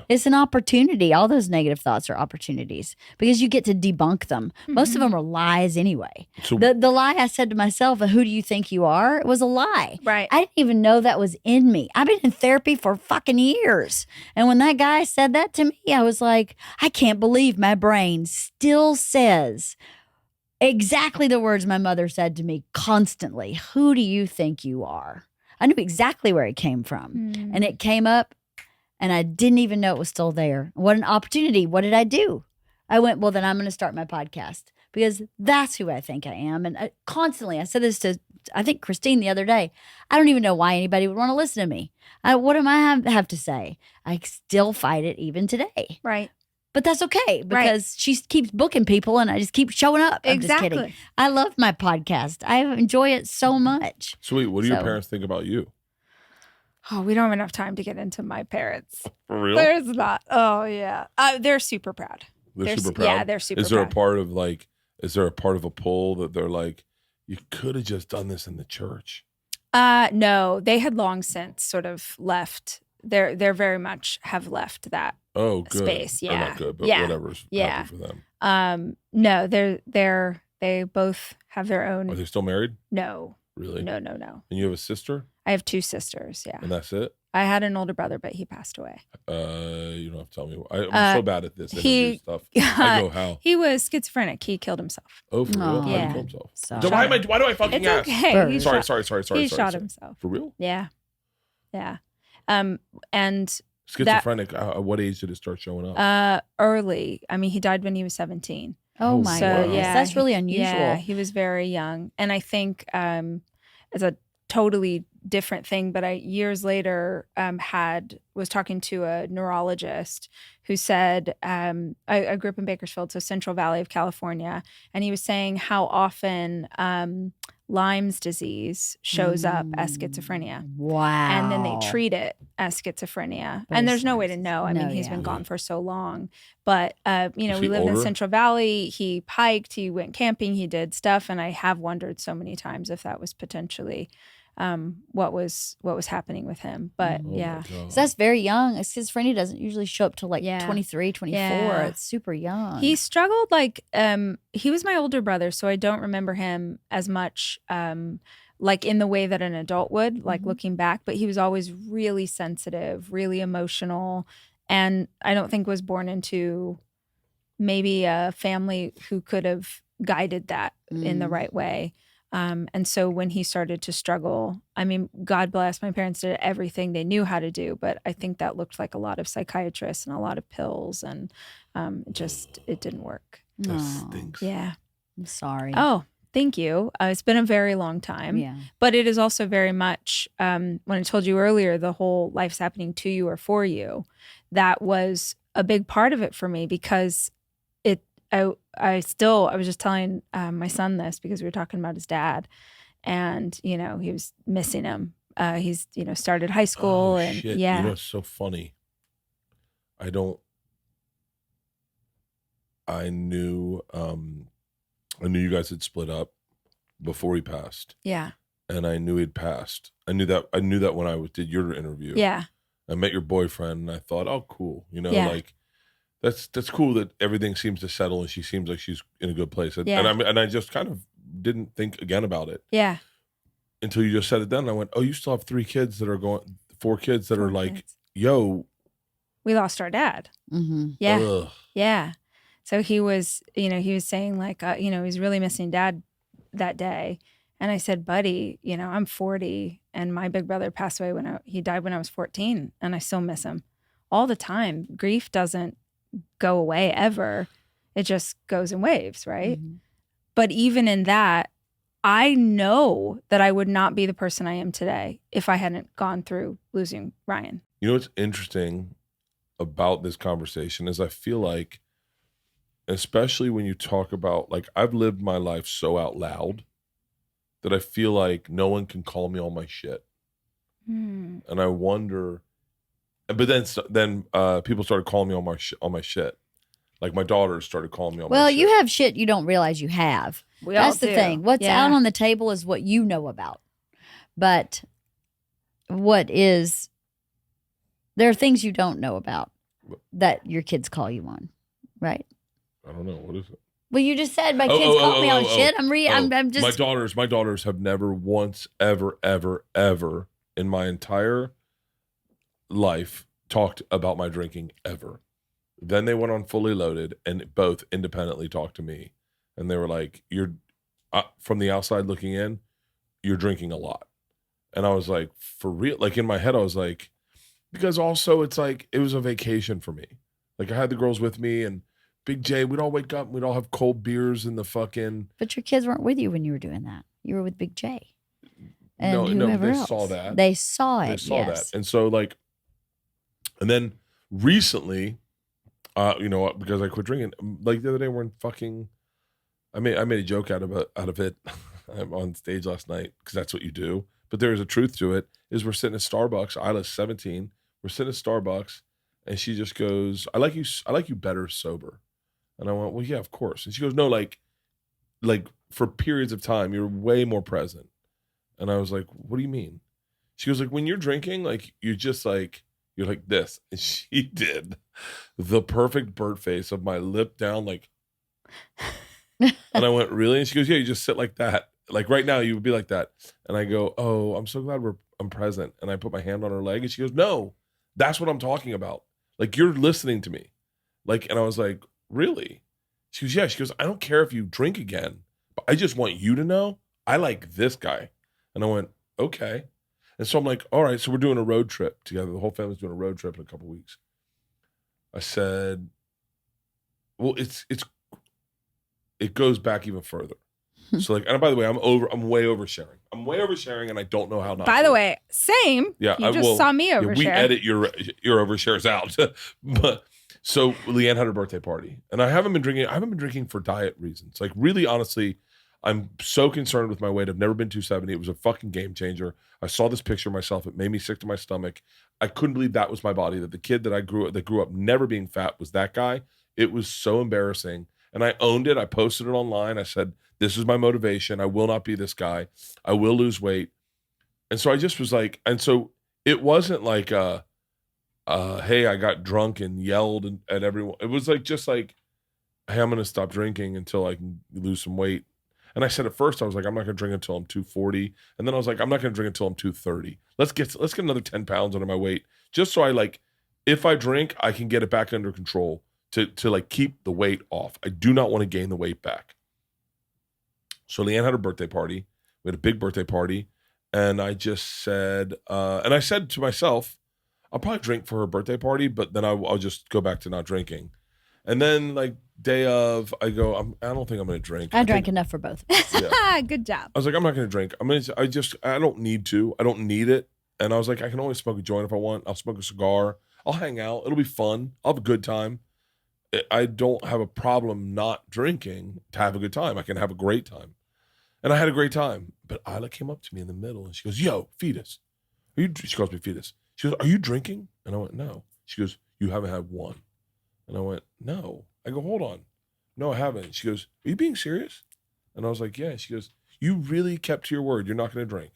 It's an opportunity. All those negative thoughts are opportunities because you get to debunk them. Most of them are lies anyway. So, the lie I said to myself, who do you think you are? It was a lie. Right. I didn't even know that was in me. I've been in therapy for fucking years. And when that guy said that to me, I was like, I can't believe my brain still says exactly the words my mother said to me constantly. Who do you think you are? I knew exactly where it came from. And it came up and I didn't even know it was still there. What an opportunity. What did I do? I went, well, then I'm going to start my podcast because that's who I think I am. And constantly, I said this to, I think, Christine the other day. I don't even know why anybody would want to listen to me. What am I have to say? I still fight it even today. Right. But that's okay because she keeps booking people and I just keep showing up. I'm just kidding. I love my podcast. I enjoy it so much. Sweet. What do your parents think about you? Oh, we don't have enough time to get into my parents. For real? There's not. Oh, yeah. They're super proud. They're super proud? Yeah, they're super proud. Is there a part of a pull that they're like, you could have just done this in the church? No, they had long since sort of left. They're very much have left that space. Yeah. Not good, but whatever's happy for them. No, they both have their own. Are they still married? No. Really? No. And you have a sister? I have 2 sisters, yeah. And that's it? I had an older brother, but he passed away. You don't have to tell me. I'm so bad at this interview stuff. I go, how? He was schizophrenic. He killed himself. Oh, for real? Yeah. How did he kill himself? So, why do I fucking it's ask? Okay. Sorry. He shot himself. For real? Yeah. And schizophrenic, at what age did it start showing up? Early. I mean, he died when he was 17. Oh my goodness. Yeah, that's really unusual. Yeah, he was very young. And I think it's a totally different thing, but I years later was talking to a neurologist who said, I grew up in Bakersfield, so Central Valley of California, and he was saying how often Lyme's disease shows up as schizophrenia. Wow. And then they treat it as schizophrenia. And there's no way to know. I mean, he's been gone for so long. But, we lived in Central Valley. He hiked, he went camping, he did stuff. And I have wondered so many times if that was potentially what was happening with him. But so that's very young. Schizophrenia doesn't usually show up till 23, 24. It's super young. He struggled he was my older brother, so I don't remember him as much in the way that an adult would, looking back, but he was always really sensitive, really emotional, and I don't think was born into maybe a family who could have guided that in the right way. And so when he started to struggle, I mean, God bless, my parents did everything they knew how to do, but I think that looked like a lot of psychiatrists and a lot of pills, and it didn't work. That stinks. Yeah. I'm sorry. Oh, thank you. It's been a very long time. Yeah. But it is also very much, when I told you earlier, the whole life's happening to you or for you, that was a big part of it for me because I was just telling my son this because we were talking about his dad, and he was missing him. He's started high school and shit. yeah. It's so funny. I knew you guys had split up before he passed. Yeah. And I knew he'd passed. I knew that when I did your interview. Yeah. I met your boyfriend and I thought, oh, cool. Yeah. That's cool that everything seems to settle and she seems like she's in a good place. Yeah. And I just kind of didn't think again about it. Yeah. Until you just said it then. And I went, oh, you still have 4 kids that are yo. We lost our dad. Mm-hmm. Yeah. Ugh. Yeah. So he was, he was saying he's really missing dad that day. And I said, buddy, I'm 40 and my big brother passed away he died when I was 14 and I still miss him all the time. Grief doesn't go away ever. It just goes in waves, right? Mm-hmm. But even in that, I know that I would not be the person I am today if I hadn't gone through losing Ryan. You know what's interesting about this conversation is I feel like, especially when you talk about, I've lived my life so out loud that I feel like no one can call me on my shit. And I wonder, but then people started calling me on my shit. Like my daughters started calling me on my shit. Well, you have shit you don't realize you have. That's the thing. What's out on the table is what you know about. But there are things you don't know about. that your kids call you on, right? I don't know. What is it? Well, you just said my kids call me on shit. I'm just. My daughters have never once, ever in my entire life talked about my drinking ever. Then they went on Fully Loaded and both independently talked to me. And they were like, you're from the outside looking in, you're drinking a lot. And I was like, for real? Like in my head, I was like, because also it's like, it was a vacation for me. Like I had the girls with me and Big J, we'd all wake up and we'd all have cold beers in the fucking. But your kids weren't with you when you were doing that. You were with Big J. And no, they else. saw that. They saw it. They saw that. And so like, and then recently, because I quit drinking, like the other day we're in fucking, I made a joke out of it I'm on stage last night because that's what you do. But there is a truth to it, is we're sitting at Starbucks, Isla's 17, we're sitting at Starbucks, and she just goes, I like you better sober. And I went, well, yeah, of course. And she goes, no, like for periods of time, you're way more present. And I was like, what do you mean? She goes, like, when you're drinking, like, you're just like, you're like this. And she did the perfect Bert face of my lip down, like, and I went, really? And she goes, yeah, you just sit like that. Like right now, you would be like that. And I go, oh, I'm so glad I'm present. And I put my hand on her leg and she goes, no, that's what I'm talking about. Like, you're listening to me. Like, and I was like, really? She goes, yeah. She goes, I don't care if you drink again, but I just want you to know I like this guy. And I went, okay. And so I'm like, all right, so we're doing a road trip together. The whole family's doing a road trip in a couple of weeks. I said, well, it goes back even further. So like, and by the way, I'm way oversharing. I'm way oversharing, and I don't know how not. By the way, same. Yeah, you just saw me overshare. We edit your overshares out. But so LeeAnn had her birthday party, and I haven't been drinking for diet reasons. Like really, honestly, I'm so concerned with my weight. I've never been 270. It was a fucking game changer. I saw this picture of myself. It made me sick to my stomach. I couldn't believe that was my body. That the kid that grew up never being fat was that guy. It was so embarrassing. And I owned it. I posted it online. I said, this is my motivation. I will not be this guy. I will lose weight. And so I just was like, and so it wasn't like, hey, I got drunk and yelled at everyone. It was like, just like, hey, I'm going to stop drinking until I can lose some weight. And I said at first, I was like, I'm not going to drink until I'm 240. And then I was like, I'm not going to drink until I'm 230. Let's get another 10 pounds under my weight. Just so I like, if I drink, I can get it back under control. To like keep the weight off. I do not want to gain the weight back. So LeeAnn had her birthday party. We had a big birthday party. And I just said, and I said to myself, I'll probably drink for her birthday party, but then I'll just go back to not drinking. And then like day of, I go, I don't think I'm going to drink. I drank enough for both. Yeah. Good job. I was like, I'm not going to drink. I don't need to. I don't need it. And I was like, I can always smoke a joint if I want. I'll smoke a cigar. I'll hang out. It'll be fun. I'll have a good time. I don't have a problem not drinking to have a good time. I can have a great time. And I had a great time. But Isla came up to me in the middle and she goes, yo, fetus. She calls me fetus. She goes, are you drinking? And I went, no. She goes, you haven't had one. And I went, no. I go, hold on. No, I haven't. She goes, are you being serious? And I was like, yeah. She goes, you really kept to your word. You're not going to drink.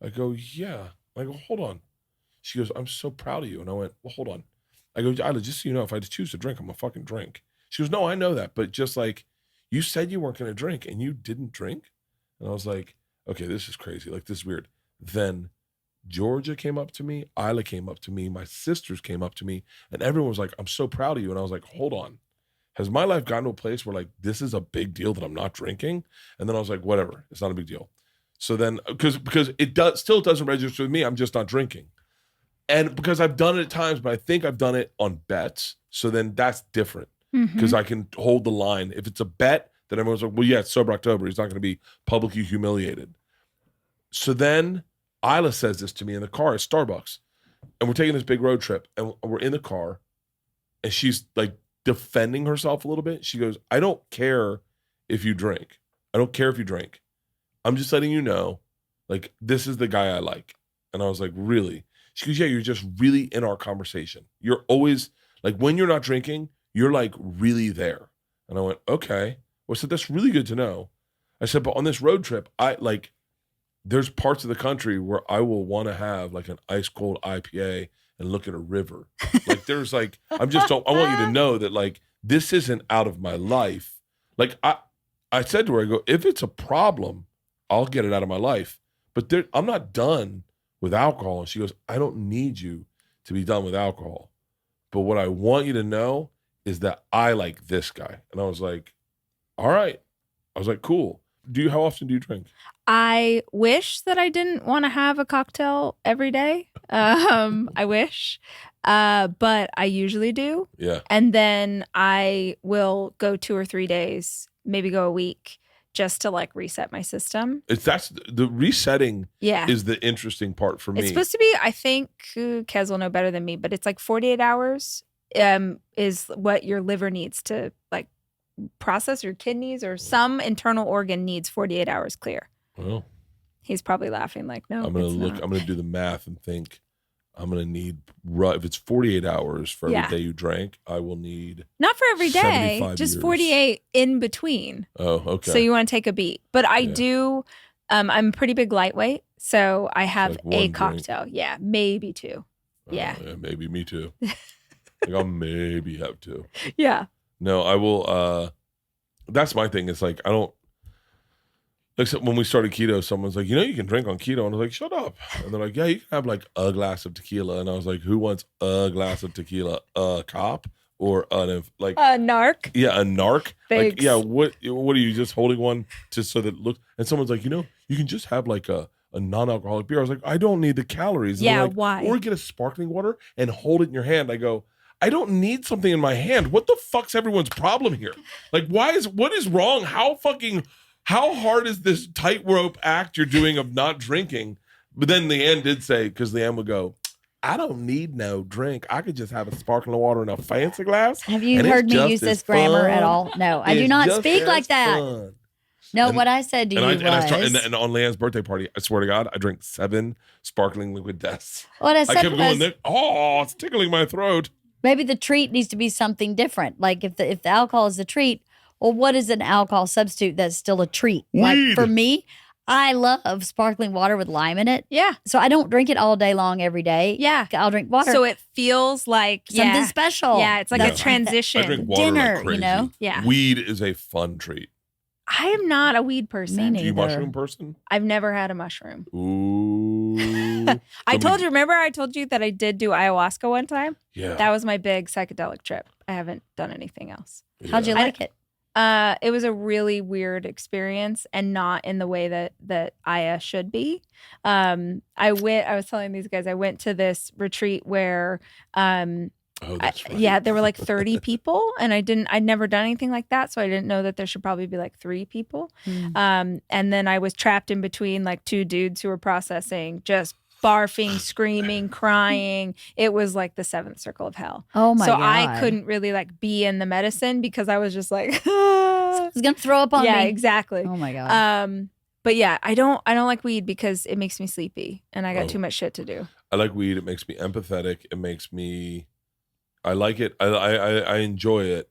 I go, yeah. I go, hold on. She goes, I'm so proud of you. And I went, well, hold on. I go, Isla, just so you know, if I choose to drink, I'm going to fucking drink. She goes, no, I know that. But just like, you said you weren't going to drink and you didn't drink. And I was like, okay, this is crazy. Like, this is weird. Then Georgia came up to me. Isla came up to me. My sisters came up to me. And everyone was like, I'm so proud of you. And I was like, hold on. Has my life gotten to a place where like, this is a big deal that I'm not drinking? And then I was like, whatever. It's not a big deal. So then, because it still doesn't register with me. I'm just not drinking. And because I've done it at times, but I think I've done it on bets. So then that's different because I can hold the line. If it's a bet, then everyone's like, well, yeah, it's sober October. He's not going to be publicly humiliated. So then Isla says this to me in the car at Starbucks. And we're taking this big road trip. And we're in the car. And she's like defending herself a little bit. She goes, I don't care if you drink. I don't care if you drink. I'm just letting you know, like, this is the guy I like. And I was like, really? She goes, yeah, you're just really in our conversation. You're always, like, when you're not drinking, you're, like, really there. And I went, okay. Well, I said, that's really good to know. I said, but on this road trip, there's parts of the country where I will want to have, like, an ice-cold IPA and look at a river. Like there's like, I want you to know that like, this isn't out of my life. Like I said to her, I go, if it's a problem, I'll get it out of my life. But I'm not done with alcohol. And she goes, I don't need you to be done with alcohol. But what I want you to know is that I like this guy. And I was like, all right. I was like, cool. How often do you drink? I wish that I didn't want to have a cocktail every day. I wish. But I usually do. Yeah. And then I will go 2 or 3 days, maybe go a week, just to like reset my system. That's the resetting is the interesting part for me. It's supposed to be, I think, Kez will know better than me, but it's like 48 hours is what your liver needs to like process, your kidneys or some internal organ needs 48 hours clear. Well, he's probably laughing like, no, I'm going to do the math and think I'm going to need, if it's 48 hours for every day you drank, I will need. Not for every day, just years. 48 in between. Oh, okay. So you want to take a beat. But I do, I'm a pretty big lightweight. So I have like a cocktail. Drink. Yeah, maybe 2. Yeah. Maybe me too. Like I'll maybe have 2. Yeah. No, I will. That's my thing. It's like, I don't. Like when we started keto, someone's like, you can drink on keto. And I was like, shut up. And they're like, yeah, you can have like a glass of tequila. And I was like, who wants a glass of tequila? A cop or a narc? Yeah, a narc. Thanks. Like, yeah, what are you just holding one so that it looks? And someone's like, you can just have like a non-alcoholic beer. I was like, I don't need the calories. And yeah, like, why? Or get a sparkling water and hold it in your hand. I go, I don't need something in my hand. What the fuck's everyone's problem here? Like, what is wrong? How hard is this tightrope act you're doing of not drinking? But then LeeAnn did say, because LeeAnn would go, I don't need no drink. I could just have a sparkling water in a fancy glass. Have you heard me use this grammar at all? No, I do not speak like that. Fun. No, what I said to you was. And on LeeAnn's birthday party, I swear to God, I drank 7 sparkling liquid deaths. What I said I kept going there. Oh, it's tickling my throat. Maybe the treat needs to be something different. Like if the alcohol is the treat, well, what is an alcohol substitute that's still a treat? Weed. Like for me, I love sparkling water with lime in it. Yeah. So I don't drink it all day long every day. Yeah. I'll drink water. So it feels like something special. Yeah, it's like a transition. I drink water dinner, like crazy. Yeah. Weed is a fun treat. I am not a weed person. Me Are you a mushroom person? I've never had a mushroom. Ooh. I told you that I did do ayahuasca one time? Yeah. That was my big psychedelic trip. I haven't done anything else. Yeah. How'd you like it? It was a really weird experience and not in the way that Aya should be. I was telling these guys, I went to this retreat where, oh, that's right. there were like 30 people and I'd never done anything like that. So I didn't know that there should probably be like 3 people. And then I was trapped in between like 2 dudes who were processing, just barfing, screaming, crying. It was like the 7th circle of hell. Oh my God. So I couldn't really like be in the medicine because I was just like, I was gonna throw up on me. Yeah, exactly. Oh my God. But yeah, I don't like weed because it makes me sleepy and I got too much shit to do. I like weed. It makes me empathetic. It makes me, I like it. I enjoy it.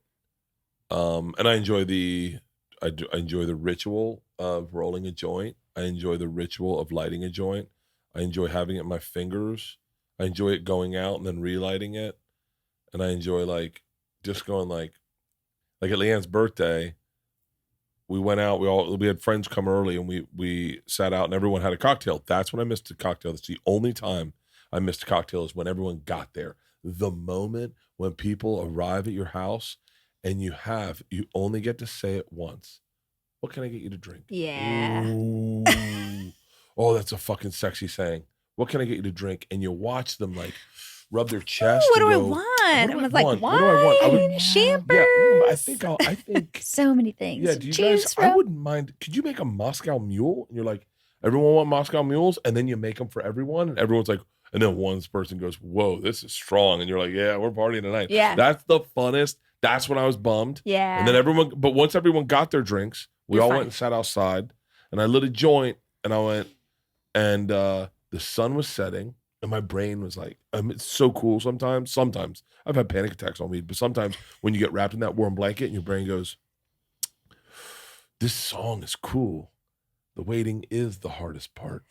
And I enjoy I enjoy the ritual of rolling a joint. I enjoy the ritual of lighting a joint. I enjoy having it in my fingers. I enjoy it going out and then relighting it. And I enjoy like just going like at LeeAnn's birthday, we went out, we had friends come early and we sat out and everyone had a cocktail. That's when I missed a cocktail. That's the only time I missed a cocktail is when everyone got there. The moment when people arrive at your house and you only get to say it once. What can I get you to drink? Yeah. Ooh. Oh, that's a fucking sexy saying. What can I get you to drink? And you watch them like rub their chest. What do I go, want? I was like, What do I want? Champers. Yeah, I think. So many things. Yeah, do you guys, I wouldn't mind. Could you make a Moscow Mule? And you're like, everyone want Moscow Mules? And then you make them for everyone. And everyone's like, and then one person goes, whoa, this is strong. And you're like, yeah, we're partying tonight. Yeah. That's the funnest. That's when I was bummed. Yeah. And then once everyone got their drinks, we all went and sat outside. And I lit a joint and I went, and the sun was setting and my brain was like, it's so cool sometimes. Sometimes I've had panic attacks on weed, but sometimes when you get wrapped in that warm blanket and your brain goes, this song is cool. the waiting is the hardest part.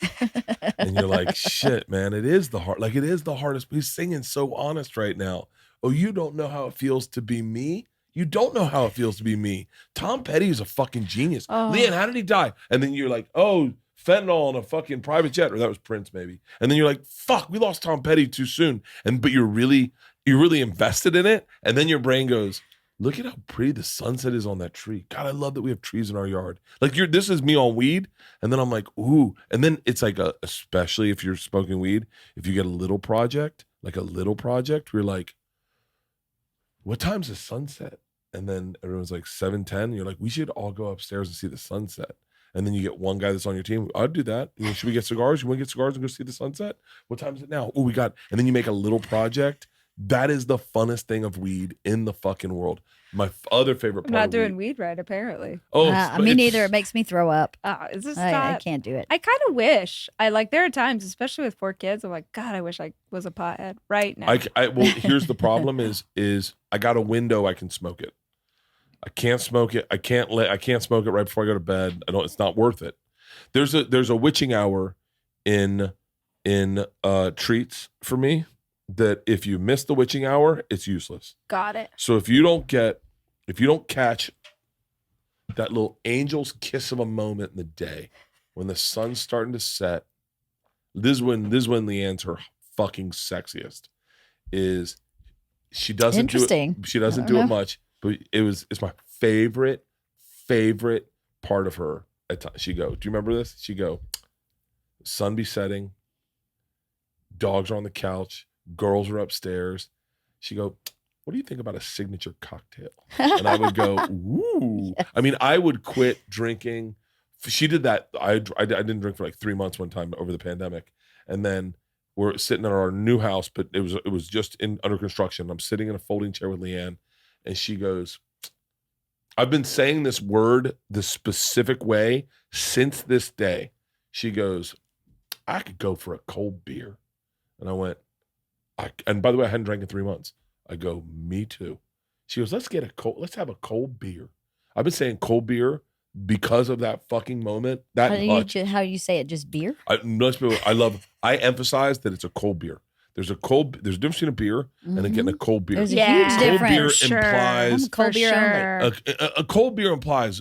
And you're like, shit, man, it is the hard. Like, it is the hardest. He's singing so honest right now. Oh, you don't know how it feels to be me? You don't know how it feels to be me. Tom Petty is a fucking genius. LeeAnn, how did he die? And then you're like, oh, fentanyl on a fucking private jet. Or that was Prince, maybe. And then you're like, fuck, we lost Tom Petty too soon. But you're really invested in it. And then your brain goes, look at how pretty the sunset is on that tree. God, I love that we have trees in our yard. Like, this is me on weed. And then I'm like, ooh. And then it's like, especially if you're smoking weed, if you get a little project, where you're like, what time's the sunset? And then everyone's like 7:10. You're like, we should all go upstairs and see the sunset. And then you get one guy that's on your team. I'd do that. Should we get cigars? You want to get cigars and go see the sunset? What time is it now? Oh, we got. And then you make a little project. That is the funnest thing of weed in the fucking world. My other favorite part. I'm not doing weed right, apparently. Oh, me neither. It makes me throw up. Is this I can't do it. I kind of wish. There are times, especially with 4 kids, I'm like, God, I wish I was a pothead right now. Well, here's the problem: is I got a window I can smoke it. I can't smoke it. I can't smoke it right before I go to bed. It's not worth it. There's a witching hour in treats for me that if you miss the witching hour, it's useless. Got it. So if you don't catch that little angel's kiss of a moment in the day when the sun's starting to set, this is when LeeAnn's her fucking sexiest. Is she doesn't do it. She doesn't do it much. But it's my favorite part of her. She go, do you remember this? She go, sun be setting, dogs are on the couch, girls are upstairs. She go, what do you think about a signature cocktail? And I would go, ooh. Yes. I mean, I would quit drinking. She did that. I didn't drink for like 3 months one time over the pandemic. And then we're sitting in our new house, but it was just under construction. I'm sitting in a folding chair with LeeAnn. And she goes, I've been saying this word the specific way since this day. She goes, I could go for a cold beer. And I went, and by the way, I hadn't drank in 3 months. I go, me too. She goes, let's have a cold beer. I've been saying cold beer because of that fucking moment. How do you say it? Just beer? I emphasize that it's a cold beer. There's a difference between a beer and then getting a cold beer. There's a huge difference. A cold beer implies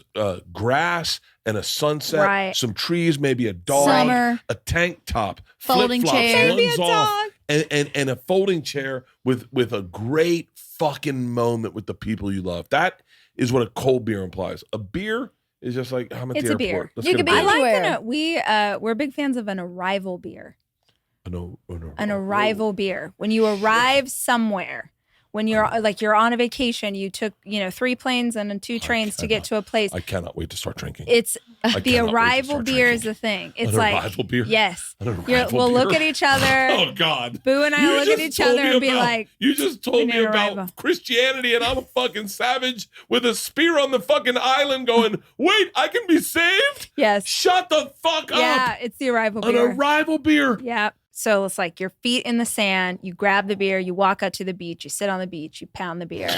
grass and a sunset, right. Some trees, maybe a dog, summer, a tank top, folding chair, maybe a dog, and a folding chair with a great fucking moment with the people you love. That is what a cold beer implies. A beer is just like, I'm at the airport. Beer. Let's you get could a beer. We're big fans of an arrival beer. An arrival beer. When you arrive somewhere, when you're on a vacation, you took 3 planes and 2 trains to get to a place. I cannot wait to start drinking. It's the arrival beer is the thing. It's an arrival beer. Yes. We'll look at each other. Oh God. Boo and I look at each other and be like, you just told me about Christianity and I'm a fucking savage with a spear on the fucking island going, wait, I can be saved? Yes. Shut the fuck up. Yeah, it's the arrival beer. An arrival beer. Yeah. So it's like your feet in the sand, you grab the beer, you walk out to the beach, you sit on the beach, you pound the beer.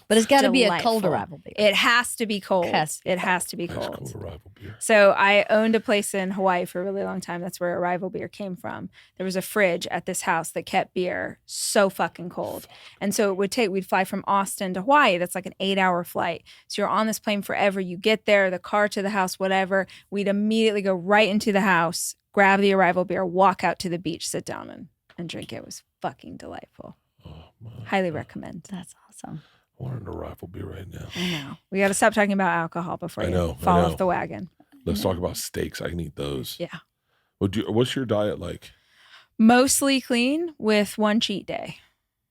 But it's got to be a cold arrival beer. It has to be cold. It has to be cold. Cold arrival beer. So I owned a place in Hawaii for a really long time. That's where arrival beer came from. There was a fridge at this house that kept beer so fucking cold. And so we'd fly from Austin to Hawaii. That's like an 8-hour flight. So you're on this plane forever. You get there, the car to the house, whatever. We'd immediately go right into the house, grab the arrival beer, walk out to the beach, sit down and drink it. It was fucking delightful. Highly recommend. That's awesome. I want an arrival beer right now. I know. We got to stop talking about alcohol before you fall off the wagon. Let's talk about steaks. I can eat those. Yeah. What's your diet like? Mostly clean with 1 cheat day.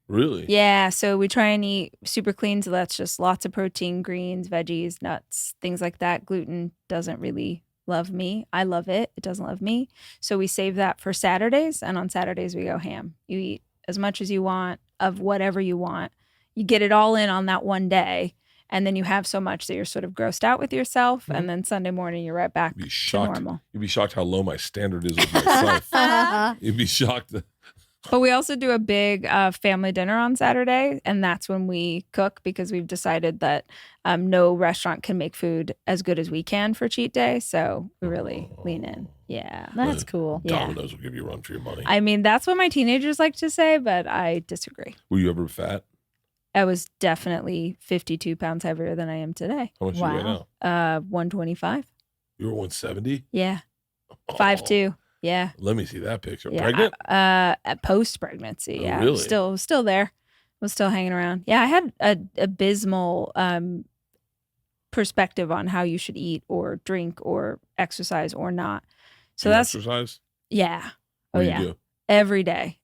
Really? Yeah. So we try and eat super clean. So that's just lots of protein, greens, veggies, nuts, things like that. Gluten doesn't really love me. I love it. It doesn't love me. So we save that for Saturdays. And on Saturdays, we go ham. You eat as much as you want of whatever you want. You get it all in on that one day. And then you have so much that you're sort of grossed out with yourself. Mm-hmm. And then Sunday morning, you're right back to normal. You'd be shocked how low my standard is with myself. You'd be shocked. But we also do a big family dinner on Saturday, and that's when we cook because we've decided that no restaurant can make food as good as we can for cheat day. So we really lean in. Yeah. That's cool. Domino's will give you a run for your money. I mean, that's what my teenagers like to say, but I disagree. Were you ever fat? I was definitely 52 pounds heavier than I am today. How much are you right now? 125. You were 170? Yeah. 5'2". Yeah. Let me see that picture. Yeah. Pregnant? Post pregnancy. Yeah. Really? Still there. Was still hanging around. Yeah. I had an abysmal perspective on how you should eat or drink or exercise or not. So that's exercise? Yeah. What do you do? Every day,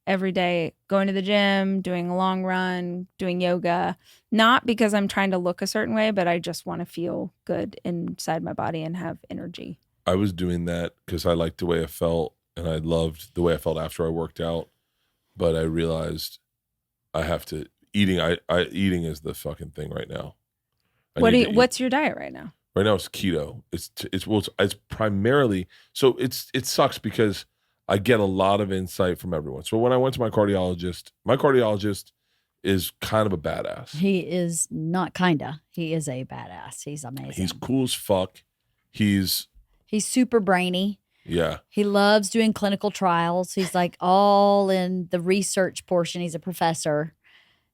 going to the gym, doing a long run, doing yoga, not because I'm trying to look a certain way, but I just want to feel good inside my body and have energy. I was doing that because I liked the way I felt and I loved the way I felt after I worked out. But I realized I have to eating is the fucking thing right now. What's your diet right now? Right now it's keto. It's primarily, so it sucks because I get a lot of insight from everyone. So when I went to my cardiologist is kind of a badass. He is not kinda. He is a badass. He's amazing. He's cool as fuck. He's super brainy. Yeah. He loves doing clinical trials. He's like all in the research portion. He's a professor.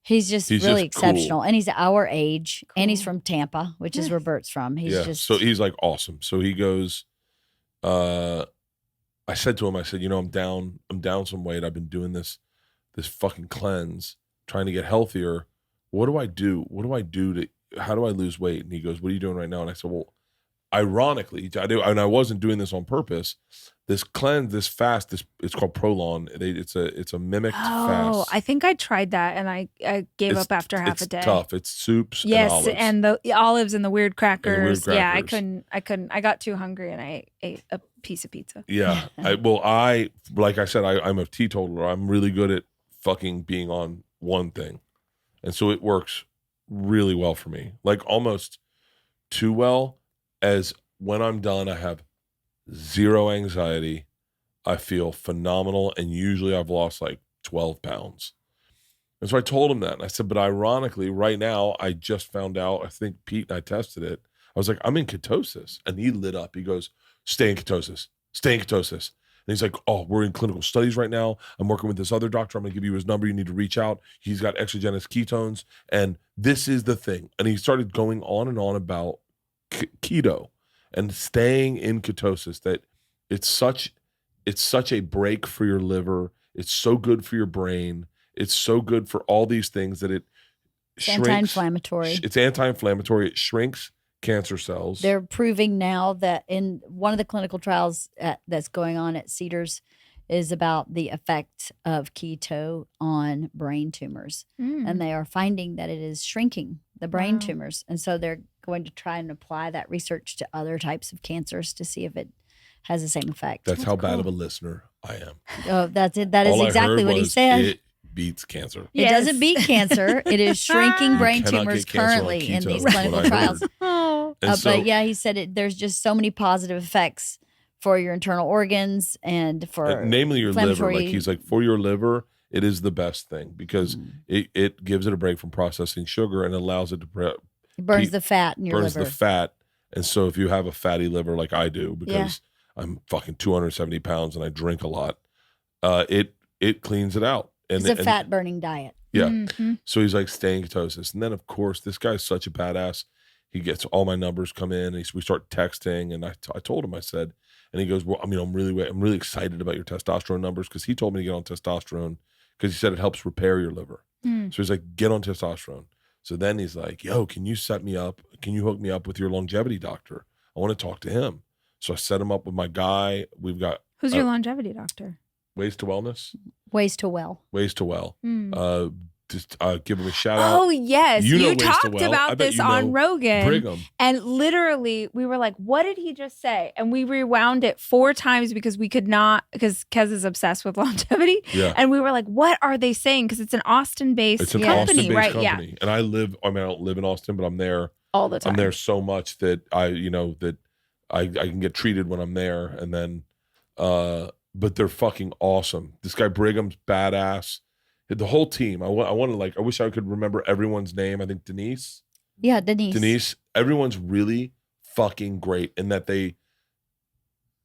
He's really exceptional. Cool. And he's our age. Cool. And he's from Tampa, which is where Bert's from. So he's like awesome. So he goes, I said to him, I'm down some weight. I've been doing this fucking cleanse, trying to get healthier. What do I do? How do I lose weight? And he goes, what are you doing right now? And I said, well, ironically, and I wasn't doing this on purpose. This cleanse, this fast, it's called Prolon. It's a mimicked fast. Oh, I think I tried that and I gave up after half a day. It's tough. It's soups yes, and olives. And the olives and the weird crackers. Yeah, I couldn't. I got too hungry and I ate a piece of pizza. Yeah. Like I said, I'm a teetotaler. I'm really good at fucking being on one thing. And so it works really well for me. Like almost too well. As when I'm done, I have zero anxiety. I feel phenomenal. And usually I've lost like 12 pounds. And so I told him that. And I said, but ironically, right now, I just found out, I think Pete and I tested it. I was like, I'm in ketosis. And he lit up. He goes, stay in ketosis. Stay in ketosis. And he's like, oh, we're in clinical studies right now. I'm working with this other doctor. I'm going to give you his number. You need to reach out. He's got exogenous ketones. And this is the thing. And he started going on and on about keto and staying in ketosis, that it's such a break for your liver. It's so good for your brain. It's so good for all these things that it's anti-inflammatory. It's anti-inflammatory. It shrinks cancer cells. They're proving now that in one of the clinical trials that's going on at Cedars is about the effect of keto on brain tumors. And they are finding that it is shrinking the brain tumors. And so they're going to try and apply that research to other types of cancers to see if it has the same effect. That's how bad of a listener I am. Oh, that's it. That is exactly what he said. It beats cancer. It doesn't beat cancer. It is shrinking brain tumors currently in these clinical trials. But yeah, he said there's just so many positive effects for your internal organs and for namely your liver. Like he's like, for your liver, it is the best thing because it gives it a break from processing sugar and allows it to it burns the fat in your liver. Burns the fat. And so if you have a fatty liver like I do, because I'm fucking 270 pounds and I drink a lot, it cleans it out. And it's a fat burning diet. Yeah. Mm-hmm. So he's like, stay in ketosis. And then of course, this guy's such a badass. He gets all my numbers come in and we start texting. And I told him, I said, and he goes, well, I'm really excited about your testosterone numbers, because he told me to get on testosterone because he said it helps repair your liver. So he's like, get on testosterone. So then he's like, yo, can you set me up? Can you hook me up with your longevity doctor? I want to talk to him. So I set him up with my guy. We've got who's your longevity doctor? Ways2Wellness. Ways2Well. Ways2Well. Just give him a shout out. Oh, yes. You talked Ways2Well. about this on Rogan. Brigham. And literally, we were like, what did he just say? And we rewound it 4 times because we could not, because Kez is obsessed with longevity. Yeah. And we were like, what are they saying? Because it's an Austin-based company, Austin-based right? Company. Yeah. And I don't live in Austin, but I'm there all the time. I'm there so much that I can get treated when I'm there. And then, but they're fucking awesome. This guy Brigham's badass. The whole team. I want to I wish I could remember everyone's name. I think Denise. Yeah, Denise. Everyone's really fucking great in that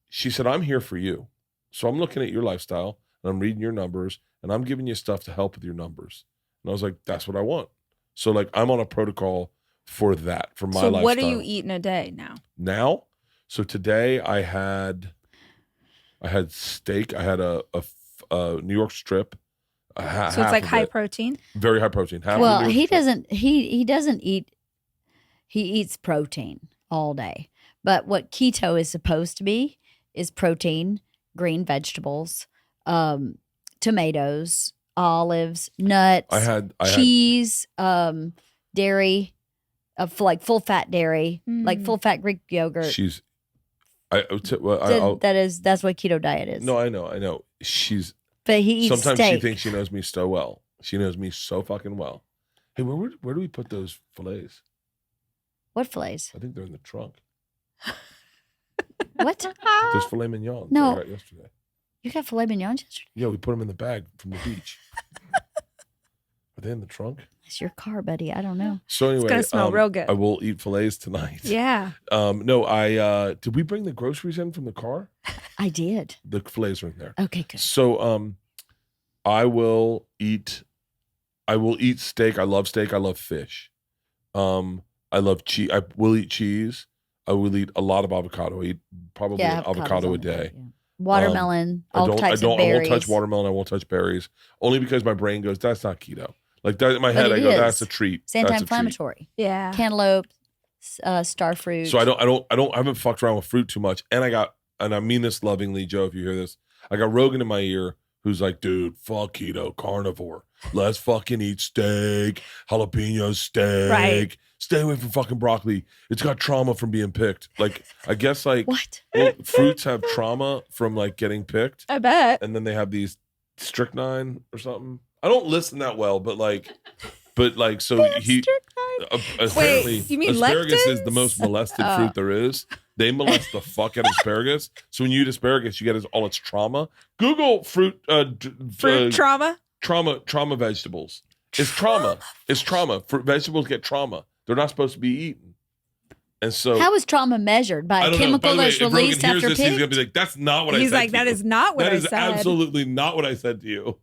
she said, I'm here for you. So I'm looking at your lifestyle and I'm reading your numbers and I'm giving you stuff to help with your numbers. And I was like, that's what I want. So like, I'm on a protocol for that, for my lifestyle. So what do you eat in a day now? Now? So today I had steak. I had a New York strip. So it's like high protein? Very high protein. Well, he doesn't eat, he eats protein all day. But what keto is supposed to be is protein, green vegetables, tomatoes, olives, nuts, cheese, dairy, like full fat dairy, like full fat Greek yogurt. That's what keto diet is. No, I know. But he eats sometimes steak. She thinks she knows me so well. She knows me so fucking well. Hey, where do we put those fillets? What fillets? I think they're in the trunk. What? Those filet mignons. No. I got yesterday. You got filet mignons yesterday? Yeah, we put them in the bag from the beach. Are they in the trunk? It's your car, buddy. I don't know. So anyway, it's gonna smell real good. I will eat fillets tonight. Yeah. No, I did we bring the groceries in from the car? I did. The fillets are in there. Okay, good. So I will eat steak. I love steak. I love fish. I love cheese. I will eat cheese. I will eat a lot of avocado. I eat probably an avocado a day. Yeah. Watermelon, all types of berries. I won't touch watermelon. I won't touch berries. Only because my brain goes, that's not keto. Like that in my head, I go, that's a treat. It's anti-inflammatory. Yeah. Cantaloupe, star fruit. So I haven't fucked around with fruit too much. And I mean this lovingly, Joe, if you hear this. I got Rogan in my ear who's like, dude, fuck keto, carnivore. Let's fucking eat steak, jalapeno steak. Right. Stay away from fucking broccoli. It's got trauma from being picked. Like, I guess like what? Well, fruits have trauma from like getting picked. I bet. And then they have these strychnine or something. I don't listen that well, but so he apparently wait, you mean asparagus lectins? is the most molested fruit there is. They molest the fuck out of asparagus. So when you eat asparagus, you get all its trauma. Google fruit trauma? Trauma vegetables. It's trauma. It's trauma. Fruit vegetables get trauma. They're not supposed to be eaten. And so how is trauma measured? By a chemical that's released after picked? He's gonna be like, that's not what I said. He's like, that is not what I said. That is absolutely not what I said to you.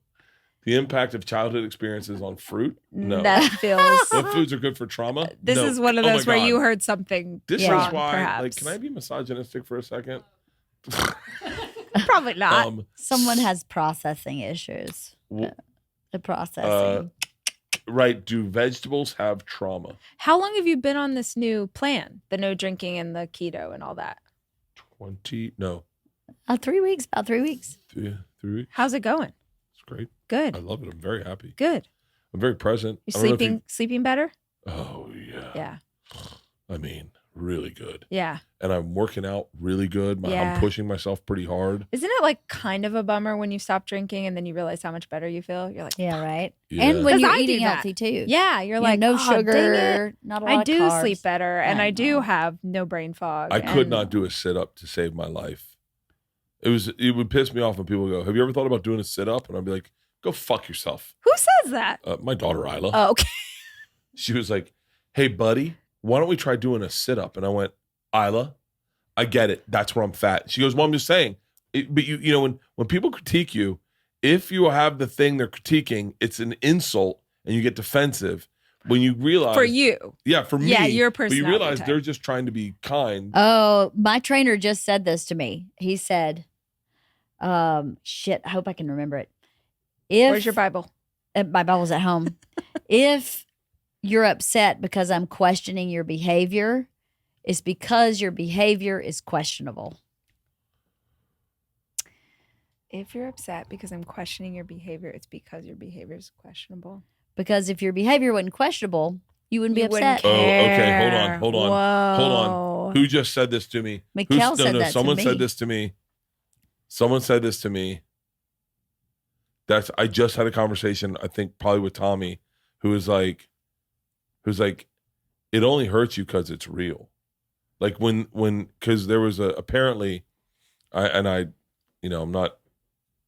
The impact of childhood experiences on fruit? No. That feels. What foods are good for trauma? This is one of those where you heard something. This wrong, is why. perhaps. Like, can I be misogynistic for a second? Probably not. Someone has processing issues. The processing. Right. Do vegetables have trauma? How long have you been on this new plan? The no drinking and the keto and all that? 3 weeks. About 3 weeks. 3 weeks. How's it going? It's great. Good. I love it. I'm very happy. Good. I'm very present. You sleeping better? Oh, yeah. Yeah. I mean, really good. Yeah. And I'm working out really good. I'm pushing myself pretty hard. Isn't it like kind of a bummer when you stop drinking and then you realize how much better you feel? You're like, yeah, right. Yeah. And when you're I eating do that. healthy too. Yeah, you're like, no oh, sugar, not a lot I of do carbs. sleep better, and I do know. have no brain fog. I could not do a sit-up to save my life. It would piss me off when people go, have you ever thought about doing a sit-up? And I'd be like, go fuck yourself. Who says that? My daughter, Isla. Oh, okay. She was like, hey, buddy, why don't we try doing a sit-up? And I went, Isla, I get it. That's where I'm fat. She goes, well, I'm just saying. But you know, when people critique you, if you have the thing they're critiquing, it's an insult and you get defensive. When you realize. For you. Yeah, for me. Yeah, your personality. But you realize they're just trying to be kind. Oh, my trainer just said this to me. He said, shit, I hope I can remember it. Where's your Bible? My Bible's at home. If you're upset because I'm questioning your behavior, it's because your behavior is questionable. If you're upset because I'm questioning your behavior, it's because your behavior is questionable. Because if your behavior wasn't questionable, you wouldn't be upset. Oh, okay. Hold on. Whoa. Hold on. Who just said this to me? Mikkel said that someone to me. said this to me. Someone said this to me. I just had a conversation, I think probably with Tommy, who's like, it only hurts you because it's real. Like because there was apparently, I'm not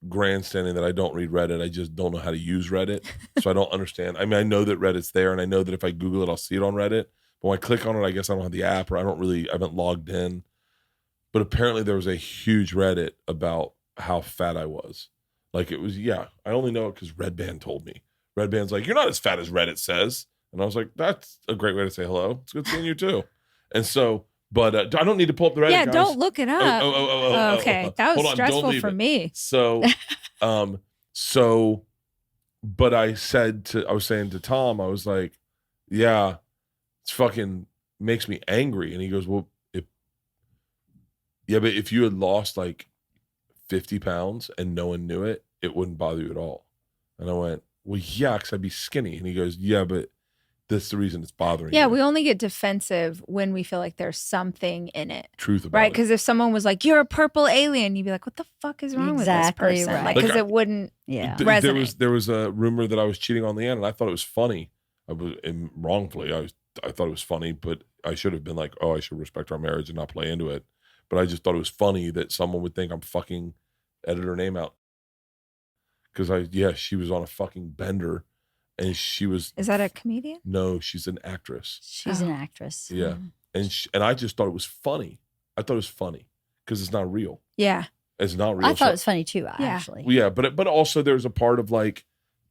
grandstanding that I don't read Reddit. I just don't know how to use Reddit. So I don't understand. I mean, I know that Reddit's there, and I know that if I Google it, I'll see it on Reddit. But when I click on it, I guess I don't have the app, or I haven't logged in. But apparently there was a huge Reddit about how fat I was. Like it was, I only know it because Red Band told me. Red Band's like, you're not as fat as Reddit says. And I was like, that's a great way to say hello. It's good seeing you too. And so, but I don't need to pull up the Reddit, Yeah, guys. Don't look it up. Okay. That was stressful for it. me. So, but I was saying to Tom, I was like, yeah, it's fucking makes me angry. And he goes, well, but if you had lost like 50 pounds and no one knew it, it wouldn't bother you at all. And I went, well, yeah, because I'd be skinny. And he goes, yeah, but that's the reason it's bothering you. Yeah, we only get defensive when we feel like there's something in it. Truth about it. Right? Because if someone was like, you're a purple alien, you'd be like, what the fuck is wrong with this person? Right. Like, because it wouldn't resonate. There was a rumor that I was cheating on LeeAnn, and I thought it was funny. Wrongfully, I thought it was funny, but I should have been like, oh, I should respect our marriage and not play into it. But I just thought it was funny that someone would think I'm fucking edited her name out. Because she was on a fucking bender, and she was. Is that a comedian? No, she's an actress. She's an actress. Yeah, and I just thought it was funny. I thought it was funny because it's not real. Yeah, it's not real. I thought it was funny too. Actually. Yeah, but also there's a part of like,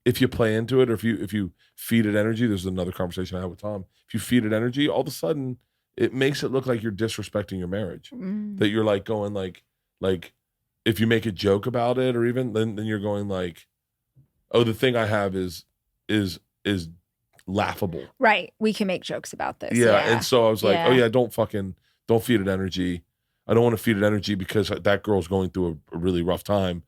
if you play into it, or if you feed it energy. There's another conversation I had with Tom. If you feed it energy, all of a sudden it makes it look like you're disrespecting your marriage. That you're like going like if you make a joke about it, or even then you're going like, oh, the thing I have is laughable. Right. We can make jokes about this. Yeah. And so I was like, oh yeah, don't feed it energy. I don't want to feed it energy because that girl's going through a really rough time,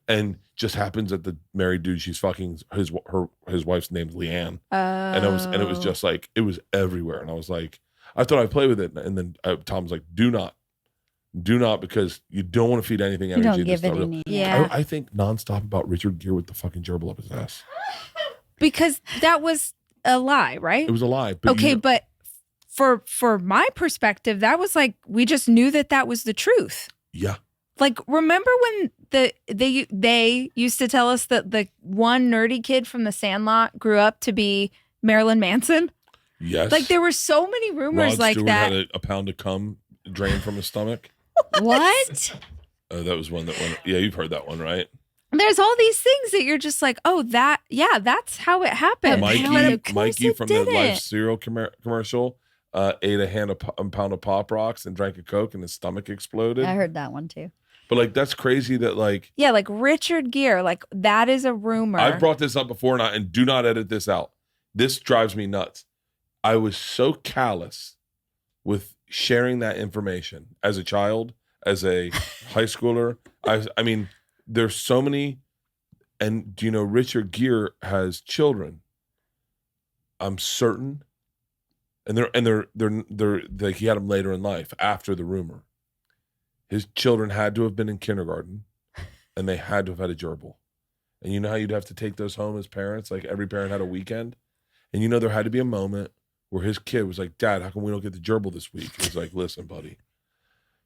and just happens that the married dude she's fucking, his wife's name's LeeAnn. And it was just like, it was everywhere. And I was like, I thought I'd play with it. And then Tom's like, do not, because you don't want to feed anything energy. You don't give it any. Yeah. I think nonstop about Richard Gere with the fucking gerbil up his ass. Because that was a lie, right? It was a lie. But but for my perspective, that was like, we just knew that was the truth. Yeah. Like, remember when they used to tell us that the one nerdy kid from The Sandlot grew up to be Marilyn Manson? Yes. Like, there were so many rumors Rod like Stewart that. had a pound of cum drained from his stomach. What? That was one that went. Yeah, you've heard that one, right? There's all these things that you're just like, oh, that's how it happened. Mikey from the Life cereal commercial ate a pound of Pop Rocks and drank a Coke, and his stomach exploded. I heard that one too. But like, that's crazy that like. Yeah, like Richard Gere, like that is a rumor. I've brought this up before, and do not edit this out. This drives me nuts. I was so callous with sharing that information as a child, as a high schooler. I mean, there's so many, and do you know Richard Gere has children? I'm certain, and they're like, he had them later in life after the rumor. His children had to have been in kindergarten, and they had to have had a gerbil. And you know how you'd have to take those home as parents? Like every parent had a weekend, and you know there had to be a moment where his kid was like, "Dad, how come we don't get the gerbil this week?" He was like, "Listen, buddy."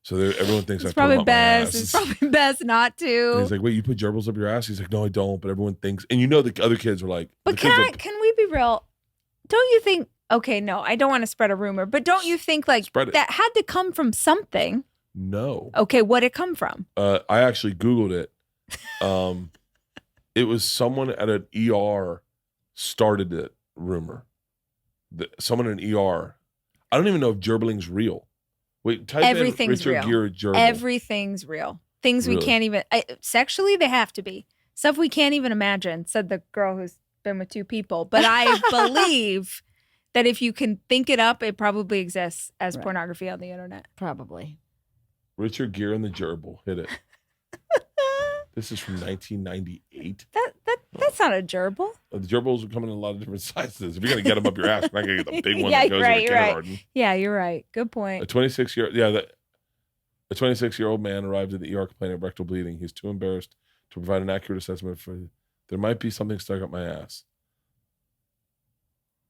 So everyone thinks it's probably best. It's probably best not to. And he's like, "Wait, you put gerbils up your ass?" He's like, "No, I don't." But everyone thinks, and you know the other kids are like, "But can we be real? Don't you think?" Okay, no, I don't want to spread a rumor, but don't you think like that had to come from something? No. Okay, what'd it come from? I actually Googled it. It was someone at an ER started it rumor. Someone in an ER. I don't even know if gerbiling's real. Wait, type Everything's in Richard Gere gerbil. Everything's real. Things we can't even sexually they have to be. Stuff we can't even imagine, said the girl who's been with two people. But I believe that if you can think it up, it probably exists as pornography on the internet. Probably. Richard Gere and the gerbil. Hit it. This is from 1998. That's not a gerbil. The gerbils are coming in a lot of different sizes. If you're gonna get them up your ass, you're not gonna get the big one that goes in kindergarten. Right. Yeah, you're right. Good point. A 26-year-old man arrived at the ER complaining of rectal bleeding. He's too embarrassed to provide an accurate assessment for. There might be something stuck up my ass.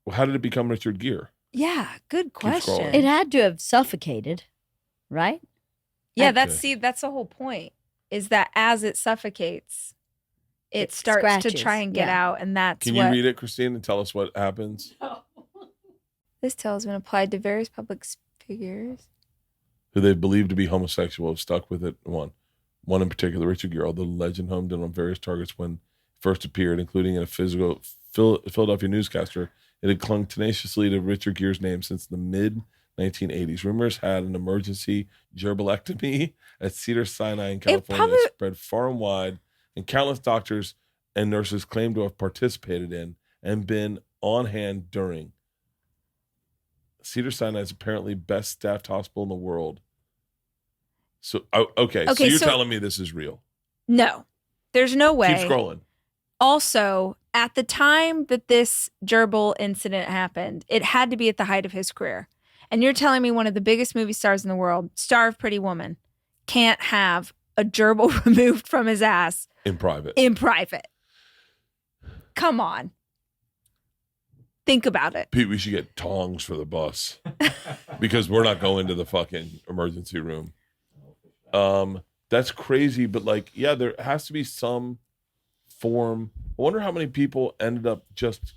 Well, how did it become Richard Gere? Yeah, good question. It had to have suffocated, right? Yeah, that's the whole point. Is that as it suffocates, it starts scratches. to try and get out, and that's Can you read it, Christine, and tell us what happens? This tale has been applied to various public figures who they believe to be homosexual have stuck with it. One in particular, Richard Gere, the legend homed in on various targets when first appeared, including in a Philadelphia newscaster. It had clung tenaciously to Richard Gere's name since the mid-1980s. Rumors had an emergency gerbilectomy at Cedars-Sinai in California spread far and wide, and countless doctors and nurses claimed to have participated in and been on hand during. Cedars-Sinai is apparently best staffed hospital in the world. So, okay, so you're telling me this is real? No, there's no way. Keep scrolling. Also, at the time that this gerbil incident happened, it had to be at the height of his career. And you're telling me one of the biggest movie stars in the world, star of Pretty Woman, can't have a gerbil removed from his ass in private. Come on. Think about it. Pete, we should get tongs for the bus because we're not going to the fucking emergency room. That's crazy, but like, yeah, there has to be some form. I wonder how many people ended up just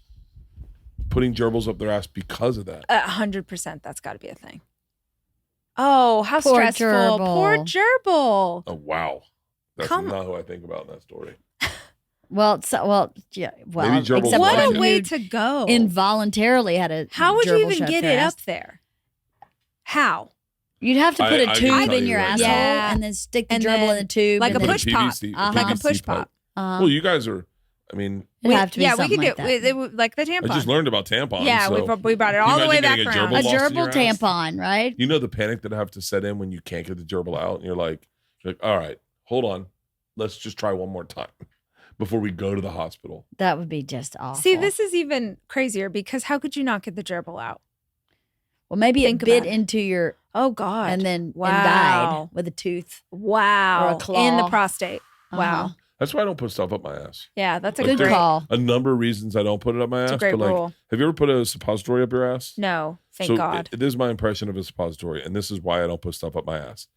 putting gerbils up their ass because of that. 100%. That's got to be a thing. Oh, how Poor stressful. gerbil. Poor gerbil. Oh, wow. That's not who I think about in that story. Well, Maybe gerbils except what like a it. way to go. Involuntarily had a How would you gerbil even shoved get their it ass. up there? How? You'd have to put I a can tube tell in you your right asshole now. Yeah. and then stick the And gerbil then, in the tube. like and a then- push pop. Like a PVC push pipe. pop. Well, you guys are, I mean, It'd have to be we something could like do that. it, like the tampon. I just learned about tampons. Yeah, so. we brought it Can you all the way imagine back getting a around. gerbil A lost in gerbil your ass? tampon, right? You know the panic that I have to set in when you can't get the gerbil out, and you're like, all right, hold on, let's just try one more time before we go to the hospital. That would be just awful. See, this is even crazier because how could you not get the gerbil out? Well, maybe Think it bit about it. into your Oh, God. and then and Wow. died with a tooth. Wow. Or a claw. In the prostate. Wow. Uh-huh. That's why I don't put stuff up my ass. Yeah, that's a Like, Good there's call. A number of reasons I don't put it up my ass. It's a great but like, rule. have you ever put a suppository up your ass? No, thank So God. this is my impression of a suppository, and this is why I don't put stuff up my ass.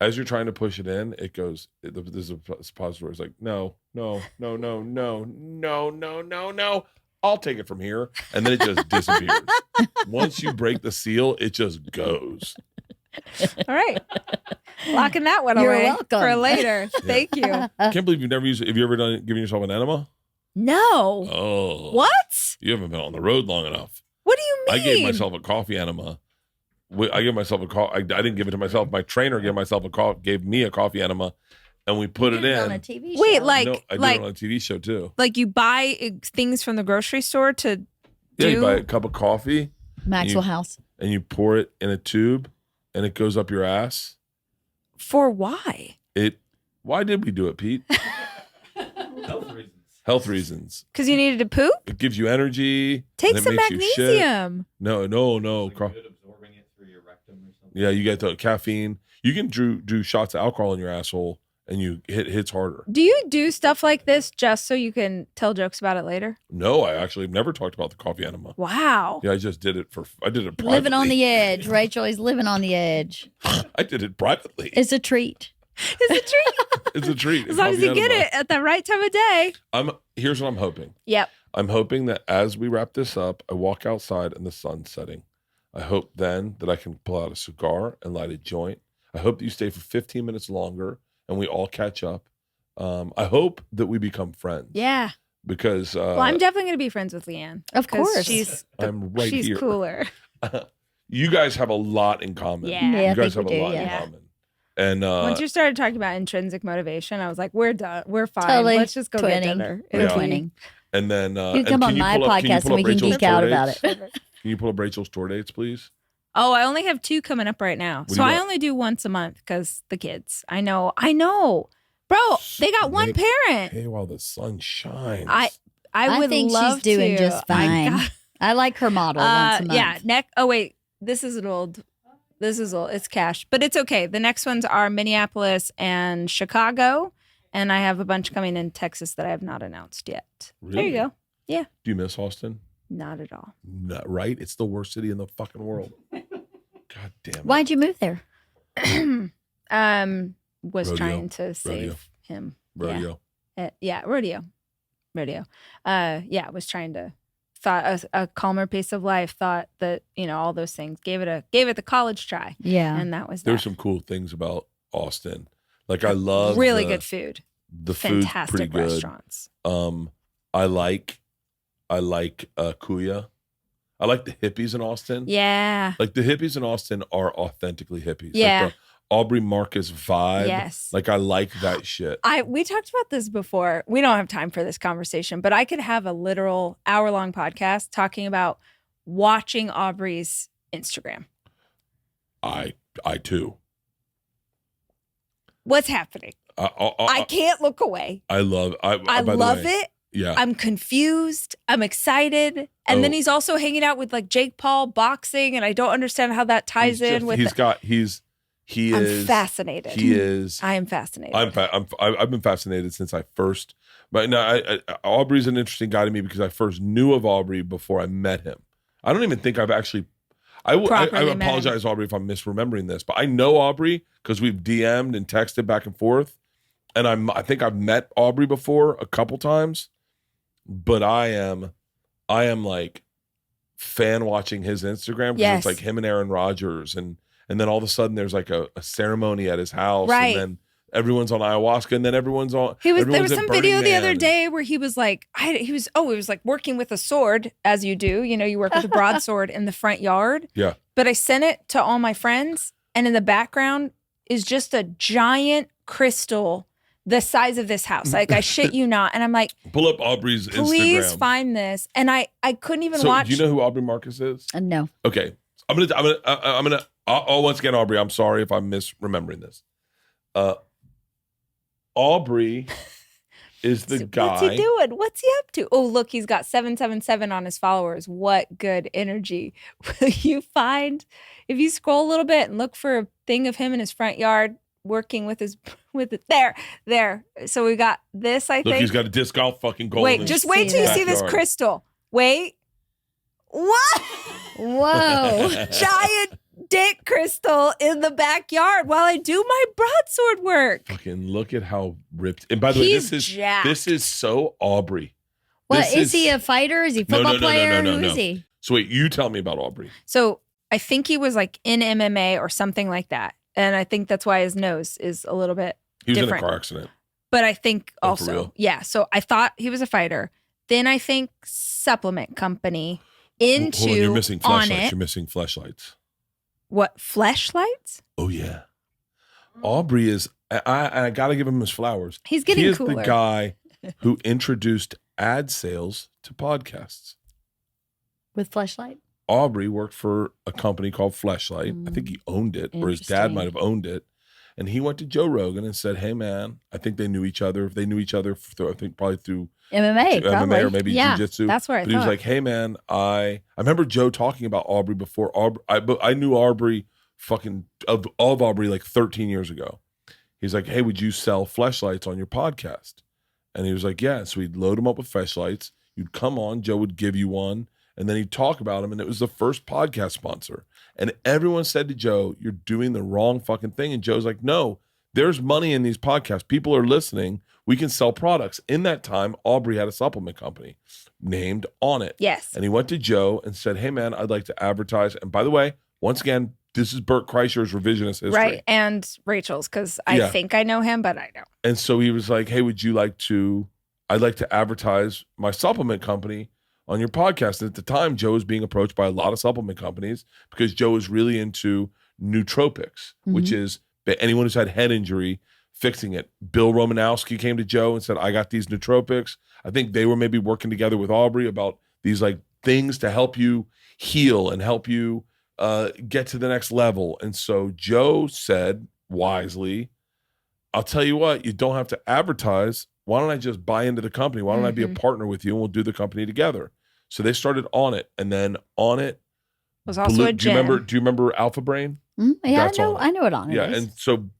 As you're trying to push it in, it goes. This is a suppository. It's like no. I'll take it from here, and then it just disappears. Once you break the seal, it just goes. All right. Locking that one You're away welcome. for later. Thank you. I can't believe you've never used it. Have you ever given yourself an enema? No. Oh, What? You haven't been on the road long enough. What do you mean? I gave myself a coffee enema. I gave myself a coffee. I didn't give it to myself. My trainer gave me a coffee enema, and we put it on a in. TV Wait, show. like- No, I did it on a TV show too. Like you buy things from the grocery store to Yeah, you do? buy a cup of coffee Maxwell House. and you pour it in a tube, and it goes up your ass. For why? Why did we do it, Pete? Health reasons. Health reasons. Because you needed to poop? It gives you energy. Take and it some makes you shit. magnesium. No. Like good absorbing it through your rectum or something. Yeah, you get the caffeine. You can do shots of alcohol in your asshole, and you hits harder. Do you do stuff like this just so you can tell jokes about it later? No, I actually have never talked about the coffee enema. Wow. Yeah, I just did it privately. Living on the edge. Rachel is living on the edge. I did it privately. It's a treat. It's a treat. It's a treat. As long as Coffee you get enema. it at the right time of day. Here's what I'm hoping. Yep. I'm hoping that as we wrap this up, I walk outside and the sun's setting. I hope then that I can pull out a cigar and light a joint. I hope that you stay for 15 minutes longer and we all catch up. I hope that we become friends. Yeah. Because Well, I'm definitely going to be friends with LeeAnn. Of 'cause course. She's here. cooler. You guys have a lot in common. Yeah. Yeah, You guys I have think we a lot do, in yeah. common. And Once you started talking about intrinsic motivation, I was like, we're done. We're fine. Totally. Let's just go Twinning. get dinner. We're Yeah. twinning. and then You and can come on you my pull up- can you podcast pull and we up can Rachel's geek out tour about dates? it. Can you pull up Rachel's tour dates, please? Oh, I only have 2 coming up right now. What do So you I got? only do once a month because the kids. I know. Bro, they got one Make parent. Hey, while the sun shines. I would think love she's doing to. just fine. I like her model once a month. Yeah. Oh, wait. This is old. It's cash, but it's okay. The next ones are Minneapolis and Chicago. And I have a bunch coming in Texas that I have not announced yet. Really? There you go. Yeah. Do you miss Austin? Not at all. No, right? It's the worst city in the fucking world. God damn it. Why'd you move there? Was Rodeo. trying to save Rodeo. him. Rodeo. Rodeo. Was trying to thought a calmer pace of life. Thought that all those things. Gave it the college try. Yeah, and that was. There's some cool things about Austin. Like I love really good food. The food's pretty Fantastic good. restaurants. I like Kuya. I like the hippies in Austin. Yeah. Like the hippies in Austin are authentically hippies. Yeah. Like the Aubrey Marcus vibe. Yes. Like I like that shit. We talked about this before. We don't have time for this conversation, but I could have a literal hour-long podcast talking about watching Aubrey's Instagram. I too. What's happening? I can't look away. I love it. Yeah. I'm confused. I'm excited. And then he's also hanging out with like Jake Paul boxing, and I don't understand how that ties in with I'm fascinated. He is. I am fascinated. I've been fascinated since I first. But no, Aubrey's an interesting guy to me because I first knew of Aubrey before I met him. I don't even think I've actually. I apologize, Aubrey, if I'm misremembering this, but I know Aubrey because we've DM'd and texted back and forth, and I think I've met Aubrey before a couple times, but I am like fan watching his Instagram because it's like him and Aaron Rodgers, and then all of a sudden there's like a ceremony at his house, right. And then everyone's on ayahuasca, and then everyone's on. There was some video the other day where he was like, he was like working with a sword, as you do. You work with a broadsword in the front yard. Yeah. But I sent it to all my friends, and in the background is just a giant crystal the size of this house. Like I shit you not. And I'm like, pull up Aubrey's Instagram. Please find this. And I couldn't even watch. Do you know who Aubrey Marcus is? No. Okay. I'm gonna. Once again, Aubrey, I'm sorry if I'm misremembering this. Aubrey is the guy. What's he doing? What's he up to? Oh, look, he's got 777 on his followers. What good energy. Will you find, if you scroll a little bit and look for a thing of him in his front yard working with it. There. So we got this, I think. Look, he's got a disc golf fucking goal. Wait, just wait till you see this crystal. Wait. What? Whoa. Giant dick crystal in the backyard while I do my broadsword work. Fucking look at how ripped. And by the way, this is so Aubrey. What is he, a fighter? Is he a football player? No. Who is he? So wait, you tell me about Aubrey. So I think he was like in MMA or something like that. And I think that's why his nose is a little bit different. He was in a car accident. But I think for also, real? yeah. So I thought he was a fighter. Then I think supplement company into Hold on, you're missing on fleshlights. it. You're missing fleshlights. What, fleshlights? Oh yeah. Aubrey is. I gotta give him his flowers. He's getting He is cooler. the guy who introduced ad sales to podcasts. With Fleshlight? Aubrey worked for a company called Fleshlight. I think he owned it, or his dad Interesting. might have owned it. And he went to Joe Rogan and said, "Hey, man, I think they knew each other. They knew each other through, I think probably through MMA, probably. MMA or maybe jiu-jitsu. That's where I But he was thought. like, "Hey, man, I remember Joe talking about Aubrey before. I knew Aubrey fucking of Aubrey like 13 years ago. He's like, hey, would you sell fleshlights on your podcast? And he was like, yeah. So we'd load him up with fleshlights. You'd come on. Joe would give you one. And then he'd talk about him. And it was the first podcast sponsor. And everyone said to Joe, you're doing the wrong fucking thing. And Joe's like, no, there's money in these podcasts. People are listening. We can sell products. In that time, Aubrey had a supplement company named On It. Yes. And he went to Joe and said, hey, man, I'd like to advertise. And by the way, once again, this is Bert Kreischer's revisionist history. Right. And Rachel's, because I think I know him, but I don't. And so he was like, hey, would you like to, I'd like to advertise my supplement company on your podcast. And at the time, Joe was being approached by a lot of supplement companies because Joe was really into nootropics, which is anyone who's had head injury, fixing it. Bill Romanowski came to Joe and said, I got these nootropics. I think they were maybe working together with Aubrey about these like things to help you heal and help you get to the next level. And so Joe said wisely, I'll tell you what, you don't have to advertise. Why don't I just buy into the company? Why don't I be a partner with you and we'll do the company together? So they started On It, and then On It was also a gym. Do you remember Alpha Brain? Yeah, That's I know what On It is. Yeah, and so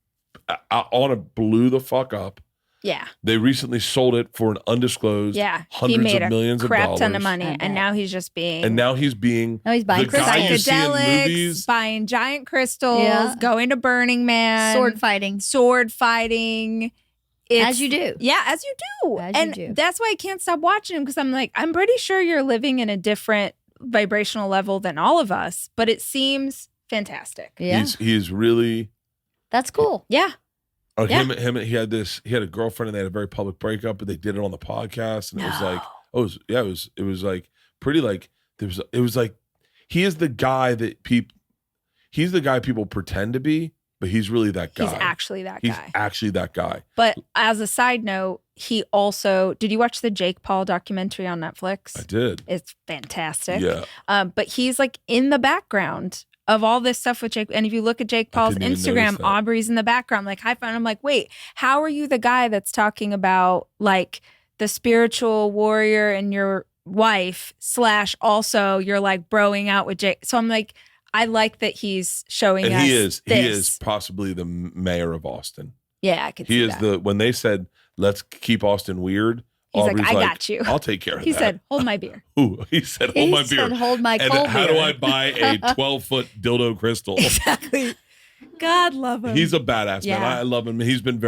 On It blew the fuck up. Yeah. They recently sold it for an undisclosed hundreds of millions of dollars. He made a crap ton of money, and now he's just being... And now he's being... Now he's buying the guy you see in psychedelics, movies. buying giant crystals, going to Burning Man. Sword fighting. As you do. Yeah, as you do. As you do. That's why I can't stop watching him, because I'm like, I'm pretty sure you're living in a different vibrational level than all of us, but it seems fantastic. Yeah. He's really. That's cool. Yeah. Him, he had a girlfriend and they had a very public breakup, but they did it on the podcast. And it was like, it was like pretty like, it was like, he is the guy that he's the guy people pretend to be, but he's really that guy. He's actually that guy. But as a side note, he also, did you watch the Jake Paul documentary on Netflix? I did. It's fantastic. Yeah. But he's like in the background of all this stuff with Jake. And if you look at Jake Paul's Instagram, Aubrey's in the background, like high five. I'm like, wait, how are you the guy that's talking about like the spiritual warrior and your wife / also you're like broing out with Jake? So I'm like, I like that he's showing us he is possibly the mayor of Austin. Yeah, I could see that. He is when they said, let's keep Austin weird. He's Aubrey's like, I got you. I'll take care of that. He said, hold my beer. Ooh, he said, hold my beer. Said, hold my and cold how beer. do I buy a 12-foot dildo crystal? Exactly. God love him. He's a badass man. I love him. He's been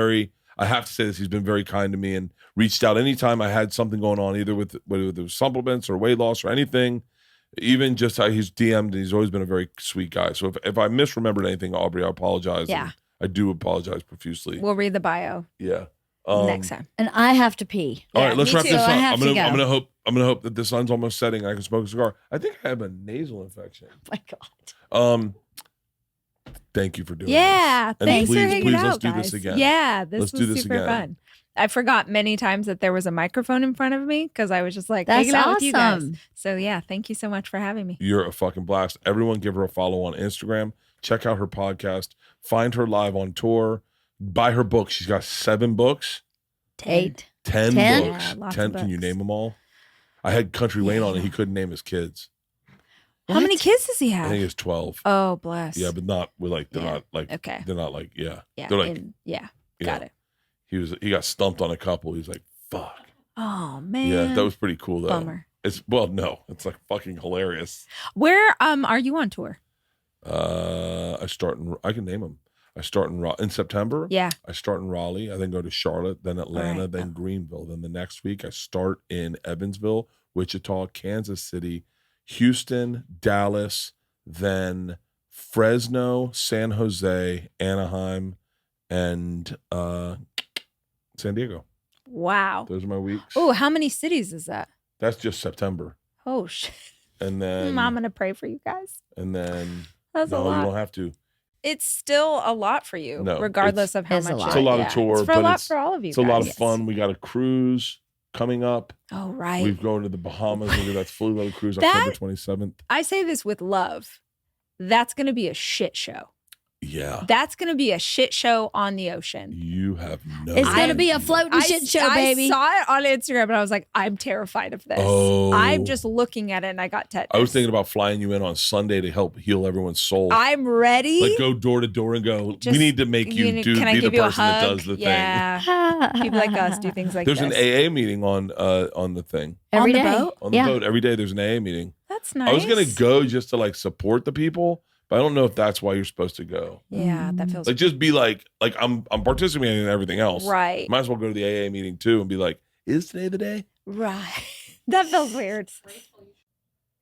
I have to say this, he's been very kind to me and reached out anytime I had something going on, either with the supplements or weight loss or anything. Even just how he's DM'd, and he's always been a very sweet guy. So if I misremembered anything, Aubrey, I apologize. Yeah. I do apologize profusely. We'll read the bio. Yeah. Next time. And I have to pee. All right, let's wrap this up. I'm gonna hope that the sun's almost setting and I can smoke a cigar. I think I have a nasal infection. Oh my God. Thank you for doing this. And thanks for hanging out, let's do guys. this again. Yeah, let's was do this super again. fun. I forgot many times that there was a microphone in front of me because I was just like That's hanging out with you guys. awesome. So yeah, thank you so much for having me. You're a fucking blast. Everyone give her a follow on Instagram. Check out her podcast. Find her live on tour. Buy her book. She's got 7 books. 8. 10 10? books. Yeah, lots 10. of Can you books. name them all? I had Country Wayne on it. He couldn't name his kids. How many kids does he I have? think it's 12. Oh, bless. Yeah, but not with like, they're Yeah. not like, Okay. they're not like, yeah. Yeah. They're like, Got it. He got stumped on a couple. He was like, fuck. Oh man. Yeah, that was pretty cool though. Bummer. It's like fucking hilarious. Where are you on tour? I can name them. I start in September. Yeah. I start in Raleigh. I then go to Charlotte, then Atlanta, right. then Greenville. Then the next week I start in Evansville, Wichita, Kansas City, Houston, Dallas, then Fresno, San Jose, Anaheim, and San Diego. Wow. Those are my weeks. Oh, how many cities is that? That's just September. Oh shit. And then I'm gonna pray for you guys. And then That's a lot. you don't have to. It's still a lot for you, No, regardless of how it's a much. lot. It's a lot of tour, It's but a lot for all of you. It's a lot of guys. fun. We got a cruise coming up. Oh right. We've gone to the Bahamas. We'll do that fully loaded cruise That- October 27th. I say this with love. That's gonna be a shit show. Yeah. That's gonna be a shit show on the ocean. You have no It's going to be a idea. floating shit show, baby. I saw it on Instagram and I was like, I'm terrified of this. Oh. I'm just looking at it and I got tetanus. I was thinking about flying you in on Sunday to help heal everyone's soul. I'm ready. Like go door to door and go, Just- we need to make you Can I be the give you a person that hug? does the thing. Yeah. People like us do things like There's this. an AA meeting on the thing. Every On the day. boat? On the Yeah. boat. Every day there's an AA meeting. That's nice. I was gonna go just to like support the people, but I don't know if that's why you're supposed to go. Yeah, that feels Like just be like I'm participating in everything else. right. Might as well go to the AA meeting too and be like, is today the day? Right. That feels weird.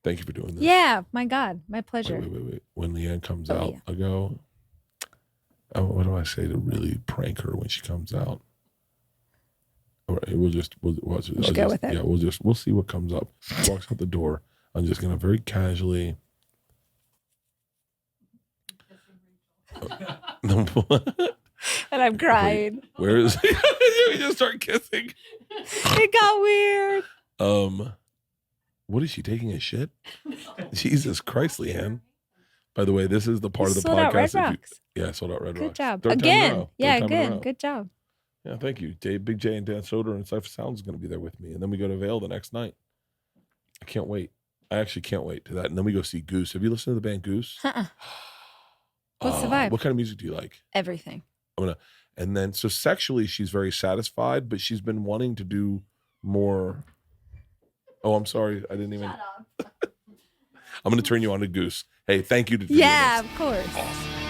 Thank you for doing this. Yeah, my God. My pleasure. Wait. When LeeAnn comes Oh, out, yeah. I go, what do I say to really prank her when she comes out? All right, we'll just go with it. Yeah, we'll see what comes up. She walks out the door. I'm just gonna very casually. And I'm crying. Where is we just start kissing? It got weird. What is she taking a shit? Jesus Christ, LeeAnn. By the way, this is the part of the Sold out Red podcast. If you- Rocks. Yeah, I sold out Red Good Rocks. job. Third time in a Again. row. Yeah, Third time in a row. good job. Yeah, thank you. Big J and Dan Soder and Cypher Sounds is going to be there with me. And then we go to Vail the next night. I can't wait. I actually can't wait to that. And then we go see Goose. Have you listened to the band Goose? Uh-uh. What's the vibe? What kind of music do you like? Everything. And then, so sexually, she's very satisfied, but she's been wanting to do more. Oh, I'm sorry. I didn't even. I'm going to turn you on to Goose. Hey, thank you. Yeah, of course. Awesome.